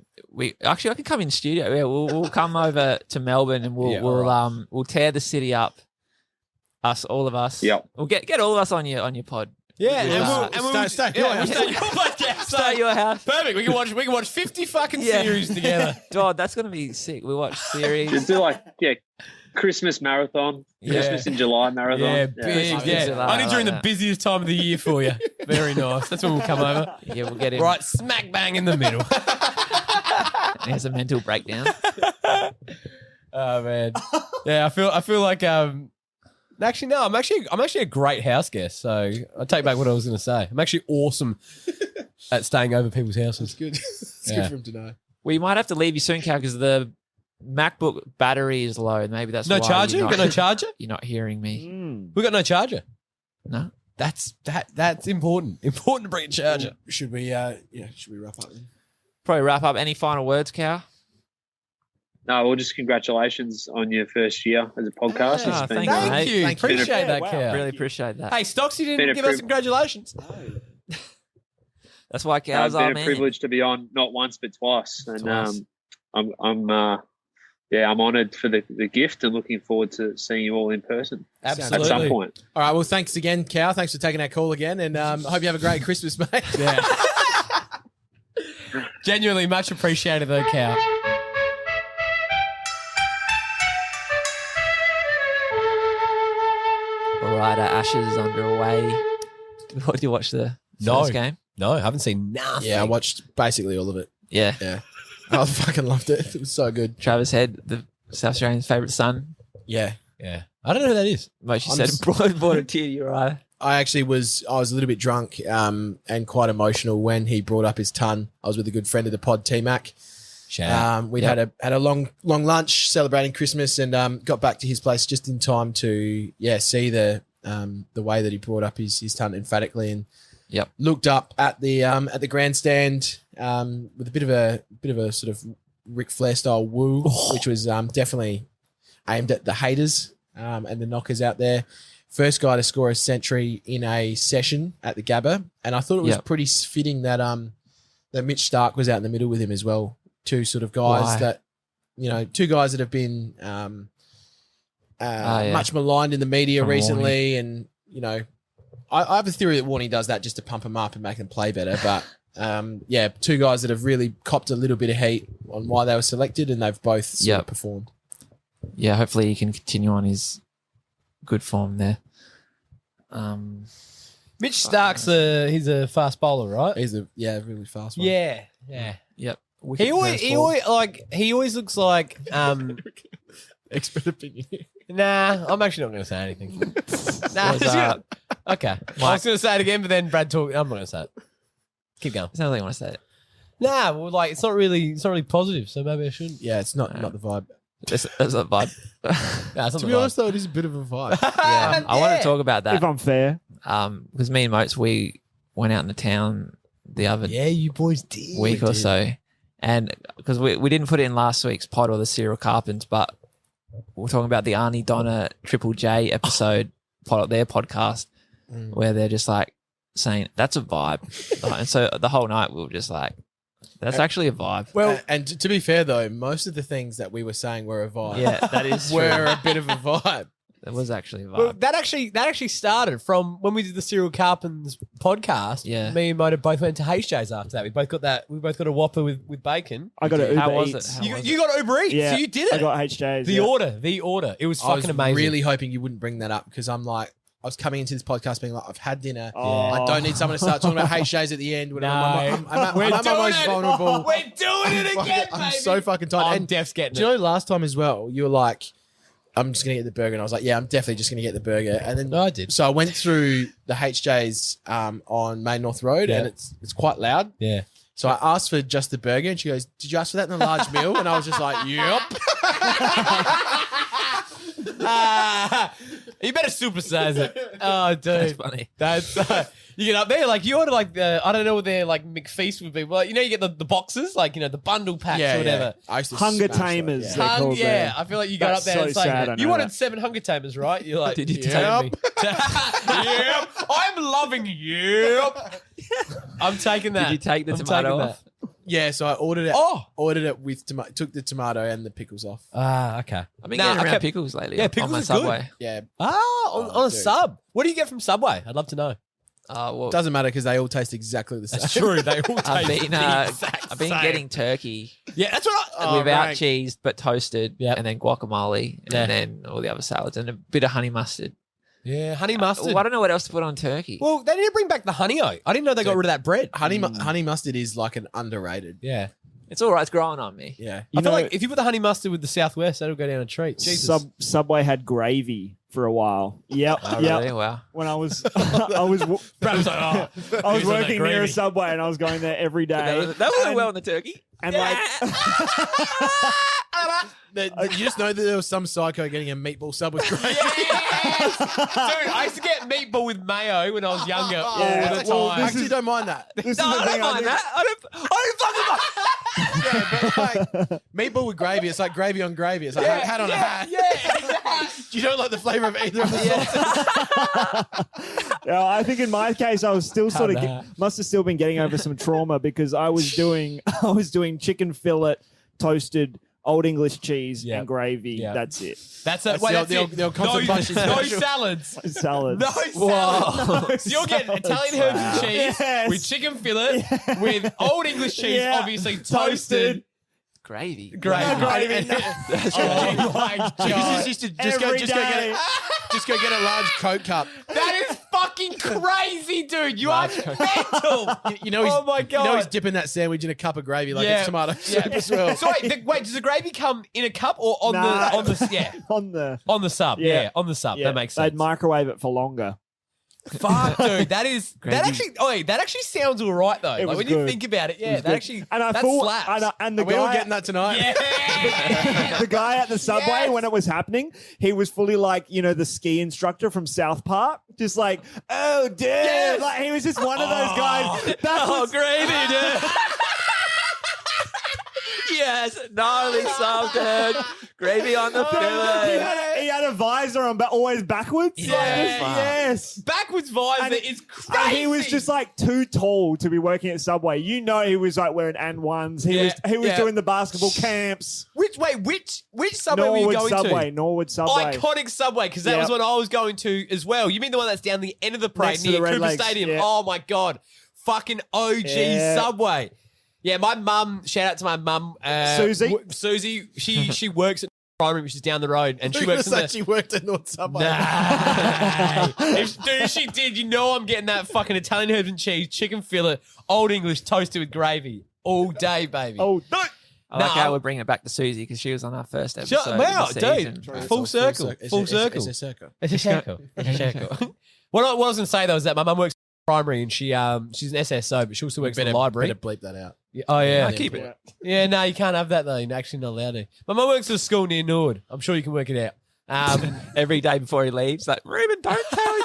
Speaker 4: come in studio. Yeah, we'll come over to Melbourne and we'll tear the city up. All of us.
Speaker 11: Yeah.
Speaker 4: We'll get all of us on your pod.
Speaker 2: Yeah,
Speaker 5: we'll start your house.
Speaker 4: Start your house.
Speaker 2: Perfect. We can watch 50 fucking series together.
Speaker 4: God, that's gonna be sick. We watch series.
Speaker 11: Just do Christmas marathon, Christmas in July marathon.
Speaker 2: Yeah, big. Yeah, only during the busiest time of the year for you. Very nice. That's when we'll come over.
Speaker 4: Yeah, we'll get in
Speaker 2: right smack bang in the middle.
Speaker 4: He has a mental breakdown.
Speaker 2: Oh man. Yeah, I feel like actually no, I'm actually a great house guest. So I take back what I was going to say. I'm actually awesome at staying over people's houses.
Speaker 5: It's good. It's good for him to know.
Speaker 4: We might have to leave you soon, Cal, because the MacBook battery is low. Maybe that's
Speaker 2: no
Speaker 4: why
Speaker 2: charger. You got no charger.
Speaker 4: You're not hearing me.
Speaker 2: We got no charger.
Speaker 4: No.
Speaker 2: That's important. Important to bring a charger.
Speaker 5: Should we wrap up then?
Speaker 4: Probably wrap up. Any final words, Cal?
Speaker 11: No, well, just congratulations on your first year as a podcast.
Speaker 4: Oh,
Speaker 11: It's been,
Speaker 2: thank you. Appreciate that,
Speaker 1: Wow.
Speaker 2: Cal.
Speaker 4: Really appreciate that.
Speaker 2: Hey, Stocksy didn't give us congratulations.
Speaker 4: That's why
Speaker 11: it's
Speaker 4: Cal's our
Speaker 11: been a
Speaker 4: man.
Speaker 11: privilege to be on not once but twice, and
Speaker 4: Twice.
Speaker 11: I'm honoured for the gift and looking forward to seeing you all in person
Speaker 2: Absolutely.
Speaker 11: at some point.
Speaker 5: All right. Well, thanks again, Cal. Thanks for taking our call again, and I hope you have a great Christmas, mate.
Speaker 2: Yeah. Genuinely much appreciated though, Cal.
Speaker 4: All right, Ashes is underway. Did you watch the first game?
Speaker 2: No, I haven't seen nothing.
Speaker 5: Yeah, I watched basically all of it.
Speaker 4: Yeah.
Speaker 5: Yeah. I fucking loved it. It was so good.
Speaker 4: Travis Head, the South Australian's favourite son.
Speaker 5: Yeah.
Speaker 2: Yeah. I don't know who that is.
Speaker 4: Mate, she said brought a tear to your eye.
Speaker 5: I was a little bit drunk and quite emotional when he brought up his ton. I was with a good friend of the pod, T-Mac. We'd had a long lunch celebrating Christmas and got back to his place just in time to see the way that he brought up his ton emphatically and looked up at the grandstand with a bit of a sort of Ric Flair style woo, which was definitely aimed at the haters and the knockers out there. First guy to score a century in a session at the Gabba, and I thought it was pretty fitting that that Mitch Stark was out in the middle with him as well. Two sort of guys two guys that have been much maligned in the media recently, and I have a theory that Warney does that just to pump them up and make them play better. But two guys that have really copped a little bit of heat on why they were selected, and they've both sort of performed.
Speaker 4: Yeah, hopefully he can continue on his good form there.
Speaker 2: Mitch Stark's he's a fast bowler, right?
Speaker 5: He's a really fast one.
Speaker 2: Yeah.
Speaker 4: Yep.
Speaker 2: He always looks like
Speaker 5: expert opinion.
Speaker 2: Nah, I'm actually not going to say anything. Okay. I was going to say it again, but then Brad talked. I'm not going to say it. Keep going.
Speaker 4: I don't really want to say it.
Speaker 2: Nah, well, like it's not really positive, so maybe I shouldn't.
Speaker 5: Yeah, it's not the vibe.
Speaker 4: That's a vibe.
Speaker 2: Nah, it's not
Speaker 5: To
Speaker 2: the
Speaker 5: be
Speaker 2: vibe.
Speaker 5: honest, though, it is a bit of a vibe.
Speaker 4: Yeah, I want to talk about
Speaker 1: If
Speaker 4: that
Speaker 1: I'm fair.
Speaker 4: because me and Moats, we went out into town the other
Speaker 2: Yeah, you boys did.
Speaker 4: week or so, and because we didn't put it in last week's pod or the Cyril Carpens, but we're talking about the Arnie Donna Triple J episode their podcast where they're just like saying that's a vibe, and so the whole night we were just like, that's actually a vibe.
Speaker 5: Well, and to be fair though, most of the things that we were saying were a vibe.
Speaker 4: Yeah, that is
Speaker 5: were
Speaker 4: true.
Speaker 5: a bit of a vibe.
Speaker 4: That was actually a vibe.
Speaker 2: Well, that actually started from when we did the Cyril Carpens podcast.
Speaker 4: Yeah.
Speaker 2: Me and Motor both went to HJ's after that. We both got a Whopper with bacon.
Speaker 1: I got an Uber
Speaker 4: How was
Speaker 1: Eats.
Speaker 4: it?
Speaker 2: You got Uber Eats,
Speaker 1: Yeah,
Speaker 2: so you did it.
Speaker 1: I got HJs.
Speaker 2: the order. It was
Speaker 5: I was
Speaker 2: fucking amazing.
Speaker 5: really hoping you wouldn't bring that up because I'm like, I was coming into this podcast being like, I've had dinner.
Speaker 1: Oh.
Speaker 5: I don't need someone to start talking about HJs at the end. When
Speaker 2: No.
Speaker 5: I'm at
Speaker 2: We're
Speaker 5: my
Speaker 2: doing
Speaker 5: most
Speaker 2: it.
Speaker 5: vulnerable.
Speaker 2: We're doing it again,
Speaker 5: I'm
Speaker 2: baby.
Speaker 5: so fucking tired.
Speaker 2: I'm
Speaker 5: And
Speaker 2: Def's getting
Speaker 5: do you know last time as well, you were like, I'm just going to get the burger. And I was like, yeah, I'm definitely just going to get the burger. And then
Speaker 2: I did.
Speaker 5: So I went through the HJ's on Main North Road
Speaker 2: Yeah.
Speaker 5: and it's quite loud.
Speaker 2: Yeah.
Speaker 5: So I asked for just the burger and she goes, did you ask for that in a large meal? And I was just like, yep.
Speaker 2: You better supersize it. Oh, dude.
Speaker 4: That's funny.
Speaker 2: That's you get up there like you order like the I don't know what their like McFeast would be. Well, you know you get the boxes like the bundle packs or whatever.
Speaker 5: I used to
Speaker 1: Hunger
Speaker 5: smash that,
Speaker 1: Tamers.
Speaker 5: yeah.
Speaker 1: They're called
Speaker 2: Yeah,
Speaker 1: there.
Speaker 2: I feel like you got
Speaker 1: That's
Speaker 2: up there and it's
Speaker 1: so sad, I
Speaker 2: like you
Speaker 1: know
Speaker 2: wanted
Speaker 1: that.
Speaker 2: 7 Hunger Tamers, right? You're like,
Speaker 4: Did you
Speaker 2: yep.
Speaker 4: take me?
Speaker 2: Yep. I'm loving yep. I'm taking that.
Speaker 4: Did you take the
Speaker 2: I'm
Speaker 4: tomato
Speaker 2: taking
Speaker 4: off?
Speaker 5: Yeah, so I ordered it.
Speaker 2: Oh.
Speaker 5: Ordered it with tomato. Took the tomato and the pickles off.
Speaker 2: Okay.
Speaker 4: I've been
Speaker 2: Nah,
Speaker 4: getting
Speaker 2: I
Speaker 4: around
Speaker 2: kept-
Speaker 4: pickles lately.
Speaker 2: Yeah,
Speaker 4: on
Speaker 2: pickles
Speaker 4: my
Speaker 2: are good.
Speaker 4: Subway.
Speaker 5: Yeah,
Speaker 2: On a
Speaker 5: dude.
Speaker 2: sub. What do you get from Subway? I'd love to know.
Speaker 4: Well,
Speaker 5: doesn't matter because they all taste exactly the same.
Speaker 2: That's true. They all
Speaker 4: I've
Speaker 2: taste
Speaker 4: been,
Speaker 2: the exact
Speaker 4: I've been
Speaker 2: same.
Speaker 4: getting turkey
Speaker 2: Yeah, that's what I.
Speaker 5: Oh,
Speaker 4: without
Speaker 5: rank.
Speaker 4: cheese, but toasted,
Speaker 2: Yep.
Speaker 4: and then guacamole,
Speaker 2: Yeah.
Speaker 4: and then all the other salads, and a bit of honey mustard.
Speaker 2: Yeah, honey mustard.
Speaker 4: Well, I don't know what else to put on turkey.
Speaker 2: Well, they need to bring back the honey I didn't know they got rid of that bread.
Speaker 5: Honey mustard is like an underrated.
Speaker 2: Yeah.
Speaker 4: It's all right. It's growing on me.
Speaker 5: Yeah.
Speaker 2: I feel like if you put the honey mustard with the Southwest, that'll go down a treat. Jesus.
Speaker 1: Subway had gravy for a while. Yep.
Speaker 4: Oh,
Speaker 1: yep.
Speaker 4: really? Wow.
Speaker 1: When I was, I was
Speaker 2: Brad was like,
Speaker 1: I was
Speaker 2: Who's on that
Speaker 1: working near a
Speaker 2: gravy?
Speaker 1: Subway and I was going there every day.
Speaker 4: That went
Speaker 1: And-
Speaker 4: well on the turkey.
Speaker 1: And like,
Speaker 5: You just know that there was some psycho getting a meatball sub with gravy.
Speaker 2: Yes! Dude, I used to get meatball with mayo when I was younger all the
Speaker 1: Yeah, well,
Speaker 2: time.
Speaker 5: I actually don't mind that.
Speaker 1: this is
Speaker 4: No,
Speaker 1: the
Speaker 4: I
Speaker 1: thing.
Speaker 4: don't mind that. I don't fucking mind.
Speaker 5: Yeah, but like meatball with gravy, it's like gravy on gravy. It's like hat on a hat.
Speaker 2: Yeah.
Speaker 5: You don't like the flavor of either of the sauces.
Speaker 1: Yeah, I think in my case, I was still sort of
Speaker 2: nah.
Speaker 1: must have still been getting over some trauma because I was doing chicken fillet, toasted, Old English cheese
Speaker 2: Yep.
Speaker 1: and gravy.
Speaker 2: Yep.
Speaker 1: That's it.
Speaker 2: That's
Speaker 5: That's the old
Speaker 2: no,
Speaker 5: contemplation
Speaker 2: no
Speaker 5: special.
Speaker 2: salads.
Speaker 1: Salads.
Speaker 2: No salads. So you're getting
Speaker 1: salads.
Speaker 2: Italian herbs and cheese
Speaker 1: Yes.
Speaker 2: with chicken fillet with Old English cheese,
Speaker 1: Yeah.
Speaker 2: obviously toasted.
Speaker 4: Gravy.
Speaker 2: Gravy. Oh my god.
Speaker 5: Just go
Speaker 1: Every
Speaker 5: get
Speaker 1: day.
Speaker 5: just go get a large Coke cup.
Speaker 2: That is fucking crazy, dude. You are mental.
Speaker 5: You know he's,
Speaker 2: Oh my God.
Speaker 5: You know he's dipping that sandwich in a cup of gravy like it's tomato soup as well.
Speaker 2: So wait, does the gravy come in a cup or on
Speaker 1: Nah.
Speaker 2: the
Speaker 1: on the
Speaker 2: sub?
Speaker 1: Yeah.
Speaker 2: Yeah, on the sub.
Speaker 1: yeah,
Speaker 2: That makes
Speaker 1: They'd
Speaker 2: sense.
Speaker 1: microwave it for longer.
Speaker 2: Fuck, dude, that
Speaker 4: Gravy.
Speaker 2: actually sounds all right though.
Speaker 1: It
Speaker 2: Like
Speaker 1: was
Speaker 2: when you
Speaker 1: good.
Speaker 2: think about it,
Speaker 1: It
Speaker 2: yeah,
Speaker 1: was
Speaker 2: that
Speaker 1: good.
Speaker 2: actually
Speaker 1: and I
Speaker 2: that
Speaker 1: thought
Speaker 2: slaps.
Speaker 1: and the
Speaker 5: Are we all
Speaker 1: guy
Speaker 5: getting that tonight?
Speaker 2: Yeah.
Speaker 1: the guy at the subway
Speaker 2: Yes.
Speaker 1: when it was happening, he was fully like, the ski instructor from South Park, just like, oh, dude.
Speaker 2: Yes.
Speaker 1: Like, he was just one of those guys. That
Speaker 4: Oh,
Speaker 1: was
Speaker 4: gravy, dude. Yes, gnarly sub, dude. Gravy on the
Speaker 1: he
Speaker 4: fillet.
Speaker 1: had a visor on, but always backwards.
Speaker 2: Yeah.
Speaker 1: Yes.
Speaker 2: Backwards visor
Speaker 1: And-
Speaker 2: is crazy.
Speaker 1: And he was just like too tall to be working at Subway. He was like wearing N1s. He was
Speaker 2: Yeah.
Speaker 1: doing the basketball camps.
Speaker 2: which subway were you
Speaker 1: Norwood
Speaker 2: going
Speaker 1: Subway.
Speaker 2: to?
Speaker 1: Norwood Subway.
Speaker 2: Iconic Subway, because that
Speaker 1: Yep.
Speaker 2: was what I was going to as well. You mean the one that's down the end of the parade
Speaker 1: Next to
Speaker 2: near
Speaker 1: the Red
Speaker 2: Cooper
Speaker 1: Lakes,
Speaker 2: Stadium?
Speaker 1: yeah.
Speaker 2: Oh my god, fucking OG
Speaker 1: Yeah.
Speaker 2: Subway. Yeah, my mum. Shout out to my mum,
Speaker 1: Susie?
Speaker 2: Susie, she works at primary, which is down the road, and she
Speaker 5: She
Speaker 2: works in the.
Speaker 5: she worked at North Subway.
Speaker 2: Nah. Dude, she did. You know I'm getting that fucking Italian herbs and cheese, chicken fillet, Old English toasted with gravy all day, baby.
Speaker 1: Oh, no.
Speaker 4: I like how we're bringing it back to Susie because she was on our first episode.
Speaker 2: Wow,
Speaker 4: of the season.
Speaker 2: dude. Full circle. Full circle.
Speaker 5: It's a circle.
Speaker 2: It's a circle. It's a circle. What I was going to say, though, is that my mum works primary and she's an SSO, but she also works in the library.
Speaker 5: Better bleep that out.
Speaker 2: Yeah, oh, yeah.
Speaker 4: I keep it.
Speaker 2: Yeah, no, you can't have that, though. You're actually not allowed to. My mum works at a school near Nord. I'm sure you can work it out.
Speaker 4: Every day before he leaves, like, Ruben, don't tell him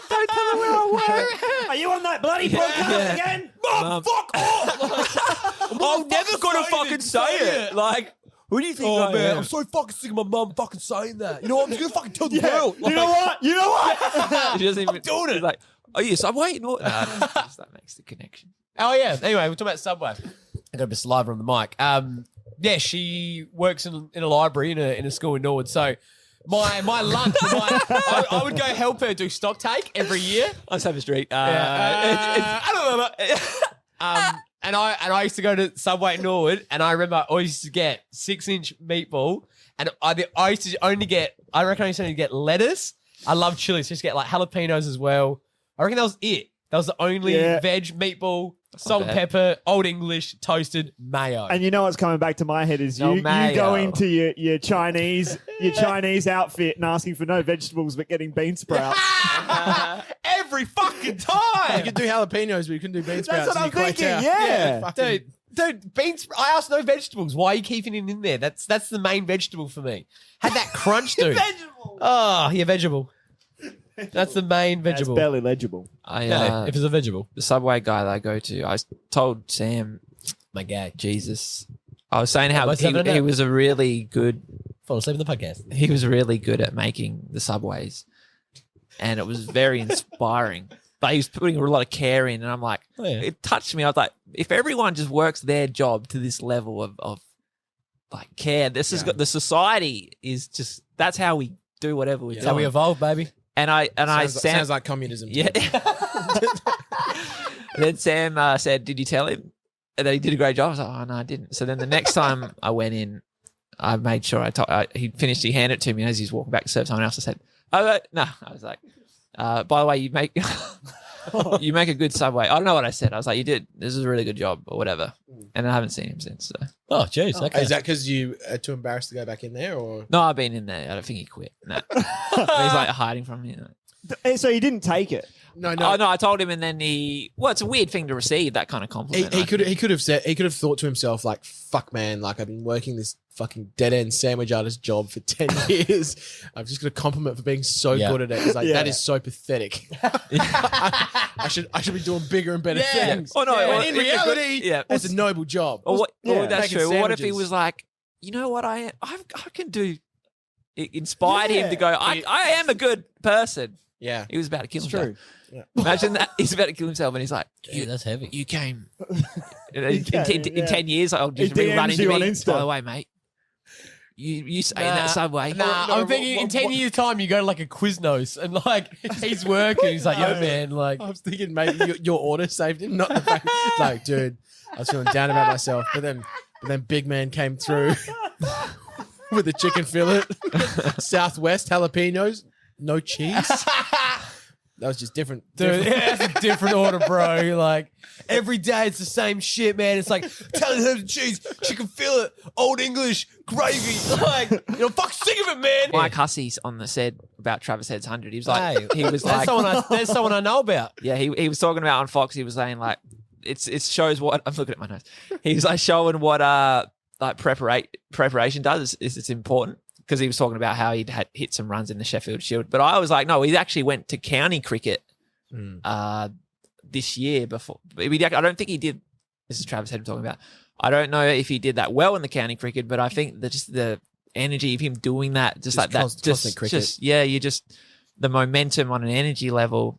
Speaker 4: where I work.
Speaker 1: Are you on that bloody podcast again?
Speaker 4: Mum, fuck off. I'm never going to fucking say it. Like, who do you think I am?
Speaker 2: I'm so fucking sick of my mum fucking saying that. You know what? I'm just going to fucking tell the world.
Speaker 1: You know what? You know what?
Speaker 4: He doesn't even,
Speaker 2: I'm doing it.
Speaker 4: He's like, oh, yes, I'm waiting. No, that makes the connection.
Speaker 2: Oh, yeah. Anyway, we're talking about Subway. I got a bit of saliva on the mic. Yeah, she works in a library in a school in Norwood. So my lunch, I would go help her do stock take every year.
Speaker 4: On Savage Street.
Speaker 2: And I used to go to Subway at Norwood, and I remember I always used to get 6-inch meatball, and I used to only get, I reckon I used to only get lettuce. I love chili, so I used to get like jalapenos as well. I reckon that was it. That was the only veg meatball, salt and pepper, Old English, toasted mayo.
Speaker 1: And you know what's coming back to my head is you go into your Chinese outfit and asking for no vegetables but getting bean sprouts.
Speaker 2: Every fucking time.
Speaker 5: You could do jalapenos, but you couldn't do bean sprouts.
Speaker 1: That's what I'm thinking.
Speaker 5: Out.
Speaker 1: Yeah.
Speaker 2: Dude, beans. I asked no vegetables. Why are you keeping it in there? That's the main vegetable for me. Had that crunch, dude.
Speaker 1: Vegetable.
Speaker 2: Oh, yeah, vegetable. That's the main vegetable.
Speaker 1: That's barely legible.
Speaker 2: If it's a vegetable.
Speaker 4: The Subway guy that I go to, I told Sam,
Speaker 2: my guy,
Speaker 4: Jesus, I was saying how he was a really good.
Speaker 2: Fall asleep in the podcast.
Speaker 4: He was really good at making the Subways, and it was very inspiring. But he was putting a lot of care in, and I'm like, it touched me. I was like, if everyone just works their job to this level of like care, this has got the society is just that's how we do whatever we do.
Speaker 2: That's how we evolve, baby.
Speaker 4: And
Speaker 5: sounds like communism.
Speaker 4: Yeah. And then Sam said, "Did you tell him?" And then he did a great job. I was like, "Oh no, I didn't." So then the next time I went in, I made sure he finished. He handed it to me, and as he's walking back to serve someone else, I said, "Oh no." I was like, "By the way, you make a good Subway." I don't know what I said. I was like, "You did. This is a really good job," or whatever. And I haven't seen him since. So.
Speaker 2: Oh, jeez. Okay.
Speaker 5: Is that because you are too embarrassed to go back in there, or
Speaker 4: no? I've been in there. I don't think he quit. No, he's like hiding from me.
Speaker 1: So he didn't take it.
Speaker 5: No.
Speaker 4: Oh no, I told him, and then it's a weird thing to receive that kind of compliment.
Speaker 5: He could have thought to himself like, "Fuck, man! Like I've been working this fucking dead end sandwich artist job for 10 years. I'm just gonna compliment for being so good at it." He's like, "That is so pathetic. I should be doing bigger and better things."
Speaker 4: Oh no!
Speaker 5: And in reality, it's a noble job.
Speaker 4: That's true. What if he was like, you know what? I can do. It inspired him to go. I am a good person.
Speaker 5: Yeah,
Speaker 4: he was about to kill himself.
Speaker 1: True.
Speaker 5: Yeah.
Speaker 4: Imagine that he's about to kill himself, and he's like,
Speaker 2: that's heavy.
Speaker 4: You came in 10 years. I'll just run into me. By the way, mate, you say in that Subway.
Speaker 2: I'm thinking in 10 years' time, you go to like a Quiznos, and like he's working. He's like, "Yo, man, like."
Speaker 5: I was thinking maybe your order saved him, not the fact. Like, dude, I was feeling down about myself, but then big man came through with a chicken fillet, Southwest jalapenos, no cheese. That was just different.
Speaker 2: Dude, that's a different order, bro. You're like, every day it's the same shit, man. It's like, Italian herbs and cheese, chicken fillet, Old English, gravy. Like, fuck sick of it, man.
Speaker 4: Mike Hussey's on the said about Travis Head's 100. He was like,
Speaker 2: there's someone I know about.
Speaker 4: Yeah, he was talking about on Fox. He was saying like, it shows what I'm looking at my notes. He was like showing what like preparation does. It's important. Because he was talking about how he'd hit some runs in the Sheffield Shield. But I was like, no, he actually went to county cricket this year before. I don't think he did. This is Travis Head talking about. I don't know if he did that well in the county cricket, but I think that just the energy of him doing that, just like that,
Speaker 5: constant cricket.
Speaker 4: You just the momentum on an energy level,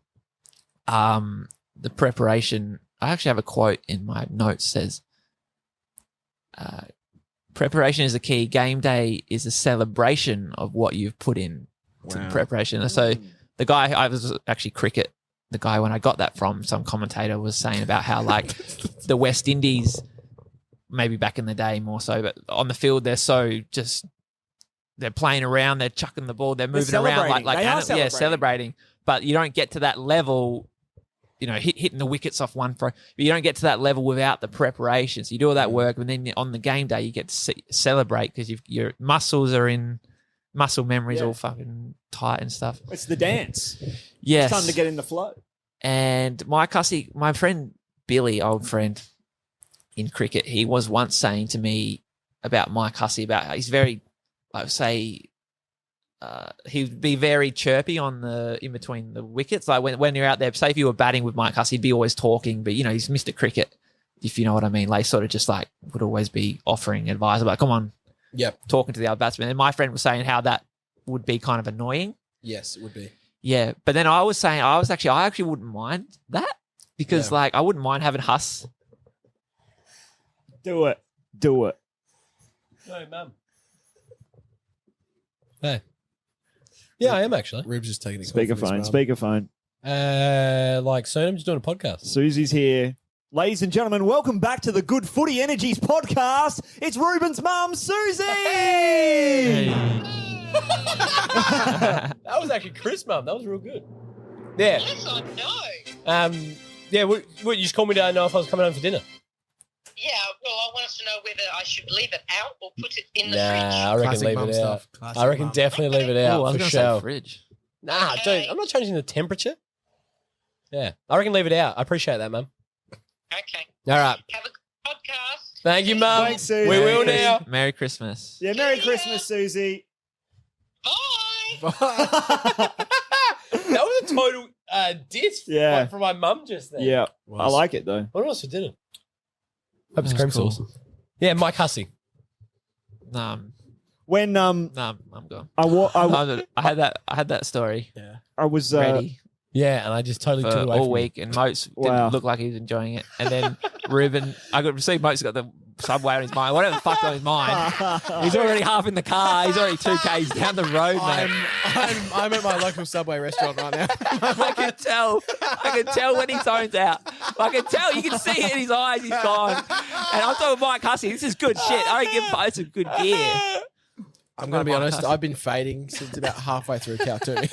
Speaker 4: the preparation. I actually have a quote in my notes says, preparation is the key. Game day is a celebration of what you've put in to preparation. So the guy, I was actually cricket. The guy, when I got that from, some commentator was saying about how like the West Indies, maybe back in the day more so, but on the field they're so just they're playing around, they're chucking the ball, they're moving around like celebrating. But you don't get to that level hitting the wickets off one throw. But you don't get to that level without the preparation. So you do all that work, and then on the game day, you get to celebrate because your muscles are in muscle memories all fucking tight and stuff.
Speaker 1: It's the dance.
Speaker 4: Yes.
Speaker 1: It's time to get in the flow.
Speaker 4: And my friend Billy, old friend in cricket, he was once saying to me about Mike Hussey, about he's very, I would say, he'd be very chirpy in between the wickets. Like when you're out there, say if you were batting with Mike Hussey, he'd be always talking, but he's Mr. Cricket, if you know what I mean. Like sort of just like would always be offering advice about, come on, talking to the other batsmen. And my friend was saying how that would be kind of annoying.
Speaker 5: Yes, it would be.
Speaker 4: Yeah, but then I was saying I actually wouldn't mind that because like I wouldn't mind having Huss.
Speaker 1: Do it.
Speaker 2: Hey, Mum. Hey. Yeah, I am actually.
Speaker 5: Ribs just taking a
Speaker 1: Speakerphone.
Speaker 2: Like soon, I'm just doing a podcast.
Speaker 1: Susie's here. Ladies and gentlemen, welcome back to the Good Footy Energies podcast. It's Ruben's mum, Susie.
Speaker 2: Hey. That was actually Chris' mum. That was real good. Yeah.
Speaker 12: Yes, I know.
Speaker 2: Yeah. What you just called me to know if I was coming home for dinner?
Speaker 12: Yeah, well, I want us to know whether I should leave it out or put it in the
Speaker 2: I reckon
Speaker 5: Classic
Speaker 2: leave
Speaker 5: mum
Speaker 2: it
Speaker 5: stuff.
Speaker 2: out.
Speaker 5: Classic
Speaker 2: I reckon
Speaker 5: mum.
Speaker 2: definitely leave it out
Speaker 4: I was
Speaker 2: for
Speaker 4: going to
Speaker 2: sure.
Speaker 4: say fridge.
Speaker 2: Nah,
Speaker 12: Okay.
Speaker 2: dude, I'm not changing the temperature. Yeah, I reckon leave it out. I appreciate that, Mum.
Speaker 12: Okay.
Speaker 2: All right.
Speaker 12: Have a good podcast.
Speaker 2: Thank you, Mum.
Speaker 1: Thanks, Susie.
Speaker 2: We will now.
Speaker 4: Merry Christmas.
Speaker 1: Yeah, Merry Christmas, Susie.
Speaker 12: Bye.
Speaker 2: That was a total diss from my mum just then.
Speaker 1: Yeah, I like it though.
Speaker 2: What else for dinner? Hope it's
Speaker 4: That's
Speaker 2: cream
Speaker 4: cool.
Speaker 2: sauce. Yeah, Mike Hussey.
Speaker 1: When
Speaker 4: I'm gone. I had that story.
Speaker 5: Yeah.
Speaker 1: I was
Speaker 4: ready.
Speaker 2: Yeah, and I just totally
Speaker 4: for
Speaker 2: took it away
Speaker 4: all
Speaker 2: from
Speaker 4: week, and Moats didn't look like he was enjoying it. And then Ruben, I got to see Moats got the subway on his mind. Whatever the fuck's on his mind. He's already half in the car. He's already 2 k's down the road, mate.
Speaker 5: I'm at my local Subway restaurant right now.
Speaker 4: I can tell when he zones out. I can tell. You can see it in his eyes. He's gone. And I'm talking Mike Hussey. This is good shit. I don't give Moats some good gear.
Speaker 5: I'm going to be honest. I've been fading since about halfway through Cal Twomey.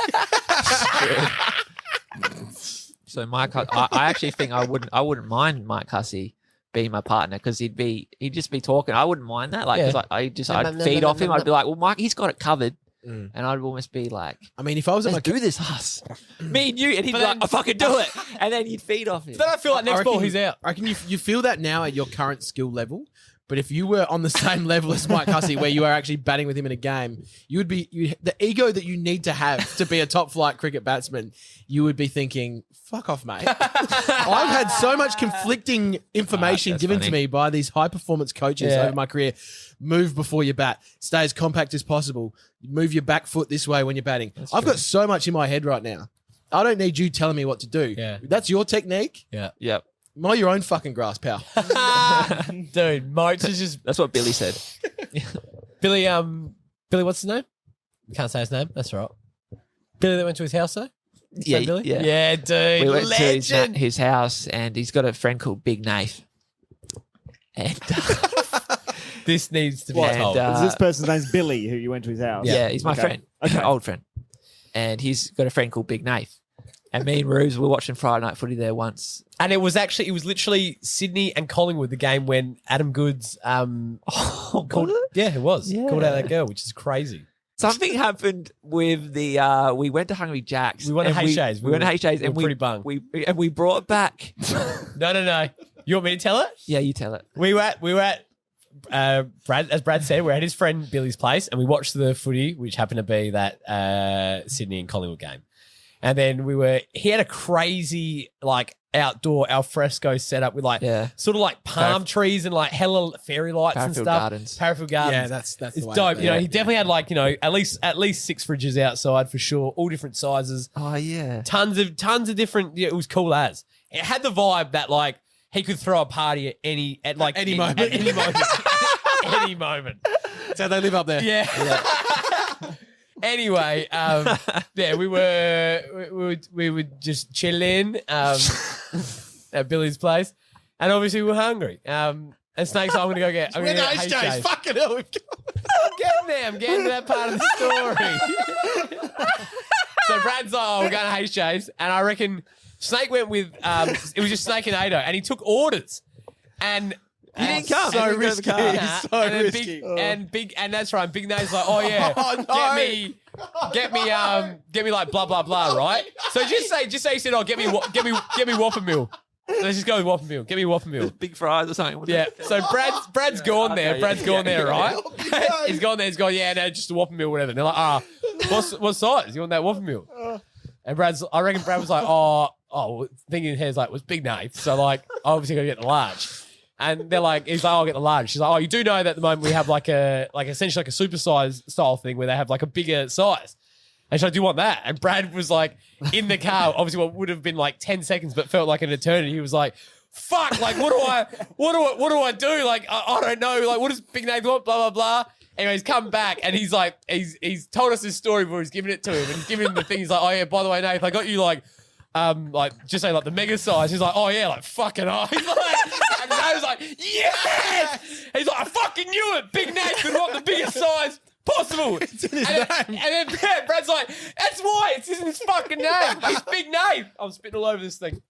Speaker 4: So Mike, I actually think I wouldn't mind Mike Hussey being my partner because he'd just be talking. I wouldn't mind that. Like, cause I'd feed off him. I'd be like, well, Mike, he's got it covered. And I'd almost be like,
Speaker 5: I mean, if I was at
Speaker 4: let's do this, Huss. Me and you. And he'd be like, I fucking do it. And then you'd feed off him.
Speaker 2: Then I feel like next ball he's out.
Speaker 5: I reckon you feel that now at your current skill level. But if you were on the same level as Mike Hussey, where you are actually batting with him in a game, you would be the ego that you need to have to be a top flight cricket batsman. You would be thinking, "Fuck off, mate." I've had so much conflicting information given to me by these high performance coaches over my career. Move before you bat. Stay as compact as possible. Move your back foot this way when you're batting. I've got so much in my head right now. I don't need you telling me what to do. Yeah. That's your technique.
Speaker 2: Yeah.
Speaker 4: Yep.
Speaker 5: Mow your own fucking grass, pal.
Speaker 2: Dude, Moats is just...
Speaker 4: That's what Billy said.
Speaker 2: Billy, what's his name? Can't say his name. That's all right. Billy that went to his house, though?
Speaker 4: Yeah,
Speaker 2: Billy?
Speaker 4: yeah.
Speaker 2: Yeah, dude.
Speaker 4: We went
Speaker 2: Legend.
Speaker 4: to his house, and he's got a friend called Big Nath. And
Speaker 2: this needs to be told.
Speaker 1: Is this person's name's Billy, who you went to his house?
Speaker 4: Yeah, he's my friend. Okay. Old friend. And he's got a friend called Big Nath. And me and Ruse were watching Friday Night Footy there once.
Speaker 2: And it was literally Sydney and Collingwood, the game when Adam Goods called it? Yeah, it was.
Speaker 4: Yeah.
Speaker 2: Called out that girl, which is crazy.
Speaker 4: Something happened with the we went to Hungry Jack's.
Speaker 2: We went to H-A's.
Speaker 4: We went to H-A's and
Speaker 2: pretty bung.
Speaker 4: we brought back.
Speaker 2: No. You want me to tell it?
Speaker 4: Yeah, you tell it.
Speaker 2: We were at Brad, as Brad said, we're at his friend Billy's place and we watched the footy, which happened to be that Sydney and Collingwood game. And then he had a crazy outdoor alfresco setup with sort of palm trees and hella fairy lights and stuff. Parafield Gardens.
Speaker 5: Yeah, that's
Speaker 2: it's
Speaker 5: the way.
Speaker 2: dope. He definitely had at least 6 fridges outside for sure, all different sizes.
Speaker 4: Oh yeah.
Speaker 2: Tons of different. Yeah, it was cool as. It had the vibe that he could throw a party at any moment. At any moment. Any moment.
Speaker 5: So they live up there.
Speaker 2: Yeah. Anyway, we were just chilling at Billy's place, and obviously we were hungry. And Snake's like, I'm gonna get H-J's.
Speaker 5: Fucking hell,
Speaker 2: I'm getting to that part of the story. So Brad's like, we're going to H-J's, and I reckon Snake went with it was just Snake and Ado, and he took orders, and
Speaker 4: He didn't come.
Speaker 5: So
Speaker 4: He didn't go to
Speaker 5: risky.
Speaker 4: the car.
Speaker 5: He's so
Speaker 2: and then
Speaker 5: risky.
Speaker 2: and that's right. Big Nate's like, oh yeah,
Speaker 5: Oh, no.
Speaker 2: get me like blah blah blah, right? So just say he said, oh get me Whopper Meal. Let's just go with Whopper Meal. Get me Whopper Meal.
Speaker 4: Big fries or something.
Speaker 2: Yeah. So Brad's gone there.
Speaker 4: Okay,
Speaker 2: Brad's
Speaker 4: yeah,
Speaker 2: gone there,
Speaker 4: yeah,
Speaker 2: right? He's gone there. He's gone. Yeah, no, just a Whopper Meal, whatever. And they're like, what size? You want that Whopper Meal? And I reckon Brad was like, thinking in his head like, was Big Nate. So like, obviously gotta get the large. And they're like, he's like, I'll get the large. She's like, oh, you do know that at the moment we have like essentially like a supersize style thing where they have like a bigger size. And she's like, do you want that? And Brad was like in the car, obviously what would have been like 10 seconds, but felt like an eternity. He was like, fuck, like what do I do? Like, I don't know. Like, what does Big Nate want? Blah, blah, blah. Anyway, he's come back and he's like, he's told us this story before he's giving it to him. And he's giving him the thing. He's like, oh yeah, by the way, Nate, I got you like just say like the mega size. He's like, oh yeah, like fucking oh. He's like, and Nate was like, yes! He's like, I fucking knew it. Big Nate would want the biggest size possible.
Speaker 5: It's in his name.
Speaker 2: And then Brad's like, that's why it's in his fucking name. He's Big Nate. I'm spitting all over this thing.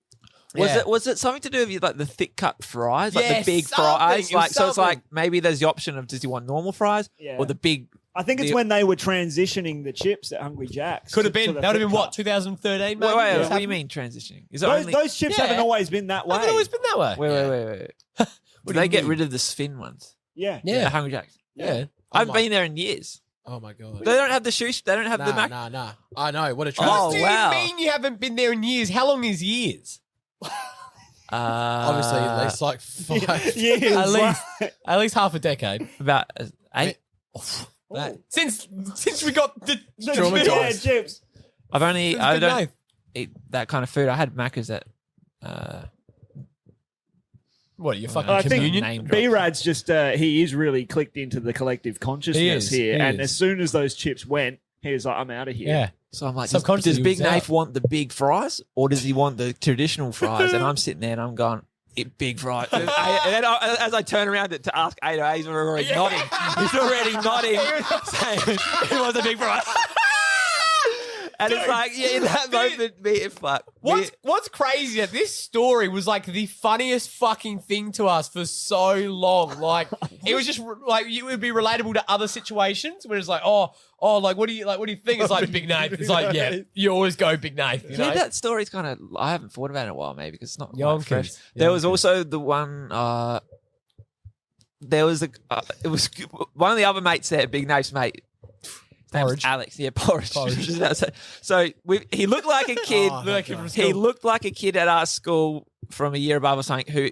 Speaker 4: Was it something to do with like the thick cut fries, like
Speaker 2: Yeah,
Speaker 4: the big
Speaker 2: something.
Speaker 4: fries?
Speaker 2: It was
Speaker 4: Like so, it's like
Speaker 2: something.
Speaker 4: maybe there's the option of does he want normal fries or the big?
Speaker 1: I think it's when they were transitioning the chips at Hungry Jack's.
Speaker 2: Could have
Speaker 1: to
Speaker 2: been.
Speaker 1: the
Speaker 2: That would have been
Speaker 1: thick
Speaker 2: what,
Speaker 1: cut.
Speaker 2: 2013, maybe?
Speaker 4: Wait,
Speaker 2: This
Speaker 4: what do you
Speaker 2: happened?
Speaker 4: mean transitioning? Is it
Speaker 1: Those,
Speaker 4: only?
Speaker 1: those chips
Speaker 2: Yeah.
Speaker 1: haven't always been that way.
Speaker 2: Haven't always been that way.
Speaker 4: Wait. Did
Speaker 2: do
Speaker 4: they
Speaker 2: you
Speaker 4: get
Speaker 2: mean?
Speaker 4: rid of the spin ones?
Speaker 1: Yeah.
Speaker 2: Yeah.
Speaker 4: The Hungry Jacks.
Speaker 2: Yeah.
Speaker 4: I haven't been there in years.
Speaker 5: Oh my god.
Speaker 4: They don't have the shoes. They don't have the Mac.
Speaker 5: Nah. I know. What a
Speaker 4: Oh,
Speaker 2: What do
Speaker 4: wow.
Speaker 2: you mean you haven't been there in years? How long is years?
Speaker 5: Obviously, at least like 5.
Speaker 1: Years.
Speaker 2: At least half a decade.
Speaker 4: About 8.
Speaker 2: Since we got the
Speaker 1: Yeah, chips.
Speaker 4: I don't
Speaker 2: Nate.
Speaker 4: eat that kind of food. I had Macca's at.
Speaker 2: What are you fucking
Speaker 1: I
Speaker 2: communion?
Speaker 4: Name drop.
Speaker 1: B-Rad's just, he is really clicked into the collective consciousness
Speaker 2: He
Speaker 1: here. And
Speaker 2: is.
Speaker 1: as soon as those chips went, he was like, I'm out of here.
Speaker 2: Yeah.
Speaker 4: So I'm like,
Speaker 2: Subconsciously,
Speaker 4: does
Speaker 2: he
Speaker 4: Big
Speaker 2: was out.
Speaker 4: Nath want the big fries or does he want the traditional fries? And I'm sitting there and I'm going, big fries. And then as I turn around to ask Ado, he's already nodding. He's already nodding, saying he wants a big fry. And it's like, yeah, in that moment,
Speaker 2: What's crazy? This story was like the funniest fucking thing to us for so long. Like it was just like it would be relatable to other situations where it's like, oh, like what do you think? It's like Big Nate. It's like, yeah, you always go Big Nate. You know?
Speaker 4: Yeah, that story's kind of, I haven't thought about it in a while, maybe, because it's not quite
Speaker 2: Yonkers.
Speaker 4: fresh. There was also the one, there was it was one of the other mates there, Big Nate's mate. His name was
Speaker 2: Porridge.
Speaker 4: Alex, yeah, porridge. So he looked like a kid. He looked like a kid at our school from a year above or something. Who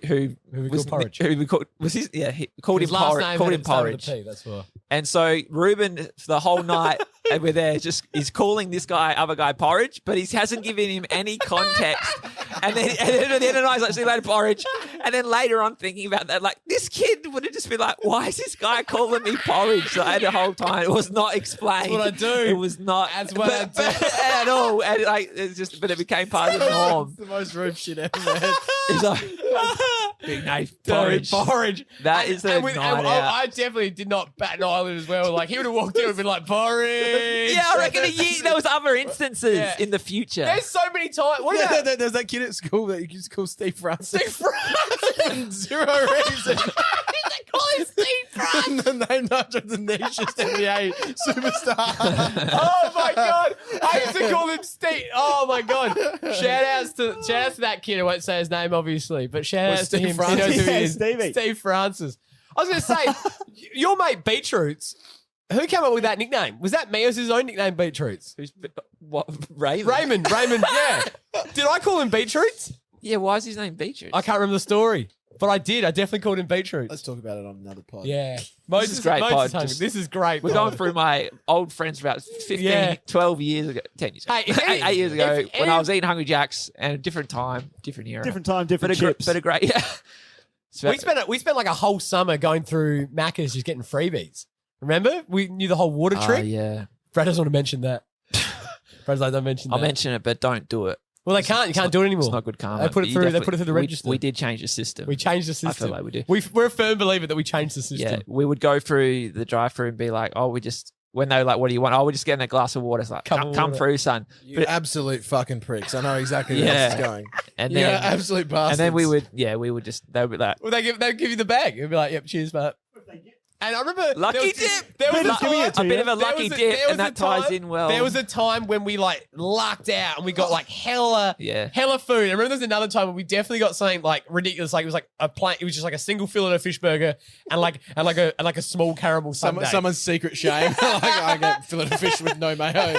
Speaker 2: we
Speaker 4: was
Speaker 2: called Porridge.
Speaker 4: Who we called was his? Yeah, he called
Speaker 2: His
Speaker 4: him
Speaker 2: last
Speaker 4: porridge.
Speaker 2: name
Speaker 4: Called
Speaker 2: had
Speaker 4: him
Speaker 2: started with a
Speaker 4: porridge.
Speaker 2: P, that's why.
Speaker 4: And so Ruben, for the whole night, and we're there, just he's calling this guy, other guy, porridge, but he hasn't given him any context. And then at the end of the night, he's like, see you later, porridge. And then later on, thinking about that, like, this kid would have just been like, why is this guy calling me porridge? Like, the whole time, it was not explained.
Speaker 2: That's what I do.
Speaker 4: It was not.
Speaker 2: That's what I do.
Speaker 4: At all. And like, it's just, but it became part of the norm.
Speaker 5: the most rude shit ever, man.
Speaker 4: It's like, Big Nate, porridge. That is a night out.
Speaker 2: I definitely did not bat an eyelid as well. Like he would have walked in and been like, porridge.
Speaker 4: Yeah, I reckon there was other instances in the future.
Speaker 2: There's so many times. What
Speaker 5: Yeah,
Speaker 2: about
Speaker 5: there's that kid at school that you can just call Steve Francis.
Speaker 2: Steve Francis?
Speaker 5: Zero reason.
Speaker 2: Call him Steve Francis.
Speaker 5: The name Nigel the Niche's NBA superstar.
Speaker 2: Oh my god! I used to call him Steve. Oh my god! Shout outs to that kid. I won't say his name, obviously, but shout outs to
Speaker 5: Steve
Speaker 2: him.
Speaker 5: Francis.
Speaker 2: He knows who he
Speaker 1: Yeah,
Speaker 2: is.
Speaker 1: Stevie.
Speaker 2: Steve Francis. I was going to say, your mate Beetroots. Who came up with that nickname? Was that me or was his own nickname Beetroots?
Speaker 4: What? Raymond?
Speaker 2: Raymond. Yeah. Did I call him Beetroots?
Speaker 4: Yeah, why is his name Beetroots?
Speaker 2: I can't remember the story, but I did. I definitely called him Beetroots.
Speaker 5: Let's talk about it on another pod.
Speaker 2: Yeah.
Speaker 4: This is great pod.
Speaker 2: Hungry. This is great.
Speaker 4: We're
Speaker 2: pod.
Speaker 4: going through my old friends for about 15,
Speaker 2: Yeah.
Speaker 4: 12 years ago, 10 years ago.
Speaker 2: Hey, if any-
Speaker 4: 8 years ago
Speaker 2: if
Speaker 4: when
Speaker 2: any-
Speaker 4: I was eating Hungry Jacks and a different time, different era.
Speaker 1: Different time, different chips.
Speaker 4: But a great, yeah.
Speaker 2: We spent like a whole summer going through Macca's just getting freebies. Remember? We knew the whole water trick.
Speaker 4: Yeah.
Speaker 2: Brad doesn't want to mention that. Brad's like, don't mention that.
Speaker 4: I'll mention it, but don't do it.
Speaker 2: Well, they can't. You can't do it anymore.
Speaker 4: It's not good karma.
Speaker 2: They put it
Speaker 4: You
Speaker 2: through. They
Speaker 4: definitely-
Speaker 2: put it through the register.
Speaker 4: We did change the system.
Speaker 2: We changed the system.
Speaker 4: I feel like we did.
Speaker 2: We're a firm believer that we changed the system.
Speaker 4: Yeah, we would go through the drive-through and be like, "Oh, we just when they were like, what do you want? Oh, we're just getting a glass of water. It's like, come through, son.
Speaker 5: You absolute fucking pricks. I know exactly where
Speaker 4: Yeah.
Speaker 5: this is going.
Speaker 4: And
Speaker 5: You're
Speaker 4: then
Speaker 5: absolute bastards.
Speaker 4: And then we would just, they would be like,
Speaker 2: Well, they'd give you the bag. It'd be like, yep, cheers, mate. And I remember
Speaker 4: lucky dip.
Speaker 2: There was
Speaker 4: a bit of a lucky dip, and that ties in well.
Speaker 2: There was a time when we like lucked out and we got like hella food. I remember there was another time when we definitely got something like ridiculous. Like it was like a plate. It was just like a single fillet of fish burger and like a small caramel sundae.
Speaker 5: Someone's secret shame. Like, I get fillet of fish with no mayo.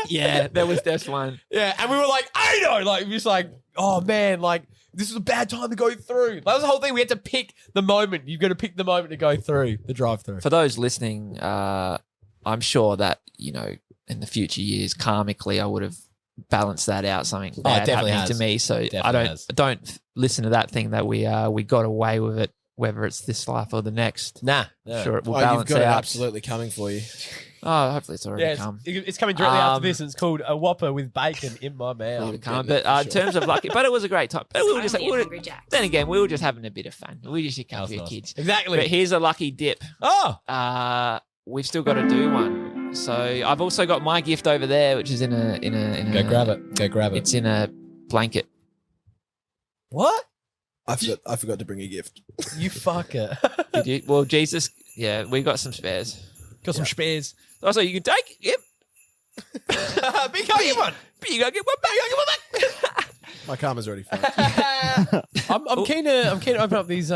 Speaker 4: Yeah, there was this one.
Speaker 2: Yeah, and we were like, I know, like just like, oh man, like this was a bad time to go through. That was the whole thing. We had to pick the moment. You've got to pick the moment to go through the drive-through.
Speaker 4: For those listening, I'm sure that, you know, in the future years, karmically, I would have balanced that out. Something bad happening to me. So I don't listen to that thing that we got away with it, whether it's this life or the next.
Speaker 2: Nah.
Speaker 4: Sure, it will
Speaker 5: You've
Speaker 4: balance
Speaker 5: got it
Speaker 4: out.
Speaker 5: absolutely coming for you.
Speaker 4: Oh, hopefully it's already come.
Speaker 2: It's coming directly after this, and it's called a Whopper with bacon in my mouth.
Speaker 4: But in terms of lucky, but it was a great time. But we were just then again, we were just having a bit of fun. We just a couple of kids.
Speaker 2: Exactly.
Speaker 4: But here's a lucky dip.
Speaker 2: Oh.
Speaker 4: We've still got to do one. So I've also got my gift over there, which is in a
Speaker 2: Go grab it. Go grab it.
Speaker 4: It's in a blanket.
Speaker 2: What?
Speaker 5: I forgot to bring a gift.
Speaker 2: You fucker.
Speaker 4: Did you? Well, Jesus, yeah, we got some spares.
Speaker 2: Got some spares.
Speaker 4: Also, you can take it. Yep.
Speaker 2: But you can't get one.
Speaker 4: But you gotta get one back. You gotta get one back.
Speaker 5: My karma's already fucked.
Speaker 2: I'm keen to open up these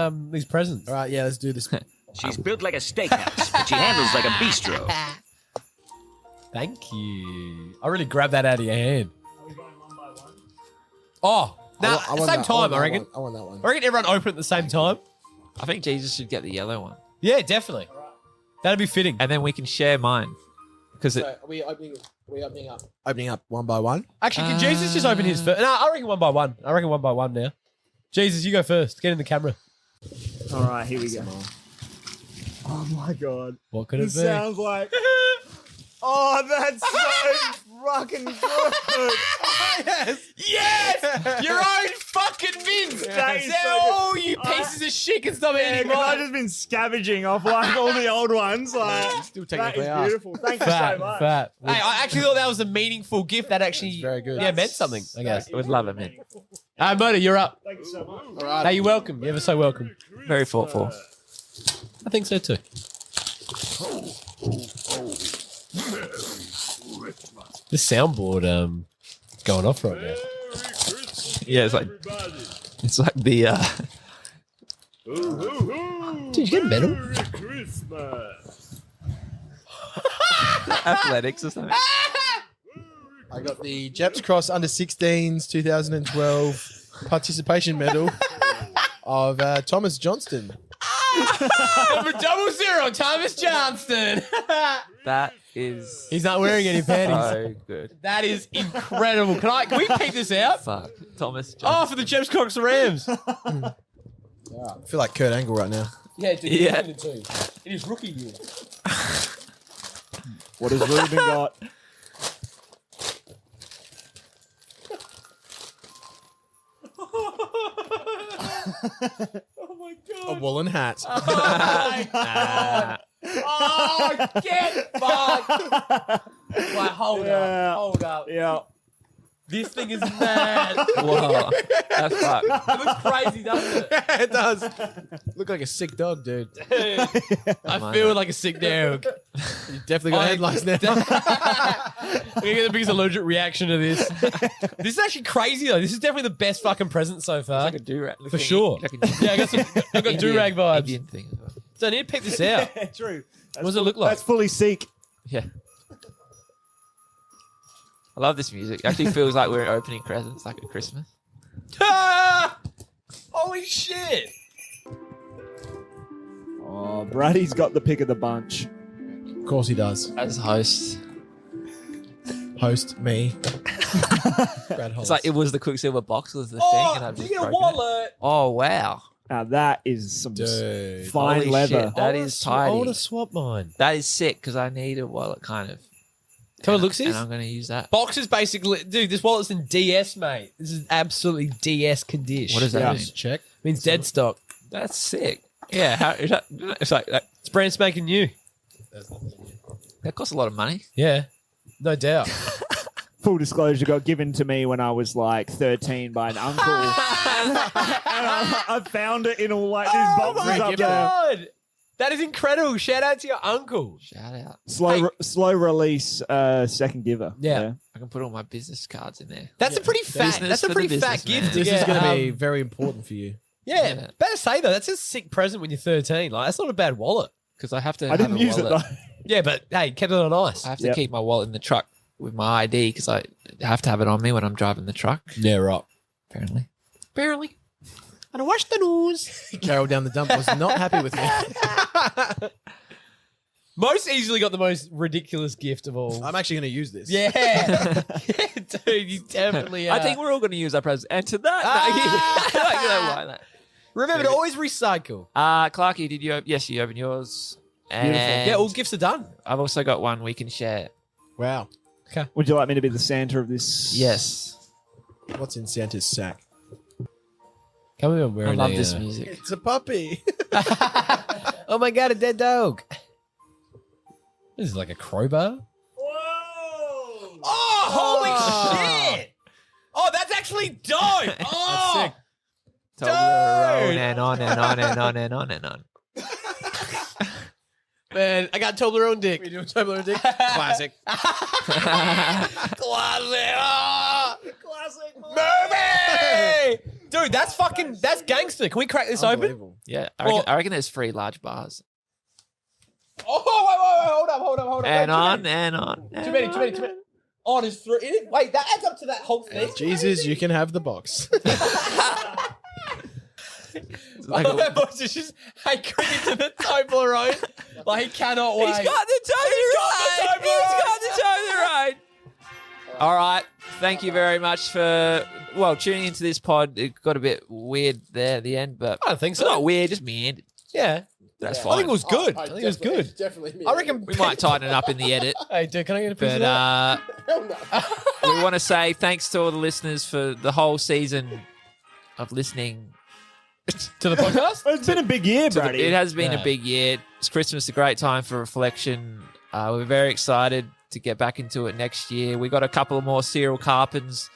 Speaker 2: presents.
Speaker 5: All right, yeah, let's do this.
Speaker 13: She's built like a steakhouse, but she handles like a bistro.
Speaker 2: Thank you. I really grabbed that out of your hand. Are we going one by one? Oh, no, at the same time, I reckon.
Speaker 5: I want that one.
Speaker 2: I reckon everyone open at the same time.
Speaker 4: I think Jesus should get the yellow one.
Speaker 2: Yeah, definitely. That'd be fitting.
Speaker 4: And then we can share mine. Because
Speaker 5: Are we opening up one by one?
Speaker 2: Actually, can Jesus just open his first? No, I reckon one by one. I reckon one by one now. Jesus, you go first. Get in the camera.
Speaker 1: All right, here we go. Oh my God.
Speaker 2: What could it be?
Speaker 1: Sounds like. Oh, that's so fucking good.
Speaker 2: Yes! Your own fucking bins!
Speaker 1: That is
Speaker 2: They're
Speaker 1: so
Speaker 2: all
Speaker 1: good.
Speaker 2: you pieces of shit can stop eating
Speaker 1: I've
Speaker 2: mine.
Speaker 1: just been scavenging off like all the old ones. Like,
Speaker 5: Still
Speaker 1: that
Speaker 5: technically
Speaker 1: is
Speaker 5: are.
Speaker 1: beautiful. Thank you so much.
Speaker 2: Hey, I actually thought that was a meaningful gift that actually
Speaker 5: very good.
Speaker 2: Yeah, meant something, I guess.
Speaker 4: I would love it, man.
Speaker 2: Mona, you're up.
Speaker 1: Thank you so much.
Speaker 5: All right.
Speaker 2: Hey, you're welcome. You're ever so welcome.
Speaker 4: Very thoughtful.
Speaker 2: I think so too. This soundboard going off right now.
Speaker 4: Yeah, it's like the
Speaker 2: Dude, you get medal?
Speaker 4: athletics or something.
Speaker 5: I got the Jeps Cross Under 16s 2012 participation medal of Thomas Johnston.
Speaker 2: Number 00, Thomas Johnston.
Speaker 4: That is
Speaker 2: He's not wearing any panties.
Speaker 4: so good.
Speaker 2: That is incredible. Can we peek this out?
Speaker 4: Fuck. Thomas Johnson.
Speaker 2: Oh, for the Jeps Cox Rams.
Speaker 5: I feel like Kurt Angle right now.
Speaker 2: Yeah, dude.
Speaker 4: Yeah.
Speaker 2: In his rookie year.
Speaker 1: What has Ruben got?
Speaker 2: Oh my god.
Speaker 5: A woolen hat.
Speaker 2: Oh my god. Oh, get fucked. Wait, hold up.
Speaker 1: Yeah.
Speaker 2: This thing is mad.
Speaker 4: Whoa. That's fucked.
Speaker 2: It looks crazy, doesn't it?
Speaker 5: It does. Look like a sick dog, dude.
Speaker 2: I feel like a sick dog.
Speaker 5: You definitely got headlines now.
Speaker 2: We're gonna get the biggest allergic reaction to this. This is actually crazy though. This is definitely the best fucking present so far.
Speaker 4: Like a do-rag.
Speaker 2: For sure. Yeah, I got do-rag vibes.
Speaker 4: Indian thing as well.
Speaker 2: So I need to pick this out.
Speaker 1: True.
Speaker 2: What does it look like?
Speaker 1: That's fully Sikh.
Speaker 4: Yeah. I love this music. It actually feels like we're opening presents like at Christmas.
Speaker 2: Ah! Holy shit!
Speaker 1: Oh, Brady's got the pick of the bunch.
Speaker 5: Of course he does.
Speaker 4: As host.
Speaker 5: Host me. Brad Hollis.
Speaker 4: It's like it was the Quicksilver box was the thing, and I've
Speaker 2: did
Speaker 4: just
Speaker 2: you get a
Speaker 4: broken it.
Speaker 2: wallet?
Speaker 4: Oh wow,
Speaker 1: Now that is some
Speaker 5: Dude.
Speaker 1: fine
Speaker 4: Holy
Speaker 1: leather.
Speaker 4: shit, that is
Speaker 2: I want
Speaker 4: tidy.
Speaker 2: to swap mine.
Speaker 4: That is sick because I need a wallet, kind of.
Speaker 2: Come on, look,
Speaker 4: And
Speaker 2: sis.
Speaker 4: I'm going to use that.
Speaker 2: Box is basically, dude. This wallet's in DS, mate. This is absolutely DS condition.
Speaker 4: What does that
Speaker 1: Yeah.
Speaker 4: mean?
Speaker 5: check.
Speaker 2: Means dead stock.
Speaker 4: That's sick. Yeah, how is that? It's like that.
Speaker 2: It's brand spanking new.
Speaker 4: That costs a lot of money.
Speaker 2: Yeah, no doubt.
Speaker 1: Full disclosure, got given to me when I was like 13 by an uncle. And I found it in all like these boxes
Speaker 2: my
Speaker 1: up
Speaker 2: God. That is incredible. Shout out to your uncle.
Speaker 4: Shout out.
Speaker 1: there. Slow release second giver.
Speaker 2: Yeah.
Speaker 4: I can put all my business cards in there.
Speaker 2: That's a pretty fat.
Speaker 4: Business
Speaker 2: That's a
Speaker 4: for
Speaker 2: pretty
Speaker 4: the
Speaker 2: fat
Speaker 4: business,
Speaker 2: gift.
Speaker 4: man.
Speaker 5: This is going to be very important for you.
Speaker 2: Yeah, better say though. That's a sick present when you're 13. Like that's not a bad wallet.
Speaker 4: Because I have to.
Speaker 1: I didn't use it though.
Speaker 2: Yeah, but hey, kept it on ice.
Speaker 4: I have to keep my wallet in the truck with my ID because I have to have it on me when I'm driving the truck.
Speaker 2: Yeah, right.
Speaker 4: Apparently.
Speaker 2: I don't watch the news.
Speaker 5: Carol down the dump was not happy with me.
Speaker 2: Most easily got the most ridiculous gift of all.
Speaker 5: I'm actually going to use this.
Speaker 2: Yeah. Yeah, dude, you definitely are.
Speaker 4: I think we're all going to use our presents. And to that,
Speaker 2: Remember to always recycle.
Speaker 4: Clarky, did you? Yes, you opened yours. And
Speaker 2: Yeah, all gifts are done.
Speaker 4: I've also got one we can share.
Speaker 5: Wow.
Speaker 1: Would you like me to be the Santa of this?
Speaker 4: Yes.
Speaker 5: What's in Santa's sack?
Speaker 2: Come on,
Speaker 4: I
Speaker 2: wearing
Speaker 4: love this music.
Speaker 5: It's a puppy.
Speaker 2: Oh my God, a dead dog. This is like a crowbar. Whoa! Oh, holy shit! Oh, that's actually dope. Oh,
Speaker 5: That's sick.
Speaker 4: Toblerone and on and on and on and on and on.
Speaker 2: man, I got Toblerone dick.
Speaker 5: We doing Toblerone dick? Classic.
Speaker 2: Classic. Oh, classic movie. Dude, that's gangster. Can we crack this open?
Speaker 4: Yeah, I reckon there's 3 large bars.
Speaker 2: Oh, wait, hold up.
Speaker 4: And
Speaker 2: Wait,
Speaker 4: on and on.
Speaker 2: Too many. Oh, there's 3 in it. Wait, that adds up to that whole thing.
Speaker 5: Jesus, you can have the box.
Speaker 4: Like
Speaker 2: Oh, that box is just anchored into the Toblerone. Like, he cannot wait.
Speaker 4: He's got the Toblerone. All right. Thank you very much for tuning into this pod. It got a bit weird there at the end, but
Speaker 2: I don't think so.
Speaker 4: It's not weird, just meandered.
Speaker 2: Yeah.
Speaker 4: That's
Speaker 2: I
Speaker 4: fine.
Speaker 2: think it was good. I think it was good.
Speaker 5: Definitely.
Speaker 2: I reckon
Speaker 4: We might tighten it up in the edit.
Speaker 2: Hey, dude, can I get a piece
Speaker 4: But
Speaker 2: of that?
Speaker 5: Hell no.
Speaker 4: we want to say thanks to all the listeners for the whole season of listening.
Speaker 2: To the podcast?
Speaker 1: It's been a big year, Brady.
Speaker 4: It has been
Speaker 2: Yeah.
Speaker 4: a big year. It's Christmas, a great time for reflection. We're very excited to get back into it next year. We got a couple of more Cyril Carpens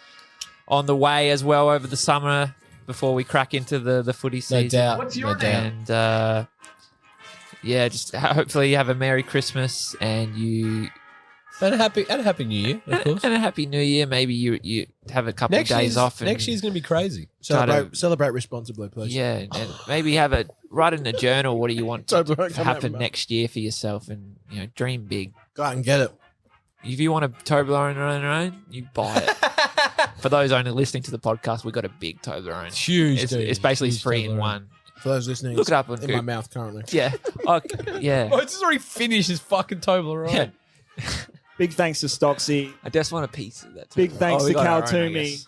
Speaker 4: on the way as well over the summer before we crack into the footy
Speaker 2: No
Speaker 4: season.
Speaker 2: doubt.
Speaker 8: What's your
Speaker 2: name?
Speaker 4: And just hopefully you have a Merry Christmas and you
Speaker 2: And a happy New Year, of course.
Speaker 4: and a Happy New Year. Maybe you have a couple of days off. And
Speaker 2: Next year's going to be crazy.
Speaker 5: Celebrate responsibly, please.
Speaker 4: Yeah, and maybe write in a journal what do you want to
Speaker 5: Toblerone coming out
Speaker 4: happen
Speaker 5: my-
Speaker 4: next year for yourself, and dream big.
Speaker 5: Go out and get it.
Speaker 4: If you want a Toblerone on your own, you buy it. For those only listening to the podcast, we got a big Toblerone.
Speaker 2: It's huge,
Speaker 4: It's,
Speaker 2: dude.
Speaker 4: it's basically
Speaker 2: Huge
Speaker 4: 3 in
Speaker 2: Toblerone.
Speaker 4: 1.
Speaker 5: For those listening,
Speaker 4: Look it up on
Speaker 5: in my
Speaker 4: Google.
Speaker 5: mouth currently.
Speaker 4: Yeah. Okay. Yeah.
Speaker 2: Oh, it's just already finished his fucking Toblerone.
Speaker 4: Yeah.
Speaker 1: Big thanks to Stocksy.
Speaker 4: I just want a piece of that.
Speaker 1: Big
Speaker 4: Toblerone.
Speaker 1: thanks
Speaker 4: we
Speaker 1: to
Speaker 4: got
Speaker 1: Cal
Speaker 4: our own, I
Speaker 1: Twomey.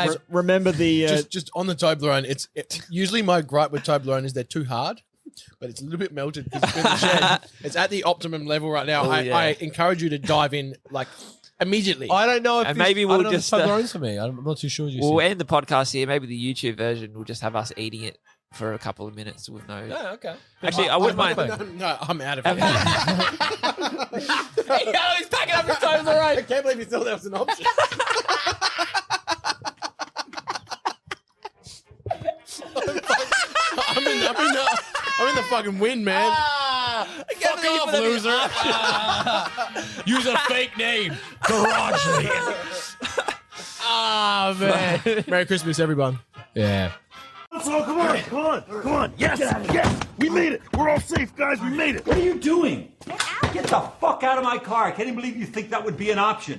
Speaker 4: guess.
Speaker 1: Remember the
Speaker 5: Just on the Toblerone, it's usually my gripe with Toblerone is they're too hard, but it's a little bit melted because it's been in the shed. It's at the optimum level right now.
Speaker 4: Oh, yeah.
Speaker 5: I encourage you to dive in like immediately.
Speaker 2: I don't know if
Speaker 4: And
Speaker 2: this-
Speaker 4: maybe
Speaker 2: I
Speaker 4: we'll
Speaker 2: don't know if
Speaker 4: just,
Speaker 2: this Toblerone's for me. I'm not too sure.
Speaker 4: We'll end the podcast here. Maybe the YouTube version will just have us eating it for a couple of minutes with no.
Speaker 2: Oh, okay.
Speaker 4: Actually, I wouldn't mind.
Speaker 5: No, I'm out of here.
Speaker 2: He's packing up his Toblerone.
Speaker 5: I can't believe you thought that was an option. I'm in the fucking win, man.
Speaker 2: Fuck off, loser. Use a fake name. Garage man. Ah, man.
Speaker 5: Merry Christmas, everyone.
Speaker 2: Yeah.
Speaker 6: So come on. Yes. We made it. We're all safe, guys. We made it.
Speaker 13: What are you doing? Get the fuck out of my car. I can't even believe you think that would be an option.